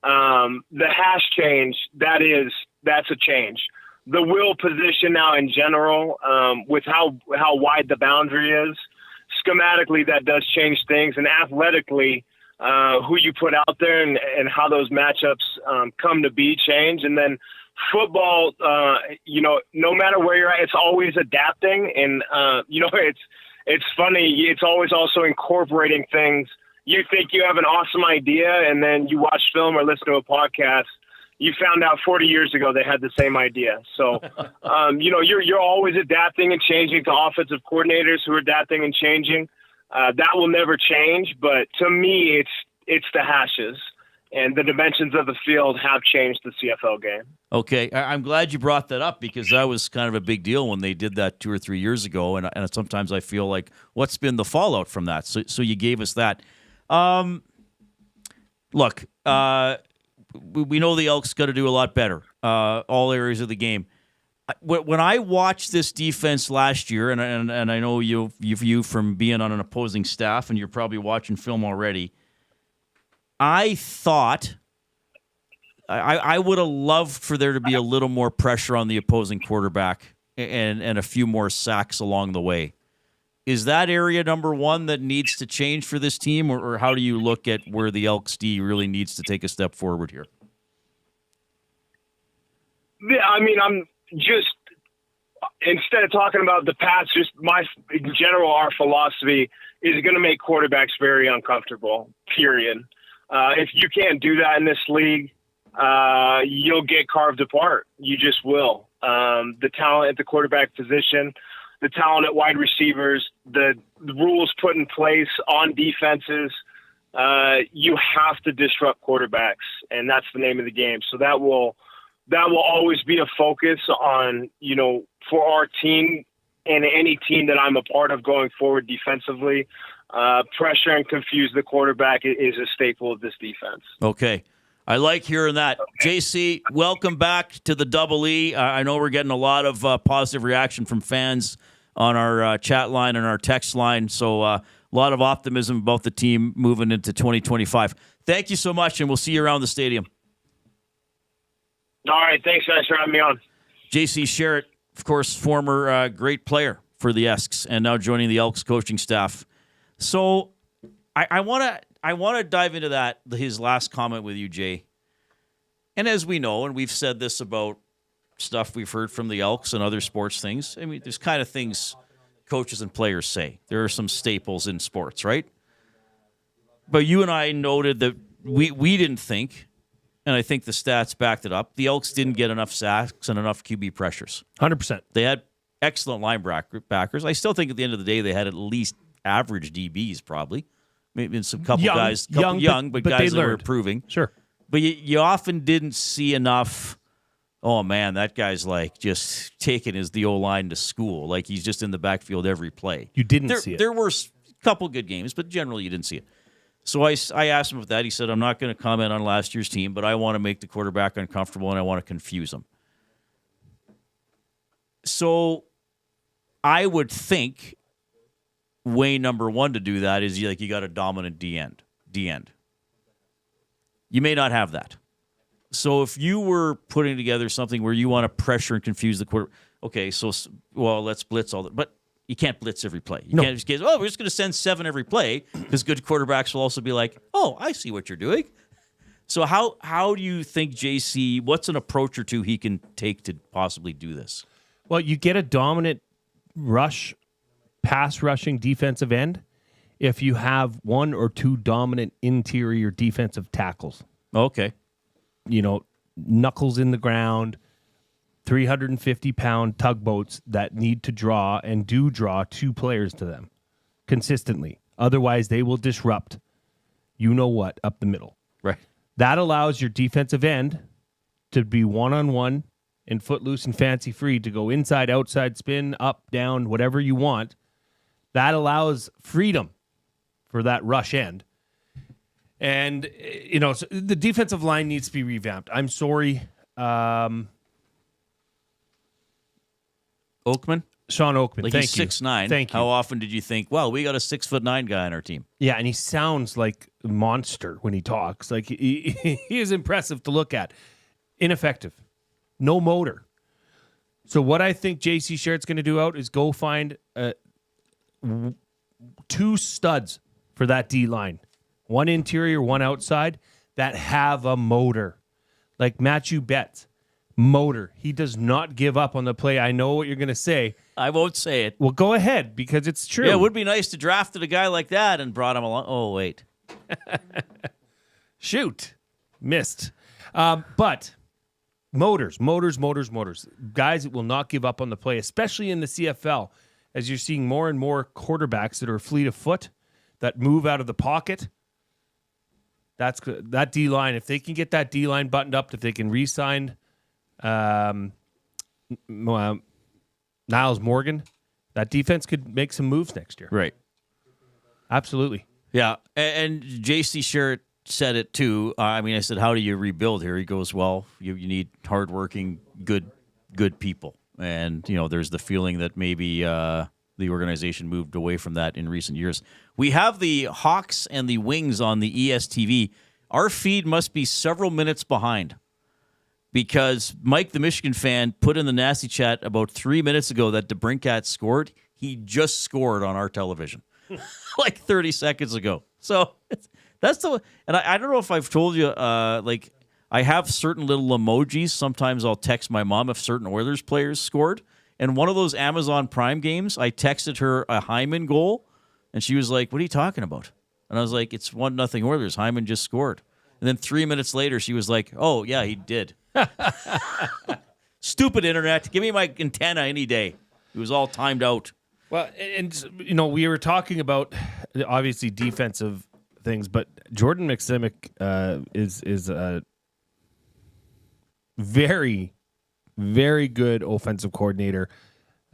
The hash change, that's a change. The will position now in general, with how wide the boundary is, schematically that does change things, and athletically, who you put out there and how those matchups come to be change. And then football, no matter where you're at, it's always adapting. And, it's funny. It's always also incorporating things. You think you have an awesome idea, and then you watch film or listen to a podcast. You found out 40 years ago they had the same idea. So, you're always adapting and changing to offensive coordinators who are adapting and changing. That will never change. But to me, it's the hashes, and the dimensions of the field have changed the CFL game. Okay, I'm glad you brought that up, because that was kind of a big deal when they did that 2 or 3 years ago, and sometimes I feel like, what's been the fallout from that? So you gave us that. Look, we know the Elks got to do a lot better, all areas of the game. When I watched this defense last year, and I know you from being on an opposing staff, and you're probably watching film already, I thought I would have loved for there to be a little more pressure on the opposing quarterback and a few more sacks along the way. Is that area number one that needs to change for this team, or how do you look at where the Elks D really needs to take a step forward here? Yeah, I'm just, instead of talking about the past, just in general, our philosophy is going to make quarterbacks very uncomfortable, period. If you can't do that in this league, you'll get carved apart. You just will. The talent at the quarterback position, the talent at wide receivers, the rules put in place on defenses, you have to disrupt quarterbacks, and that's the name of the game. So that will always be a focus on, for our team and any team that I'm a part of going forward defensively. Pressure and confuse the quarterback is a staple of this defense. Okay. I like hearing that. JC, welcome back to the Double E. I know we're getting a lot of positive reaction from fans on our chat line and our text line, so a lot of optimism about the team moving into 2025. Thank you so much, and we'll see you around the stadium. All right, thanks, guys, for having me on. JC Sherritt, of course, former great player for the Esks, and now joining the Elks coaching staff. So I want to dive into that, his last comment with you, Jay. And as we know, and we've said this about stuff we've heard from the Elks and other sports things, I mean, there's kind of things coaches and players say. There are some staples in sports, right? But you and I noted that we didn't think, and I think the stats backed it up, the Elks didn't get enough sacks and enough QB pressures. 100%. They had excellent linebackers. I still think at the end of the day they had at least average DBs probably. maybe some couple Young, guys, young, but but guys they that were learned. improving. Sure. But you often didn't see enough. Oh man, that guy's like just taking his the O-line to school. Like he's just in the backfield every play. You didn't see it. There were a couple good games, but generally you didn't see it. So I asked him about that. He said, I'm not going to comment on last year's team, but I want to make the quarterback uncomfortable and I want to confuse him. So I would think way number one to do that is you got a dominant D end. You may not have that. So if you were putting together something where you want to pressure and confuse the quarter, okay, so let's blitz all that, but you can't blitz every play. You can't just get, we're just going to send 7 every play, because good quarterbacks will also be like, oh, I see what you're doing. So how do you think JC, what's an approach or two he can take to possibly do this? Well, you get a dominant pass rushing defensive end if you have 1 or 2 dominant interior defensive tackles. Okay. Knuckles in the ground, 350-pound tugboats that need to draw and do draw 2 players to them consistently. Otherwise, they will disrupt up the middle. Right. That allows your defensive end to be one-on-one and footloose and fancy-free to go inside, outside, spin, up, down, whatever you want. That allows freedom for that rush end. And, so the defensive line needs to be revamped. I'm sorry. Oakman? Sean Oakman, Like thank he's you. 6'9". Thank you. How often did you think, well, we got a 6'9" guy on our team? Yeah, and he sounds like a monster when he talks. Like he is impressive to look at. Ineffective. No motor. So what I think JC Sherritt's going to do is go find 2 studs for that D line. 1 interior, 1 outside that have a motor. Like Matthew Betts. Motor. He does not give up on the play. I know what you're going to say. I won't say it. Well, go ahead, because it's true. Yeah, it would be nice to draft a guy like that and brought him along. Oh, wait. Shoot. Missed. But motors. Guys that will not give up on the play, especially in the CFL, as you're seeing more and more quarterbacks that are fleet of foot, that move out of the pocket. That D-line, if they can get that D-line buttoned up, if they can re-sign Niles Morgan, that defense could make some moves next year. Right. Absolutely. Yeah, and JC Sherritt said it too. I said, how do you rebuild here? He goes, well, you need hardworking, good people. And, there's the feeling that maybe the organization moved away from that in recent years. We have the Hawks and the Wings on the ESTV. Our feed must be several minutes behind, because Mike, the Michigan fan, put in the nasty chat about 3 minutes ago that DeBrincat scored. He just scored on our television like 30 seconds ago. So that's and I don't know if I've told you, I have certain little emojis. Sometimes I'll text my mom if certain Oilers players scored. And one of those Amazon Prime games, I texted her a Hyman goal, and she was like, what are you talking about? And I was like, it's 1-0 Oilers. Hyman just scored. And then 3 minutes later, she was like, oh, yeah, he did. Stupid internet. Give me my antenna any day. It was all timed out. Well, and we were talking about obviously defensive things, but Jordan McSimic is a very, very good offensive coordinator.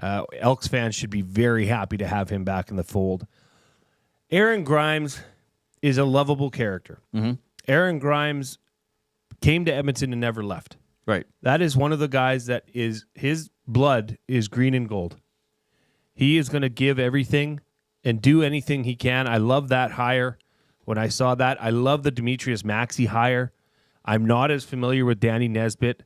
Elks fans should be very happy to have him back in the fold. Aaron Grimes is a lovable character. Mm-hmm. Aaron Grimes came to Edmonton and never left. Right. That is one of the guys that his blood is green and gold. He is going to give everything and do anything he can. I love that hire. When I saw that, I love the Demetrius Maxey hire. I'm not as familiar with Danny Nesbitt,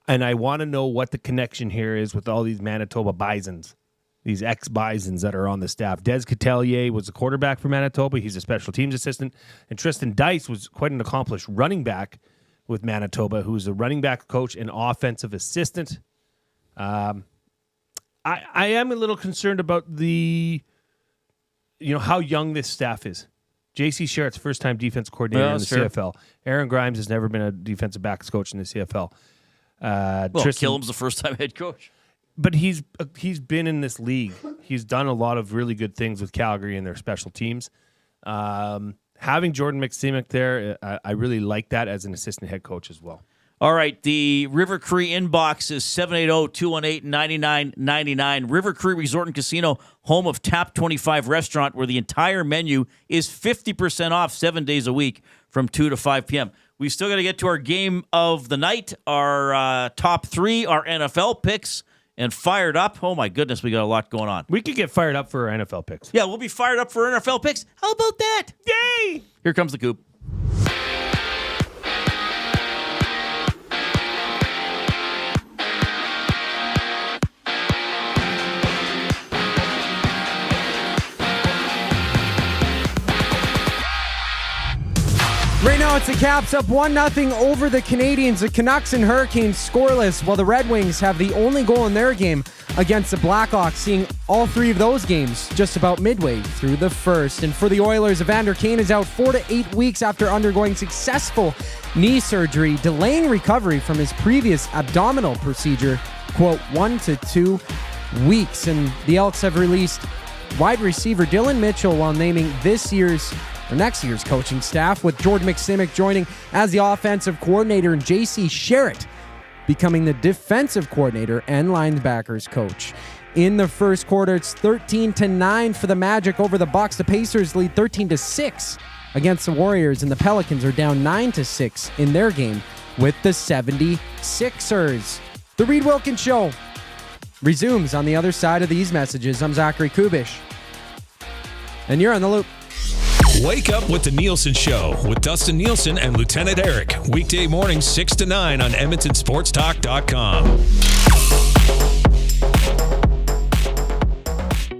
and I want to know what the connection here is with all these Manitoba Bisons, these ex-Bisons that are on the staff. Des Catelier was a quarterback for Manitoba. He's a special teams assistant. And Tristan Dice was quite an accomplished running back with Manitoba, who's a running back coach and offensive assistant. I am a little concerned about how young this staff is. JC Sherritt's first-time defense coordinator in the CFL. Aaron Grimes has never been a defensive backs coach in the CFL. Killam's the first-time head coach. But he's been in this league. He's done a lot of really good things with Calgary and their special teams. Having Jordan McSimic there, I really like that as an assistant head coach as well. All right, the River Cree inbox is 780-218-9999. River Cree Resort and Casino, home of Tap 25 Restaurant, where the entire menu is 50% off 7 days a week from 2 to 5 p.m. We still got to get to our game of the night, our top three, our NFL picks, and fired up. Oh, my goodness, we got a lot going on. We could get fired up for our NFL picks. Yeah, we'll be fired up for NFL picks. How about that? Yay! Here comes the Coop. Right now, it's the Caps up 1-0 over the Canadians. The Canucks and Hurricanes scoreless, while the Red Wings have the only goal in their game against the Blackhawks, seeing all three of those games just about midway through the first. And for the Oilers, Evander Kane is out 4 to 8 weeks after undergoing successful knee surgery, delaying recovery from his previous abdominal procedure, quote, 1 to 2 weeks. And the Elks have released wide receiver Dylan Mitchell while naming next year's coaching staff, with Jordan McSimic joining as the offensive coordinator and J.C. Sherritt becoming the defensive coordinator and linebackers coach. In the first quarter, it's 13-9 for the Magic over the Bucks. The Pacers lead 13-6 against the Warriors, and the Pelicans are down 9-6 in their game with the 76ers. The Reid Wilkins Show resumes on the other side of these messages. I'm Zachary Kubish, and you're on the loop. Wake up with the Nielsen Show with Dustin Nielsen and Lieutenant Eric. Weekday mornings 6 to 9 on EdmontonSportsTalk.com.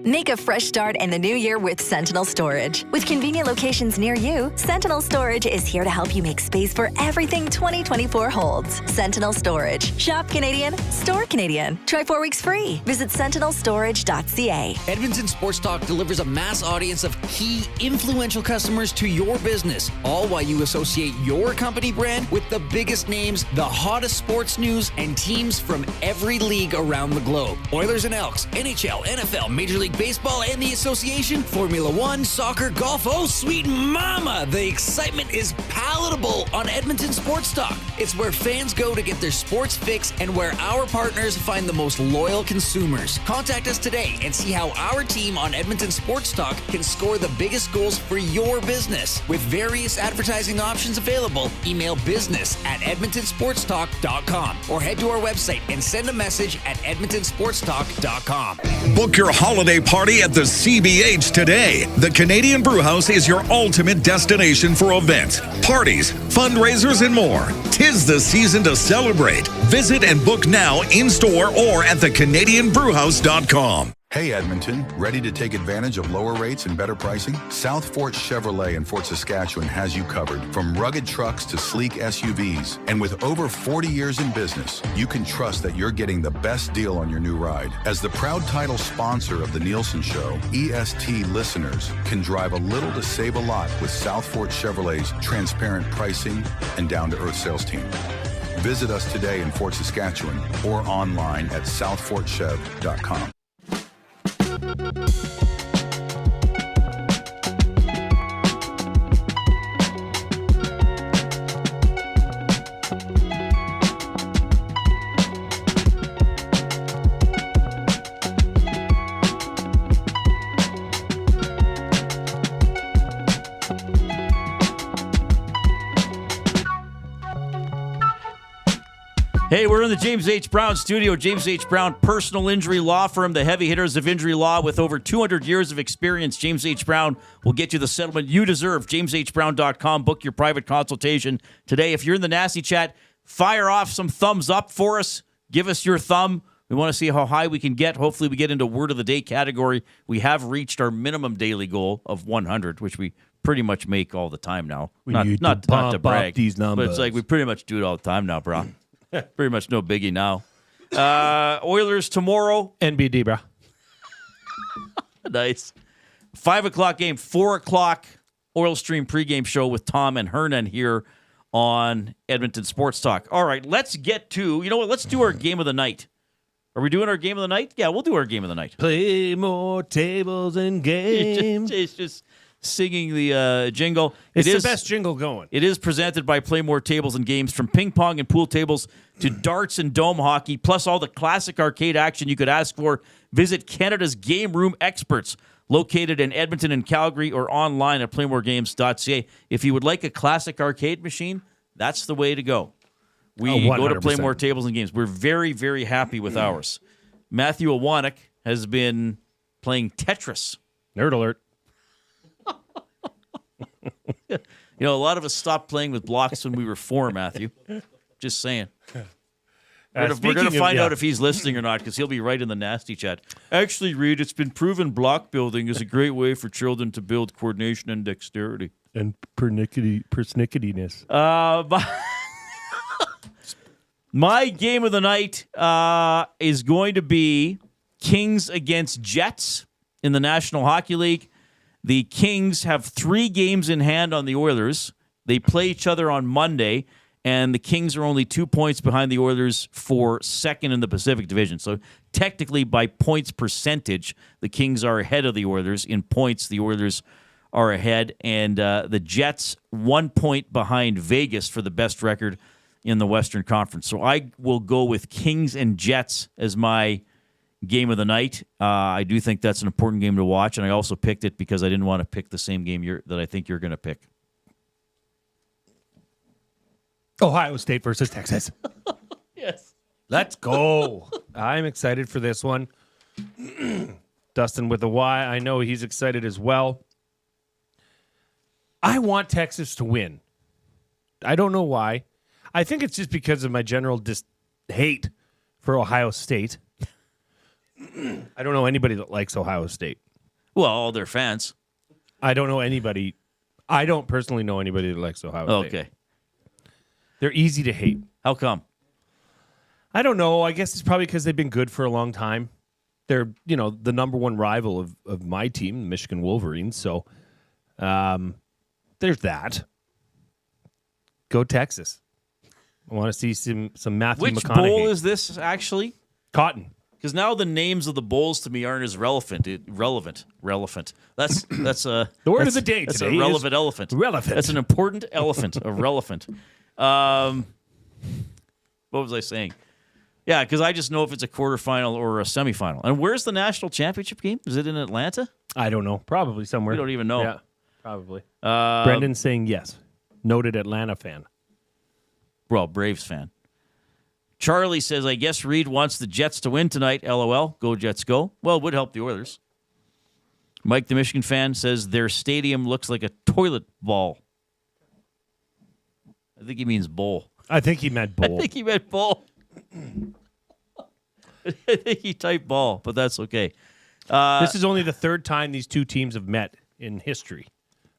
Make a fresh start in the new year with Sentinel Storage. With convenient locations near you, Sentinel Storage is here to help you make space for everything 2024 holds. Sentinel Storage. Shop Canadian, store Canadian. Try 4 weeks free. Visit sentinelstorage.ca. Edmonton Sports Talk delivers a mass audience of key, influential customers to your business, all while you associate your company brand with the biggest names, the hottest sports news, and teams from every league around the globe. Oilers and Elks, NHL, NFL, Major League Baseball, and the association, Formula One, soccer, golf. Oh, sweet mama! The excitement is palatable on Edmonton Sports Talk. It's where fans go to get their sports fix and where our partners find the most loyal consumers. Contact us today and see how our team on Edmonton Sports Talk can score the biggest goals for your business. With various advertising options available, email business@edmontonsportstalk.com or head to our website and send a message at edmontonsportstalk.com. Book your holiday party at the CBH today. The Canadian Brewhouse is your ultimate destination for events, parties, fundraisers, and more. 'Tis the season to celebrate. Visit and book now in-store or at thecanadianbrewhouse.com. Hey Edmonton, ready to take advantage of lower rates and better pricing? South Fort Chevrolet in Fort Saskatchewan has you covered, from rugged trucks to sleek SUVs. And with over 40 years in business, you can trust that you're getting the best deal on your new ride. As the proud title sponsor of the Nielsen Show, EST listeners can drive a little to save a lot with South Fort Chevrolet's transparent pricing and down-to-earth sales team. Visit us today in Fort Saskatchewan or online at southfortchev.com. Hey, we're in the James H. Brown studio. James H. Brown Personal Injury Law Firm, the heavy hitters of injury law with over 200 years of experience. James H. Brown will get you the settlement you deserve. JamesHBrown.com. Book your private consultation today. If you're in the nasty chat, fire off some thumbs up for us. Give us your thumb. We want to see how high we can get. Hopefully we get into word of the day category. We have reached our minimum daily goal of 100, which we pretty much make all the time now. We not need not to not to pump brag, up these numbers. but it's like we pretty much do it all the time now, bro. Pretty much no biggie now. Oilers tomorrow. NBD, bro. Nice. 5 o'clock game, 4 o'clock Oil Stream pregame show with Tom and Hernan here on Edmonton Sports Talk. All right, let's get to, you know what, let's do our game of the night. Are we doing our game of the night? Yeah, we'll do our game of the night. Play more tables and games. It's just singing the jingle. It's the best jingle going. It is presented by Playmore Tables and Games, from ping pong and pool tables to darts and dome hockey, plus all the classic arcade action you could ask for. Visit Canada's Game Room experts, located in Edmonton and Calgary, or online at playmoregames.ca. If you would like a classic arcade machine, that's the way to go. We go to Playmore Tables and Games. We're very, very happy with ours. Matthew Iwanyk has been playing Tetris. Nerd alert. You know, a lot of us stopped playing with blocks when we were 4, Matthew. Just saying. We're going to find out if he's listening or not, because he'll be right in the nasty chat. Actually, Reid, it's been proven block building is a great way for children to build coordination and dexterity. And persnicketyness. My game of the night is going to be Kings against Jets in the National Hockey League. The Kings have 3 games in hand on the Oilers. They play each other on Monday, and the Kings are only 2 points behind the Oilers for second in the Pacific Division. So technically, by points percentage, the Kings are ahead of the Oilers. In points, the Oilers are ahead, and the Jets 1 point behind Vegas for the best record in the Western Conference. So I will go with Kings and Jets as my game of the night. I do think that's an important game to watch, and I also picked it because I didn't want to pick the same game that I think you're going to pick. Ohio State versus Texas. Yes. Let's go. I'm excited for this one. Dustin with a Y. I know he's excited as well. I want Texas to win. I don't know why. I think it's just because of my general hate for Ohio State. I don't know anybody that likes Ohio State. Well, all their fans. I don't know anybody. I don't personally know anybody that likes Ohio State. Okay. They're easy to hate. How come? I don't know. I guess it's probably because they've been good for a long time. They're, the number one rival of my team, the Michigan Wolverines. So there's that. Go Texas. I want to see some Matthew Which McConaughey. bowl is this, actually? Cotton. Because now the names of the bowls to me aren't as relevant. Relevant. That's a the word of the day that's today. A relevant elephant. Relevant. That's an important elephant. A relevant. What was I saying? Yeah, because I just know if it's a quarterfinal or a semifinal. And where's the national championship game? Is it in Atlanta? I don't know. Probably somewhere. We don't even know. Yeah, probably. Brendan's saying yes. Noted Atlanta fan. Well, Braves fan. Charlie says, I guess Reid wants the Jets to win tonight. LOL. Go Jets, go. Well, it would help the Oilers. Mike, the Michigan fan, says their stadium looks like a toilet ball. I think he means bowl. I think he meant bowl. I think he meant ball. I think he typed ball, but that's okay. This is only the third time these two teams have met in history,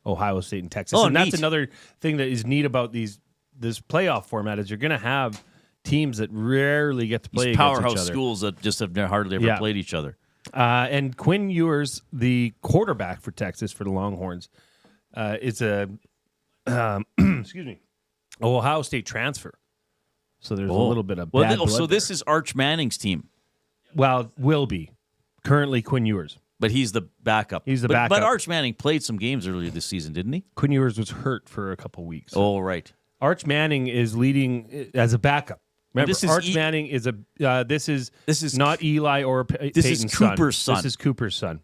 Ohio State and Texas. Oh, and that's neat. another thing that is neat about this playoff format is you're going to have teams that rarely get to play These against powerhouse each other. schools that just have hardly ever played each other. And Quinn Ewers, the quarterback for Texas for the Longhorns, is a excuse me, Ohio State transfer. So there's a little bit of bad blood so there. this is Arch Manning's team. Well, will be. Currently Quinn Ewers. But he's the backup. He's the But backup. Arch Manning played some games earlier this season, didn't he? Quinn Ewers was hurt for a couple weeks. Oh, right. Arch Manning is leading as a backup. Remember, This is Arch Manning is a. This is not Eli or This is Peyton's Cooper's son. This is Cooper's son.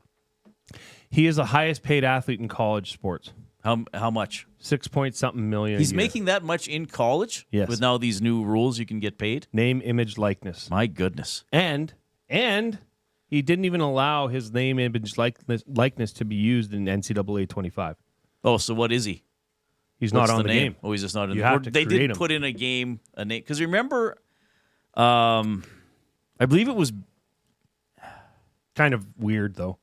He is the highest paid athlete in college sports. How much? 6 point something million. He's a year. making that much in college? Yes. With now these new rules you can get paid? Name, image, likeness. My goodness. And he didn't even allow his name, image, likeness to be used in NCAA 25. Oh, so what is he? He's What's not on the name? game. Oh, he's just not in You the have to They create did him. put in a name. Because remember, I believe it was kind of weird, though.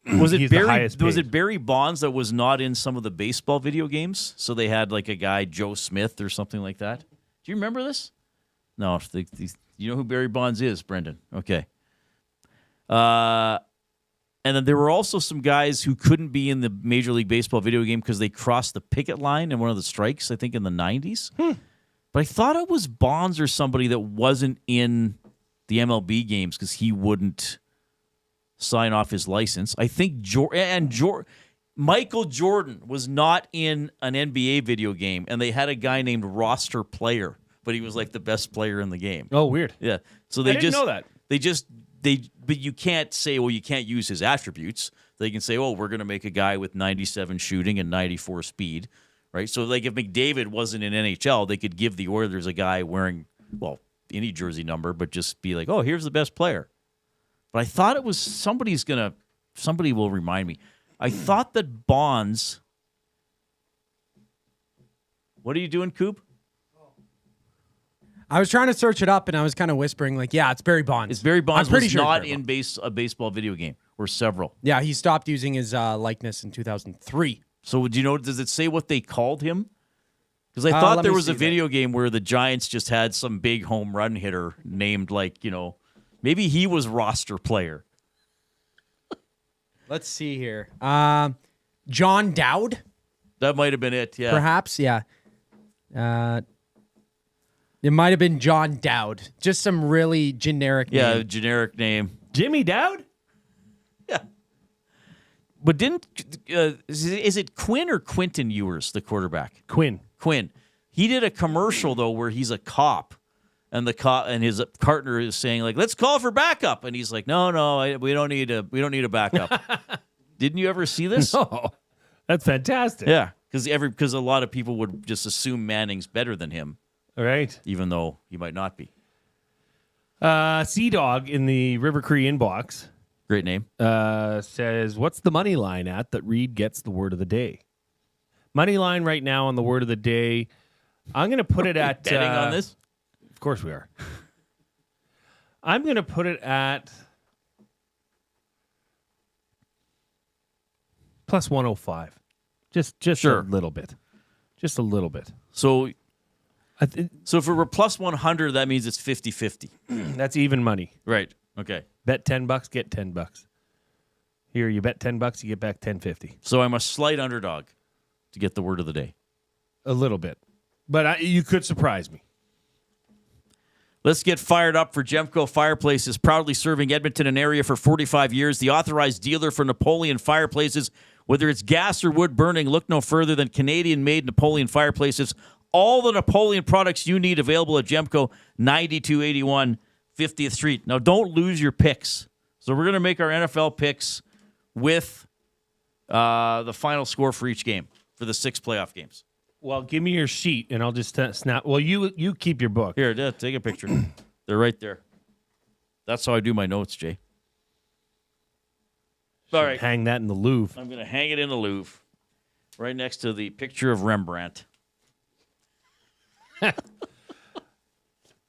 Was it He's the Barry? highest Was paid. it Barry Bonds that was not in some of the baseball video games? So they had like a guy Joe Smith or something like that. Do you remember this? No, you know who Barry Bonds is, Brendan. Okay. And then there were also some guys who couldn't be in the Major League Baseball video game because they crossed the picket line in one of the strikes, I think in the 90s. But I thought it was Bonds or somebody that wasn't in the MLB games because he wouldn't sign off his license. I think Michael Jordan was not in an NBA video game, and they had a guy named Roster Player, but he was like the best player in the game. Oh, weird. Yeah. So they I didn't know that. But you can't say, well, you can't use his attributes. They can say, oh, we're going to make a guy with 97 shooting and 94 speed, right? So like if McDavid wasn't in NHL, they could give the Oilers a guy wearing, well, any jersey number, but just be like, oh, here's the best player. But I thought it was somebody will remind me. I thought that Bonds. What are you doing, Coop? I was trying to search it up, and I was kind of whispering, like, yeah, it's Barry Bonds. It's Barry Bonds. I'm pretty was sure not it's Barry in a baseball video game, or several. Yeah, he stopped using his likeness in 2003. So do you know? Does it say what they called him? Because I Let thought me there was a see video game where the Giants just had some big home run hitter named maybe he was Roster Player. Let's see here. John Dowd? That might have been it, yeah. Perhaps, yeah. It might have been John Dowd. Just some really generic name. Yeah, generic name. Jimmy Dowd? Yeah. But is it Quinn or Quentin Ewers, the quarterback? Quinn. He did a commercial, though, where he's a cop. And the cop and his partner is saying, like, let's call for backup. And he's like, no, we don't need a backup. Didn't you ever see this? No. That's fantastic. Yeah, because a lot of people would just assume Manning's better than him. All right. Even though he might not be. Sea Dog in the River Cree inbox. Great name. Says, what's the money line at that Reid gets the word of the day? Money line right now on the word of the day. I'm going to put it at... betting on this? Of course we are. I'm going to put it at plus 105. Just sure. A little bit. Just a little bit. So if it were plus 100, that means it's 50-50. That's even money. Right. Okay. Bet $10, get $10. Here, you bet $10, you get back $10.50. So I'm a slight underdog to get the word of the day. A little bit. But you could surprise me. Let's get fired up for Gemco Fireplaces, proudly serving Edmonton and area for 45 years. The authorized dealer for Napoleon Fireplaces. Whether it's gas or wood burning, look no further than Canadian-made Napoleon Fireplaces. All the Napoleon products you need available at Gemco, 9281 50th Street. Now, don't lose your picks. So we're going to make our NFL picks with the final score for each game for the 6 playoff games. Well, give me your sheet, and I'll just snap. Well, you keep your book. Here, take a picture. They're right there. That's how I do my notes, Jay. All right. Hang that in the Louvre. I'm going to hang it in the Louvre, right next to the picture of Rembrandt.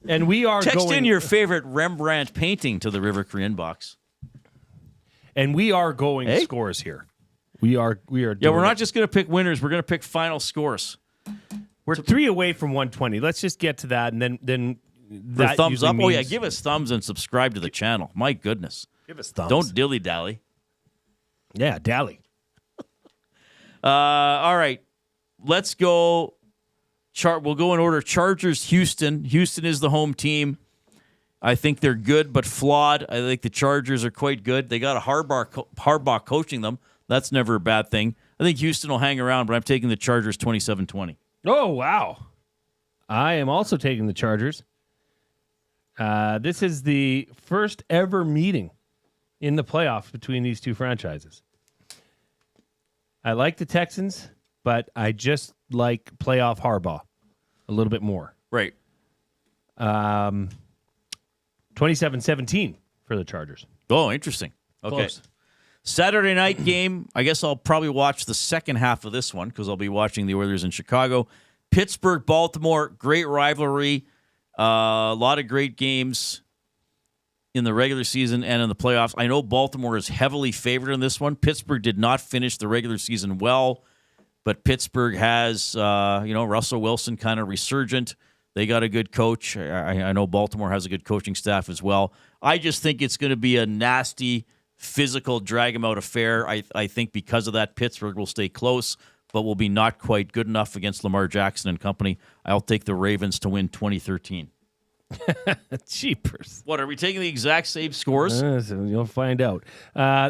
And we are Text in your favorite Rembrandt painting to the River Cree inbox. And we are going scores here. We are. Yeah, we're not just going to pick winners. We're going to pick final scores. We're 3 away from 120. Let's just get to that, and then that thumbs usually up. means... Oh yeah, give us thumbs and subscribe to the channel. My goodness, give us thumbs. Don't dilly dally. Yeah, dally. All right, let's go. We'll go in order. Chargers, Houston. Houston is the home team. I think they're good but flawed. I think the Chargers are quite good. They got a Harbaugh coaching them. That's never a bad thing. I think Houston will hang around, but I'm taking the Chargers 27-20. Oh, wow. I am also taking the Chargers. This is the first ever meeting in the playoffs between these two franchises. I like the Texans, but I just like playoff Harbaugh a little bit more. Right. 27-17 for the Chargers. Oh, interesting. Okay. Close. Saturday night game. I guess I'll probably watch the second half of this one because I'll be watching the Oilers in Chicago. Pittsburgh, Baltimore, great rivalry. A lot of great games in the regular season and in the playoffs. I know Baltimore is heavily favored in this one. Pittsburgh did not finish the regular season well, but Pittsburgh has, Russell Wilson kind of resurgent. They got a good coach. I know Baltimore has a good coaching staff as well. I just think it's going to be a nasty, physical, drag-him-out affair. I think because of that, Pittsburgh will stay close, but will be not quite good enough against Lamar Jackson and company. I'll take the Ravens to win 2013. Cheapers. What, are we taking the exact same scores? So you'll find out.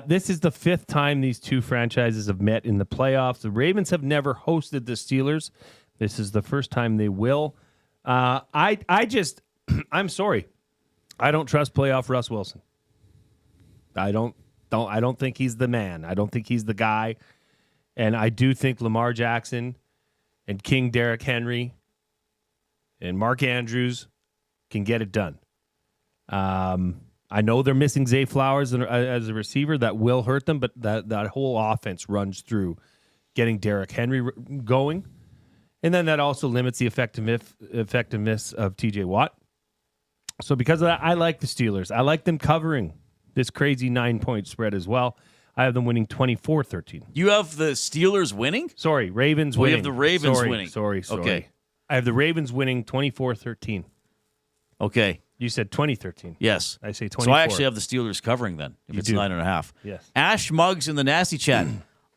This is the 5th time these two franchises have met in the playoffs. The Ravens have never hosted the Steelers. This is the first time they will. I'm sorry. I don't trust playoff Russ Wilson. I don't think he's the man. I don't think he's the guy. And I do think Lamar Jackson and King Derrick Henry and Mark Andrews can get it done. I know they're missing Zay Flowers as a receiver. That will hurt them, but that whole offense runs through getting Derrick Henry going. And then that also limits the effectiveness of TJ Watt. So because of that, I like the Steelers. I like them covering this crazy 9-point spread as well. I have them winning 24-13. You have the Steelers winning? Sorry, Ravens winning. You have the Ravens winning. Sorry. Okay. I have the Ravens winning 24-13. Okay. You said 2013. Yes. I say 24. So I actually have the Steelers covering then, if it's 9.5. Yes. Ash Muggs in the Nasty Chat.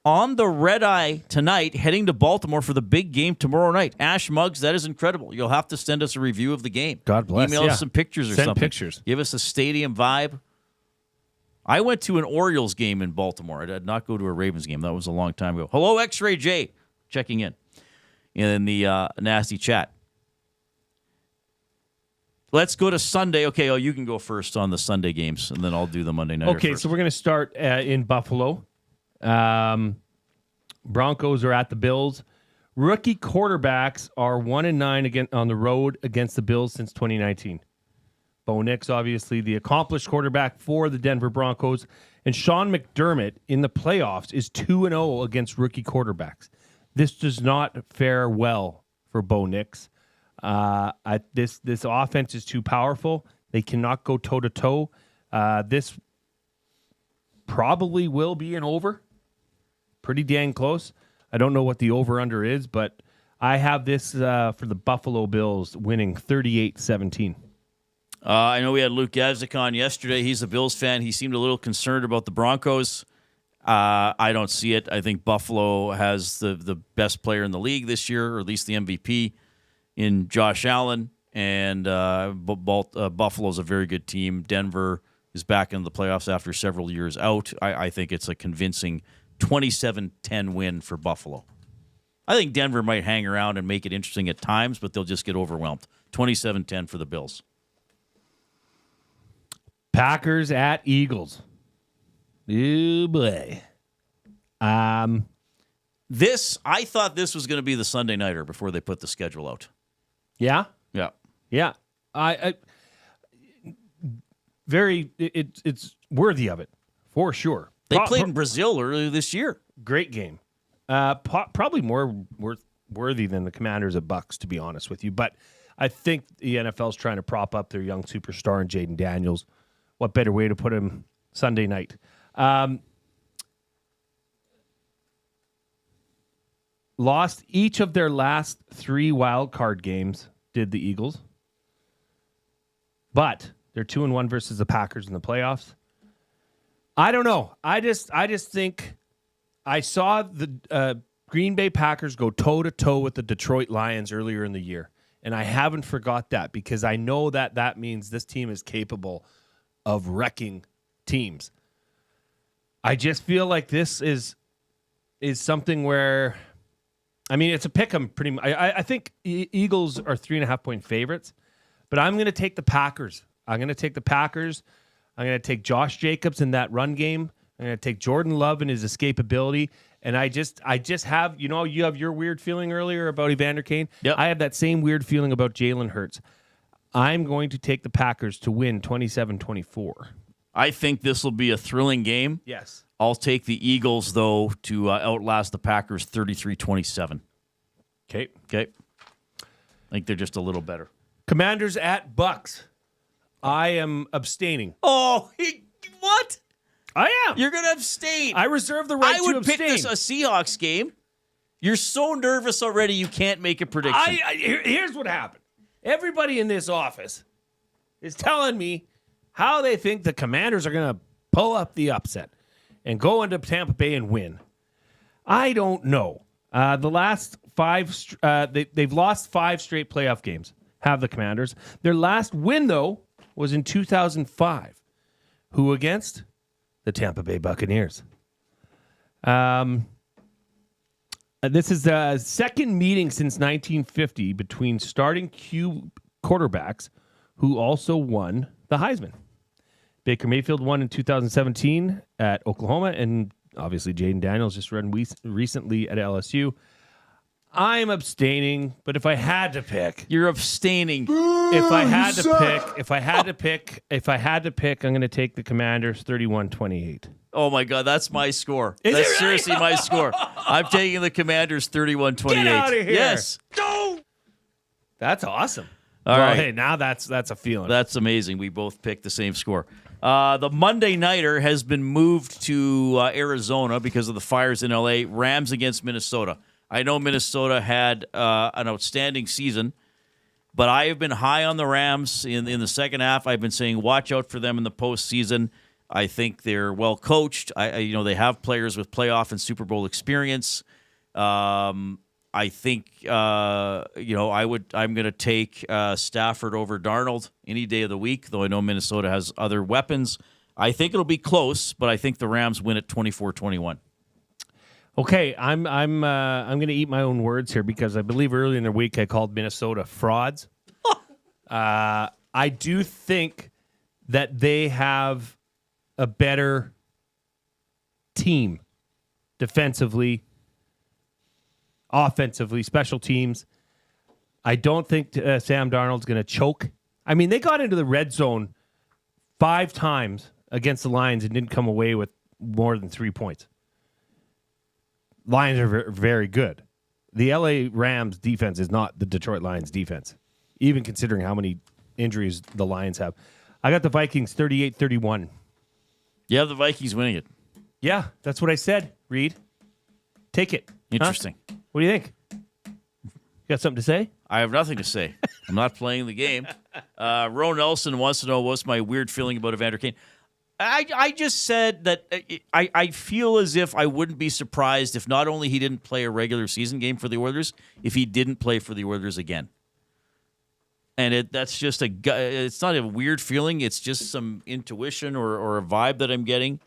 On the red eye tonight, heading to Baltimore for the big game tomorrow night. Ash Muggs, that is incredible. You'll have to send us a review of the game. God bless. Email us some pictures or Send something. pictures. Give us a stadium vibe. I went to an Orioles game in Baltimore. I did not go to a Ravens game. That was a long time ago. Hello, X-Ray J, checking in the Nasty Chat. Let's go to Sunday. Okay, you can go first on the Sunday games, and then I'll do the Monday night. Okay, so we're going to start in Buffalo. Broncos are at the Bills. Rookie quarterbacks are 1-9 again on the road against the Bills since 2019. Bo Nix, obviously the accomplished quarterback for the Denver Broncos, and Sean McDermott in the playoffs is 2-0 against rookie quarterbacks. This does not fare well for Bo Nix. This offense is too powerful. They cannot go toe to toe. This probably will be an over. Pretty dang close. I don't know what the over-under is, but I have this for the Buffalo Bills winning 38-17. I know we had Luke Gavzik on yesterday. He's a Bills fan. He seemed a little concerned about the Broncos. I don't see it. I think Buffalo has the best player in the league this year, or at least the MVP, in Josh Allen. And Buffalo's a very good team. Denver is back in the playoffs after several years out. I think it's a convincing 27-10 win for Buffalo. I think Denver might hang around and make it interesting at times, but they'll just get overwhelmed. 27-10 for the Bills. Packers at Eagles. Oh, boy. I thought this was going to be the Sunday nighter before they put the schedule out. Yeah? Yeah. Yeah. It's worthy of it, for sure. They played in Brazil earlier this year. Great game. Probably more worthy than the Commanders at Bucks, to be honest with you. But I think the NFL's trying to prop up their young superstar in Jaden Daniels. What better way to put him Sunday night? Lost each of their last 3 wildcard games, did the Eagles. But they're 2-1 versus the Packers in the playoffs. I don't know. I just think I saw the Green Bay Packers go toe-to-toe with the Detroit Lions earlier in the year. And I haven't forgot that because I know that means this team is capable of wrecking teams. I just feel like this is something where, I mean, it's a pick 'em pretty much. I think Eagles are 3.5-point favorites, but I'm going to take the Packers. I'm going to take Josh Jacobs in that run game. I'm going to take Jordan Love and his escapability. And I just have, you have your weird feeling earlier about Evander Kane. Yep. I have that same weird feeling about Jalen Hurts. I'm going to take the Packers to win 27-24. I think this will be a thrilling game. Yes. I'll take the Eagles, though, to outlast the Packers 33-27. Okay. I think they're just a little better. Commanders at Bucks. I am abstaining. Oh, what? I am. You're going to abstain. I reserve the right to abstain. I would pick this a Seahawks game. You're so nervous already you can't make a prediction. Here's what happened. Everybody in this office is telling me how they think the Commanders are going to pull up the upset and go into Tampa Bay and win. I don't know. The last 5, they've lost 5 straight playoff games. have the Commanders. Their last win, though, was in 2005. Who against? The Tampa Bay Buccaneers. This is the second meeting since 1950 between starting Q quarterbacks who also won the Heisman. Baker Mayfield won in 2017 at Oklahoma, and obviously Jaden Daniels just run recently at LSU. I'm abstaining, but if I had to pick, you're abstaining. If I had to pick, I'm going to take the Commanders 31-28. Oh my God, that's my score. Is That's it really? seriously my score. I'm taking the Commanders 31-28. Get out of here. Yes. No. That's awesome. All well, right. hey, now that's a feeling. That's amazing. We both picked the same score. The Monday Nighter has been moved to Arizona because of the fires in L.A. Rams against Minnesota. I know Minnesota had an outstanding season, but I have been high on the Rams in the second half. I've been saying watch out for them in the postseason. I think they're well coached. They have players with playoff and Super Bowl experience. I think I'm going to take Stafford over Darnold any day of the week. Though I know Minnesota has other weapons. I think it'll be close, but I think the Rams win it 24-21. Okay, I'm going to eat my own words here because I believe earlier in the week I called Minnesota frauds. I do think that they have a better team defensively, offensively, special teams. I don't think Sam Darnold's going to choke. I mean, they got into the red zone 5 times against the Lions and didn't come away with more than 3 points. Lions are very good. The LA Rams defense is not the Detroit Lions defense, even considering how many injuries the Lions have. I got the Vikings 38-31. You have the Vikings winning it. Yeah, that's what I said, Reid. Take it. Interesting. Huh? What do you think? You got something to say? I have nothing to say. I'm not playing the game. Ro Nelson wants to know what's my weird feeling about Evander Kane. I just said that I feel as if I wouldn't be surprised if not only he didn't play a regular season game for the Oilers, if he didn't play for the Oilers again. And that's just it's not a weird feeling. It's just some intuition or a vibe that I'm getting.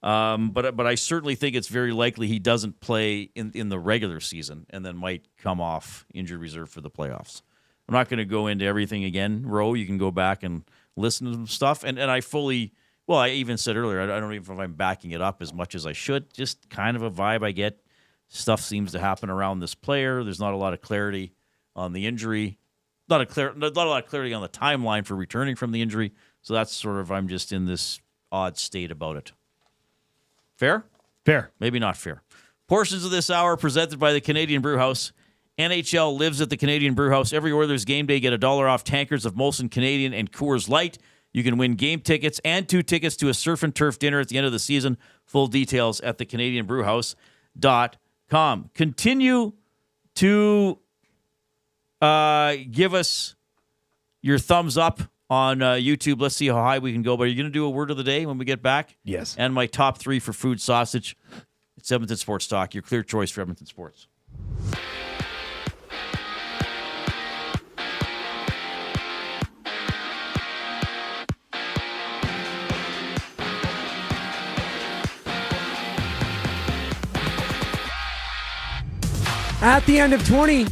But I certainly think it's very likely he doesn't play in the regular season and then might come off injured reserve for the playoffs. I'm not going to go into everything again, Ro. You can go back and listen to some stuff. And I fully, well, I even said earlier, I don't know if I'm backing it up as much as I should. Just kind of a vibe I get. Stuff seems to happen around this player. There's not a lot of clarity on the injury. Not a lot of clarity on the timeline for returning from the injury. So that's sort of, I'm just in this odd state about it. Fair? Fair. Maybe not fair. Portions of this hour presented by the Canadian Brewhouse. NHL lives at the Canadian Brewhouse. Every Oilers game day, get $1 off tankers of Molson Canadian and Coors Light. You can win game tickets and 2 tickets to a surf and turf dinner at the end of the season. Full details at thecanadianbrewhouse.com. Continue to give us your thumbs up on YouTube. Let's see how high we can go. But are you going to do a word of the day when we get back? Yes. And my top 3 for food sausage. It's Edmonton Sports Talk, your clear choice for Edmonton Sports. At the end of 20,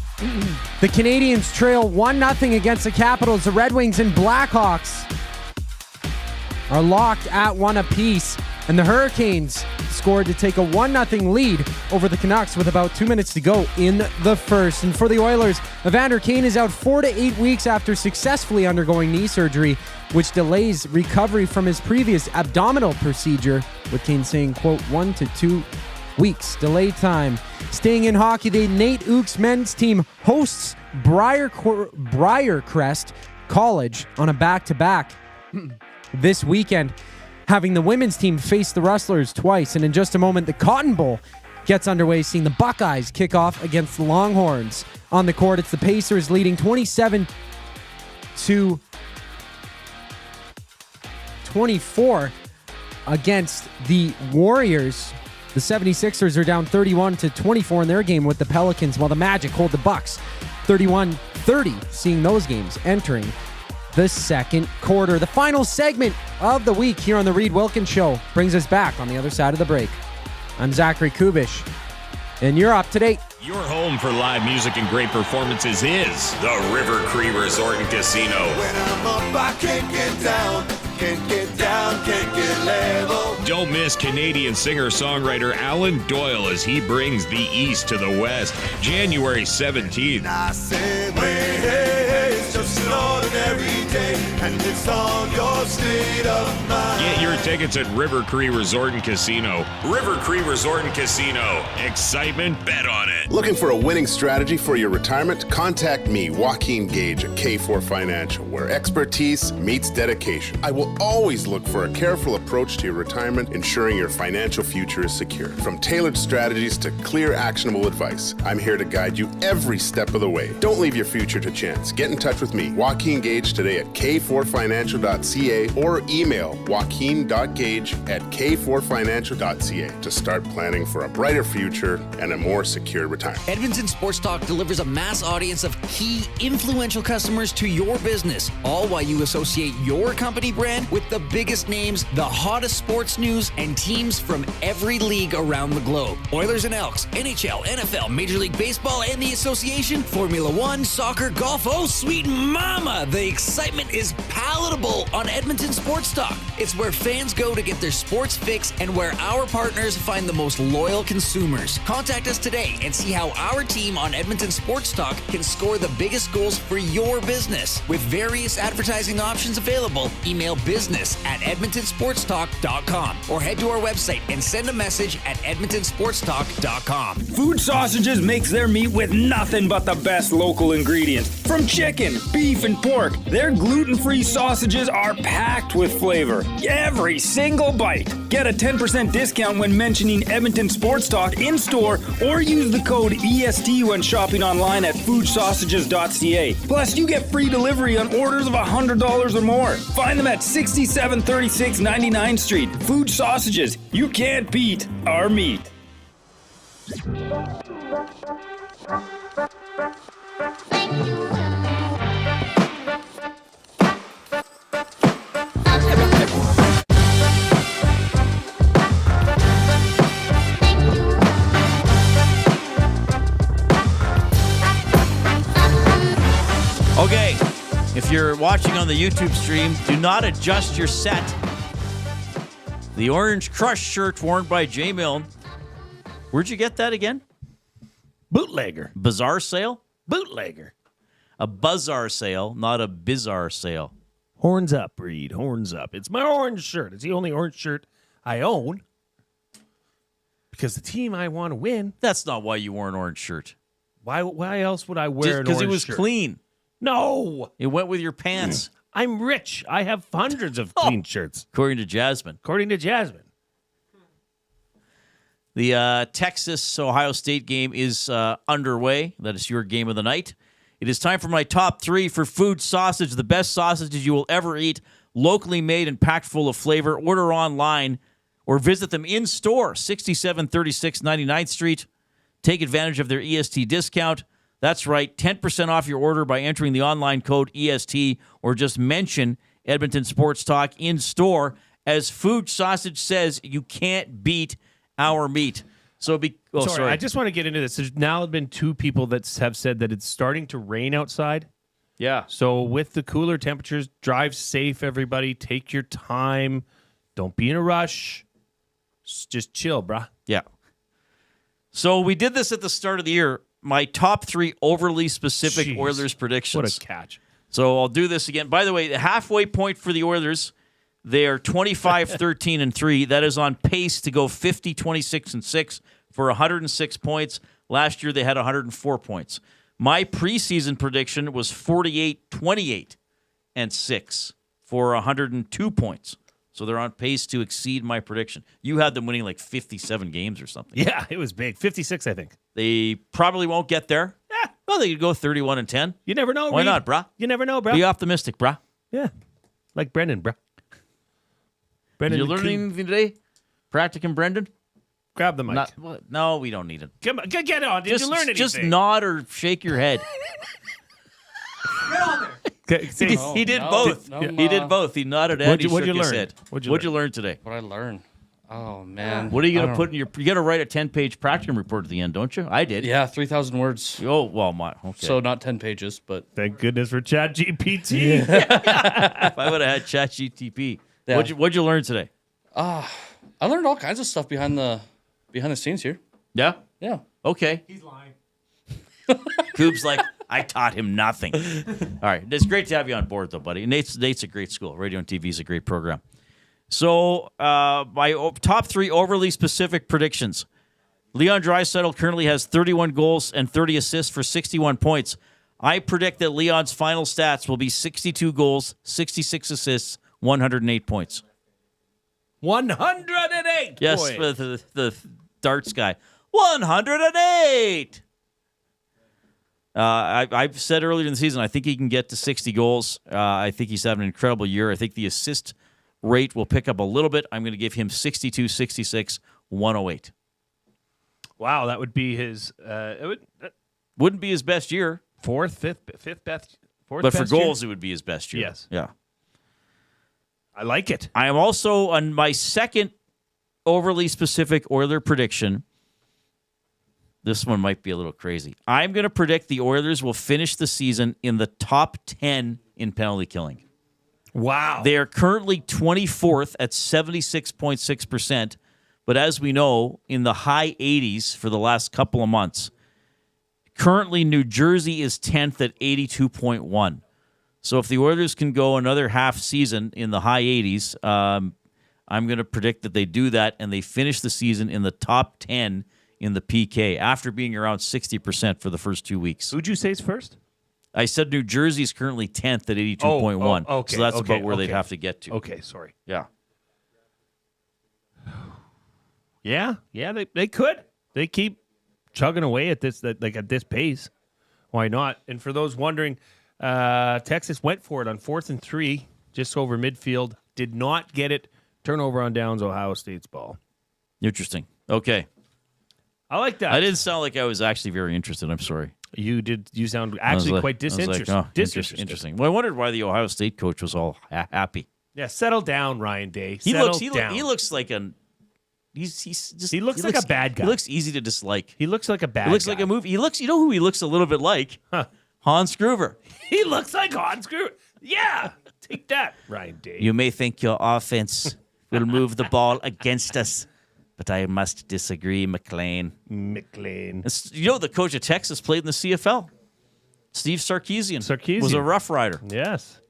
the Canadians trail 1-0 against the Capitals. The Red Wings and Blackhawks are locked at 1 apiece. And the Hurricanes scored to take a 1-0 lead over the Canucks with about 2 minutes to go in the first. And for the Oilers, Evander Kane is out 4 to 8 weeks after successfully undergoing knee surgery, which delays recovery from his previous abdominal procedure, with Kane saying, quote, 1 to 2 weeks delay time. Staying in hockey, the Nate Ook's men's team hosts Briarcrest College on a back-to-back this weekend, having the women's team face the Rustlers twice. And in just a moment, the Cotton Bowl gets underway, seeing the Buckeyes kick off against the Longhorns. On the court, it's the Pacers leading 27-24 against the Warriors. The 76ers are down 31-24 in their game with the Pelicans, while the Magic hold the Bucks 31-30, seeing those games entering the second quarter. The final segment of the week here on the Reid Wilkins Show brings us back on the other side of the break. I'm Zachary Kubish, and you're up to date. Your home for live music and great performances is the River Cree Resort and Casino. When I'm up, I can't get down, can't get down, can't get level. Don't miss Canadian singer-songwriter Alan Doyle as he brings the East to the West, January 17th. I said, hey, hey, hey, it's just an ordinary day, and it's on your state of mind. Get your tickets at River Cree Resort and Casino. River Cree Resort and Casino. Excitement, bet on it. Looking for a winning strategy for your retirement? Contact me, Joaquin Gage at K4 Financial, where expertise meets dedication. I will always look for a careful approach to your retirement, ensuring your financial future is secure. From tailored strategies to clear, actionable advice, I'm here to guide you every step of the way. Don't leave your future to chance. Get in touch with me, Joaquin Gage, today at k4financial.ca or email joaquin.gage@k4financial.ca to start planning for a brighter future and a more secure retirement. Edmonton Sports Talk delivers a mass audience of key, influential customers to your business, all while you associate your company brand with the biggest names, the hottest sports news, and teams from every league around the globe. Oilers and Elks, NHL, NFL, Major League Baseball, and the association, Formula One, soccer, golf, oh sweet mama! The excitement is palatable on Edmonton Sports Talk. It's where fans go to get their sports fix and where our partners find the most loyal consumers. Contact us today and see how our team on Edmonton Sports Talk can score the biggest goals for your business. With various advertising options available, email business@edmontonsportstalk.com or head to our website and send a message at edmontonsportstalk.com. Food Sausages makes their meat with nothing but the best local ingredients. From chicken, beef, and pork, their gluten-free sausages are packed with flavor. Every single bite. Get a 10% discount when mentioning Edmonton Sports Talk in-store or use the code EST when shopping online at foodsausages.ca. Plus, you get free delivery on orders of $100 or more. Find them at 6736 99th Street. Food Sausages. You can't beat our meat. Okay, if you're watching on the YouTube stream, do not adjust your set. The Orange Crush shirt worn by J. Milne. Where'd you get that again? Bootlegger. Bazaar sale? Bootlegger. A bazaar sale, not a bizarre sale. Horns up, Reid. Horns up. It's my orange shirt. It's the only orange shirt I own because the team I want to win. That's not why you wore an orange shirt. Why else would I wear an orange shirt? Because it was clean. No. It went with your pants. I'm rich. I have hundreds of clean shirts. According to Jasmine. The Texas-Ohio State game is underway. That is your game of the night. It is time for my top three for food sausage, the best sausages you will ever eat, locally made and packed full of flavor. Order online or visit them in store, 6736 99th Street. Take advantage of their EST discount. That's right, 10% off your order by entering the online code EST or just mention Edmonton Sports Talk in store. As Food Sausage says, you can't beat our meat. So sorry. I just want to get into this. There's now been two people that have said that it's starting to rain outside. Yeah. So with the cooler temperatures, drive safe, everybody. Take your time. Don't be in a rush. Just chill, bruh. Yeah. So we did this at the start of the year. My top three overly specific Oilers predictions. What a catch. So I'll do this again. By the way, the halfway point for the Oilers, they are 25-13-3. That is on pace to go 50-26-6 for 106 points. Last year they had 104 points. My preseason prediction was 48-28-6 for 102 points. So they're on pace to exceed my prediction. You had them winning like 57 games or something. Yeah, it was big. 56, I think. They probably won't get there. Yeah. Well, they could go 31-10. You never know, Why Reid. not, brah? You never know, brah. Be optimistic, brah. Yeah. Like Brendan, brah. Did you learn anything today? Practicum Brendan? Grab the mic. No, we don't need it. Come on, get on. Did you learn anything? Just nod or shake your head. He did both. He did both. He nodded and he shook his head. What'd you learn today? What'd I learn? Oh, man. What are you going to put in your... You got to write a 10-page practicum report at the end, don't you? I did. Yeah, 3,000 words. Oh, well, okay. So not 10 pages, but... Thank goodness for ChatGPT. If I would have had ChatGPT. Yeah. What'd you learn today? I learned all kinds of stuff behind the scenes here. Yeah? Yeah. Okay. He's lying. Coop's like, I taught him nothing. All right. It's great to have you on board, though, buddy. Nate's a great school. Radio and TV is a great program. So, my top 3 overly specific predictions. Leon Draisaitl currently has 31 goals and 30 assists for 61 points. I predict that Leon's final stats will be 62 goals, 66 assists, 108 points. 108 Yes, points. the darts guy. 108! I've said earlier in the season, I think he can get to 60 goals. I think he's having an incredible year. I think the assist rate will pick up a little bit. I'm going to give him 62, 66, 108. Wow, that would be his... Wouldn't be his best year. Fifth best. But for goals, it would be his best year. Yes. Yeah. I like it. I am also on my second overly specific Oiler prediction. This one might be a little crazy. I'm going to predict the Oilers will finish the season in the top 10 in penalty killing. Wow. They are currently 24th at 76.6%, but as we know, in the high 80s for the last couple of months. Currently, New Jersey is 10th at 82.1. So if the Oilers can go another half season in the high 80s, I'm going to predict that they do that and they finish the season in the top 10 in the PK after being around 60% for the first 2 weeks. Who'd you say is first? I said New Jersey is currently 10th at 82.1. Okay. So that's about where they'd have to get to. Okay, sorry. Yeah. Yeah, they could. They keep chugging away at this at this pace. Why not? And for those wondering, Texas went for it on 4th and 3, just over midfield. Did not get it. Turnover on downs, Ohio State's ball. Interesting. Okay. I like that. I didn't sound like I was actually very interested. I'm sorry. You did. You sound actually quite disinterested. Interesting. Well, I wondered why the Ohio State coach was all happy. Yeah, settle down, Ryan Day. He Settle looks like a. He looks like a bad guy. He looks easy to dislike. He looks like a bad. He looks guy. like a movie. He looks. You know who he looks a little bit like? Hans Gruber. He looks like Hans Gruber. Yeah, take that, Ryan Day. You may think your offense will move the ball against us, but I must disagree, McLean. You know, the coach of Texas played in the CFL. Steve Sarkisian. Was a Rough Rider. Yes.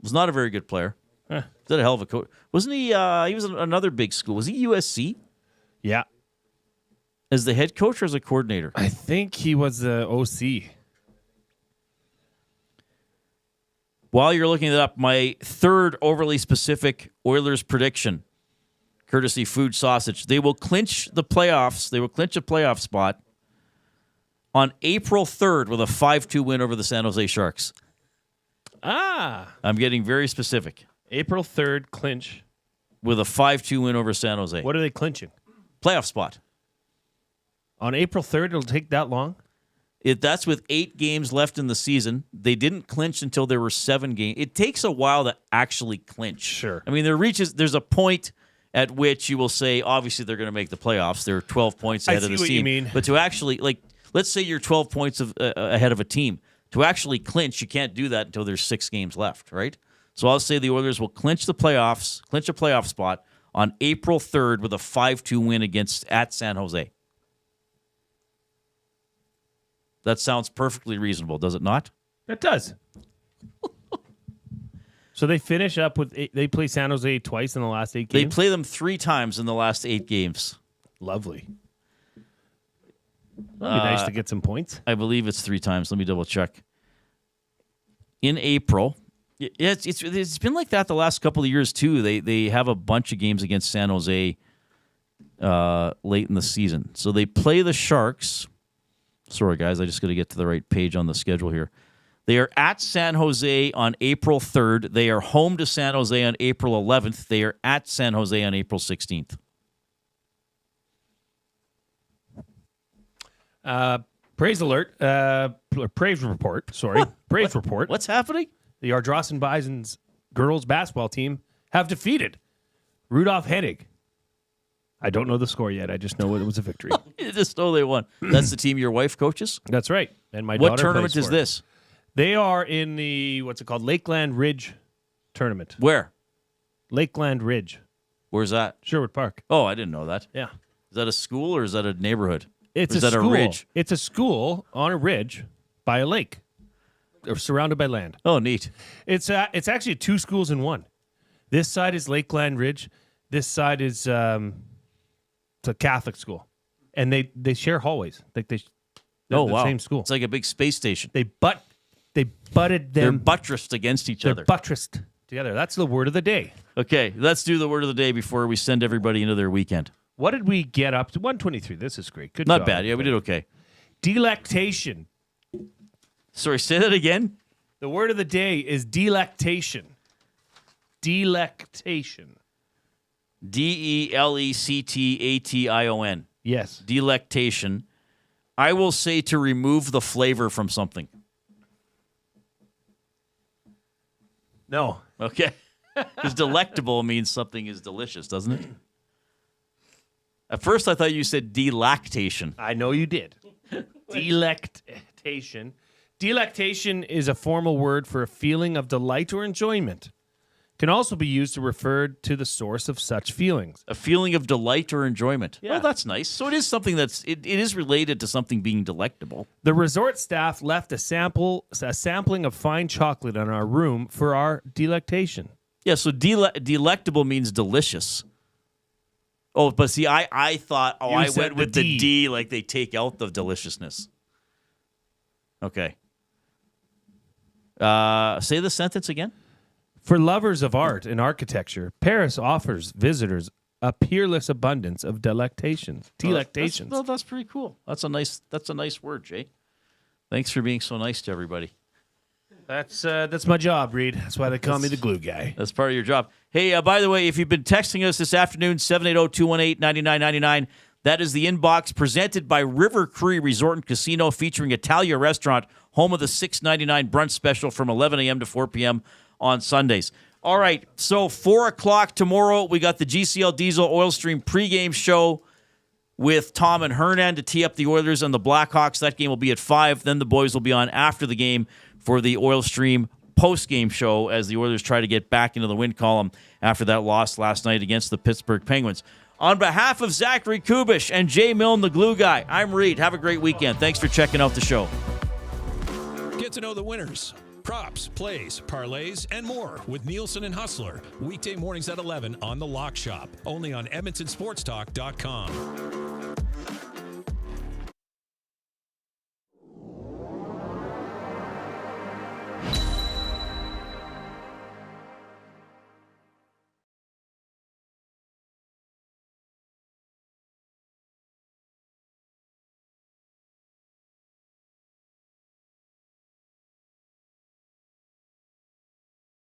Was not a very good player. Was that a hell of a coach? Wasn't he? He was another big school. Was he USC? Yeah. As the head coach or as a coordinator? I think he was the OC. While you're looking it up, my third overly specific Oilers prediction, courtesy Food Sausage, they will clinch the playoffs. They will clinch a playoff spot on April 3rd with a 5-2 win over the San Jose Sharks. I'm getting very specific. April 3rd, clinch. With a 5-2 win over San Jose. What are they clinching? Playoff spot. On April 3rd, it'll take that long? That's with 8 games left in the season. They didn't clinch until there were 7 games. It takes a while to actually clinch. Sure. I mean, there's a point at which you will say, obviously, they're going to make the playoffs. They're 12 points ahead of the team. You mean. But to actually, let's say you're 12 points ahead of a team. To actually clinch, you can't do that until there's 6 games left, right? So I'll say the Oilers will clinch the playoffs, clinch a playoff spot on April 3rd with a 5-2 win at San Jose. That sounds perfectly reasonable, does it not? It does. So they finish up with they play San Jose twice in the last 8 games? They play them 3 times in the last 8 games. Lovely. That'd be nice to get some points. I believe it's 3 times. Let me double check. In April, it's been like that the last couple of years too. They have a bunch of games against San Jose late in the season. So they play the Sharks. Sorry, guys, I just got to get to the right page on the schedule here. They are at San Jose on April 3rd. They are home to San Jose on April 11th. They are at San Jose on April 16th. Praise alert. Praise report. Sorry. Praise report. What's happening? The Ardrossan Bison's girls basketball team have defeated Rudolph Hennig. I don't know the score yet. I just know it was a victory. You just know they won. That's the team your wife coaches? That's right. And my What daughter tournament plays is for it. this? They are in the, what's it called, Lakeland Ridge tournament. Where? Lakeland Ridge. Where's that? Sherwood Park. Oh, I didn't know that. Yeah. Is that a school or is that a neighborhood? It's or is a that school. a ridge? It's a school on a ridge by a lake, or surrounded by land. Oh, neat. It's actually two schools in one. This side is Lakeland Ridge. This side is it's a Catholic school, and they share hallways. Like they're Oh, the wow. same school. It's like a big space station. They butted They're them. buttressed against each They're other. buttressed together. That's the word of the day. Okay, let's do the word of the day before we send everybody into their weekend. What did we get up to? 123. This is great. Good Not job. bad. Yeah, we did okay. Delectation. Sorry, say that again. The word of the day is delectation. Delectation. Delectation. Yes. Delectation. I will say to remove the flavor from something. No. Okay. Because delectable means something is delicious, doesn't it? At first, I thought you said delactation. I know you did. Delectation. Delectation is a formal word for a feeling of delight or enjoyment. Can also be used to refer to the source of such feelings. A feeling of delight or enjoyment. Yeah. Oh, that's nice. So it is something it is related to something being delectable. The resort staff left a sampling of fine chocolate in our room for our delectation. Yeah, so delectable means delicious. Oh, but see, I thought, You I said went the with the D. D, like they take out the deliciousness. Okay. Say the sentence again. For lovers of art and architecture, Paris offers visitors a peerless abundance of delectations. Delectations. That's pretty cool. That's a nice word, Jay. Thanks for being so nice to everybody. That's my job, Reid. That's why they call me the glue guy. That's part of your job. Hey, by the way, if you've been texting us this afternoon, 780-218-9999, that is the inbox presented by River Cree Resort and Casino featuring Italia Restaurant, home of the $6.99 brunch special from 11 a.m. to 4 p.m. on Sundays. All right, so 4 o'clock tomorrow, we got the GCL Diesel Oil Stream pregame show with Tom and Hernan to tee up the Oilers and the Blackhawks. That game will be at 5. Then the boys will be on after the game for the Oil Stream post-game show as the Oilers try to get back into the win column after that loss last night against the Pittsburgh Penguins. On behalf of Zachary Kubish and Jay Milne, the glue guy, I'm Reid. Have a great weekend. Thanks for checking out the show. Get to know the winners, props, plays, parlays, and more with Nielsen and Hustler. Weekday mornings at 11 on The Lock Shop. Only on EdmontonSportsTalk.com.